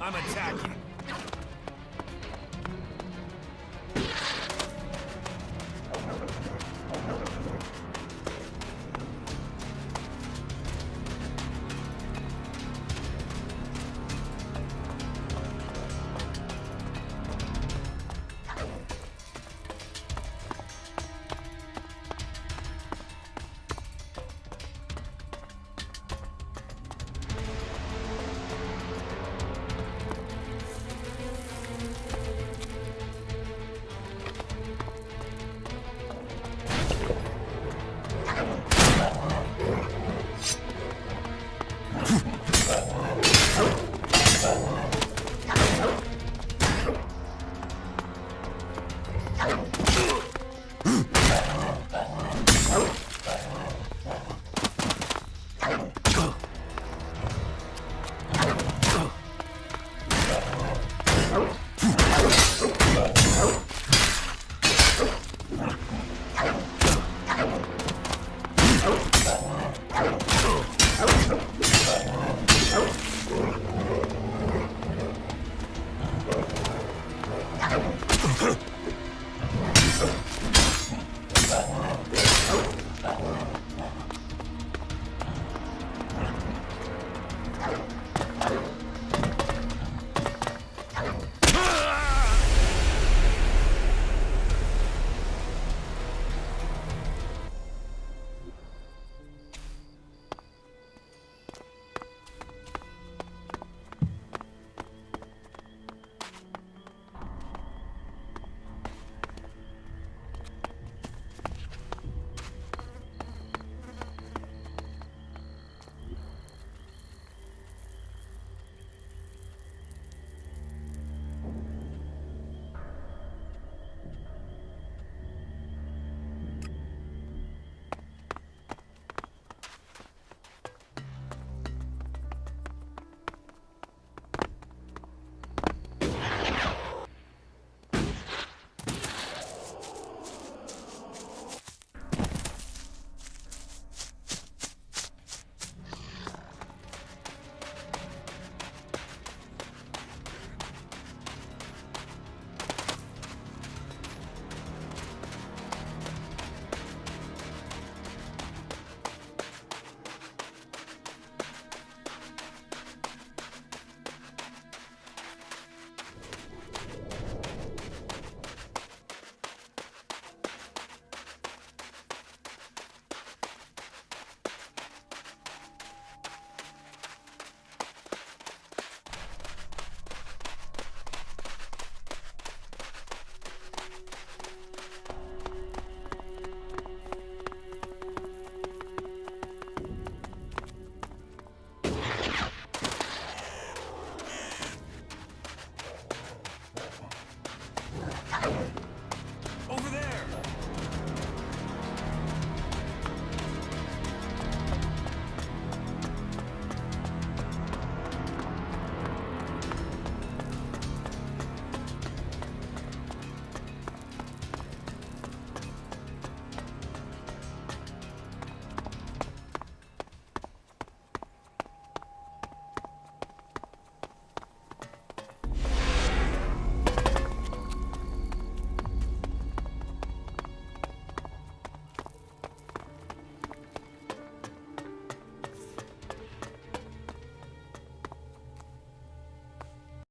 I'm attacking.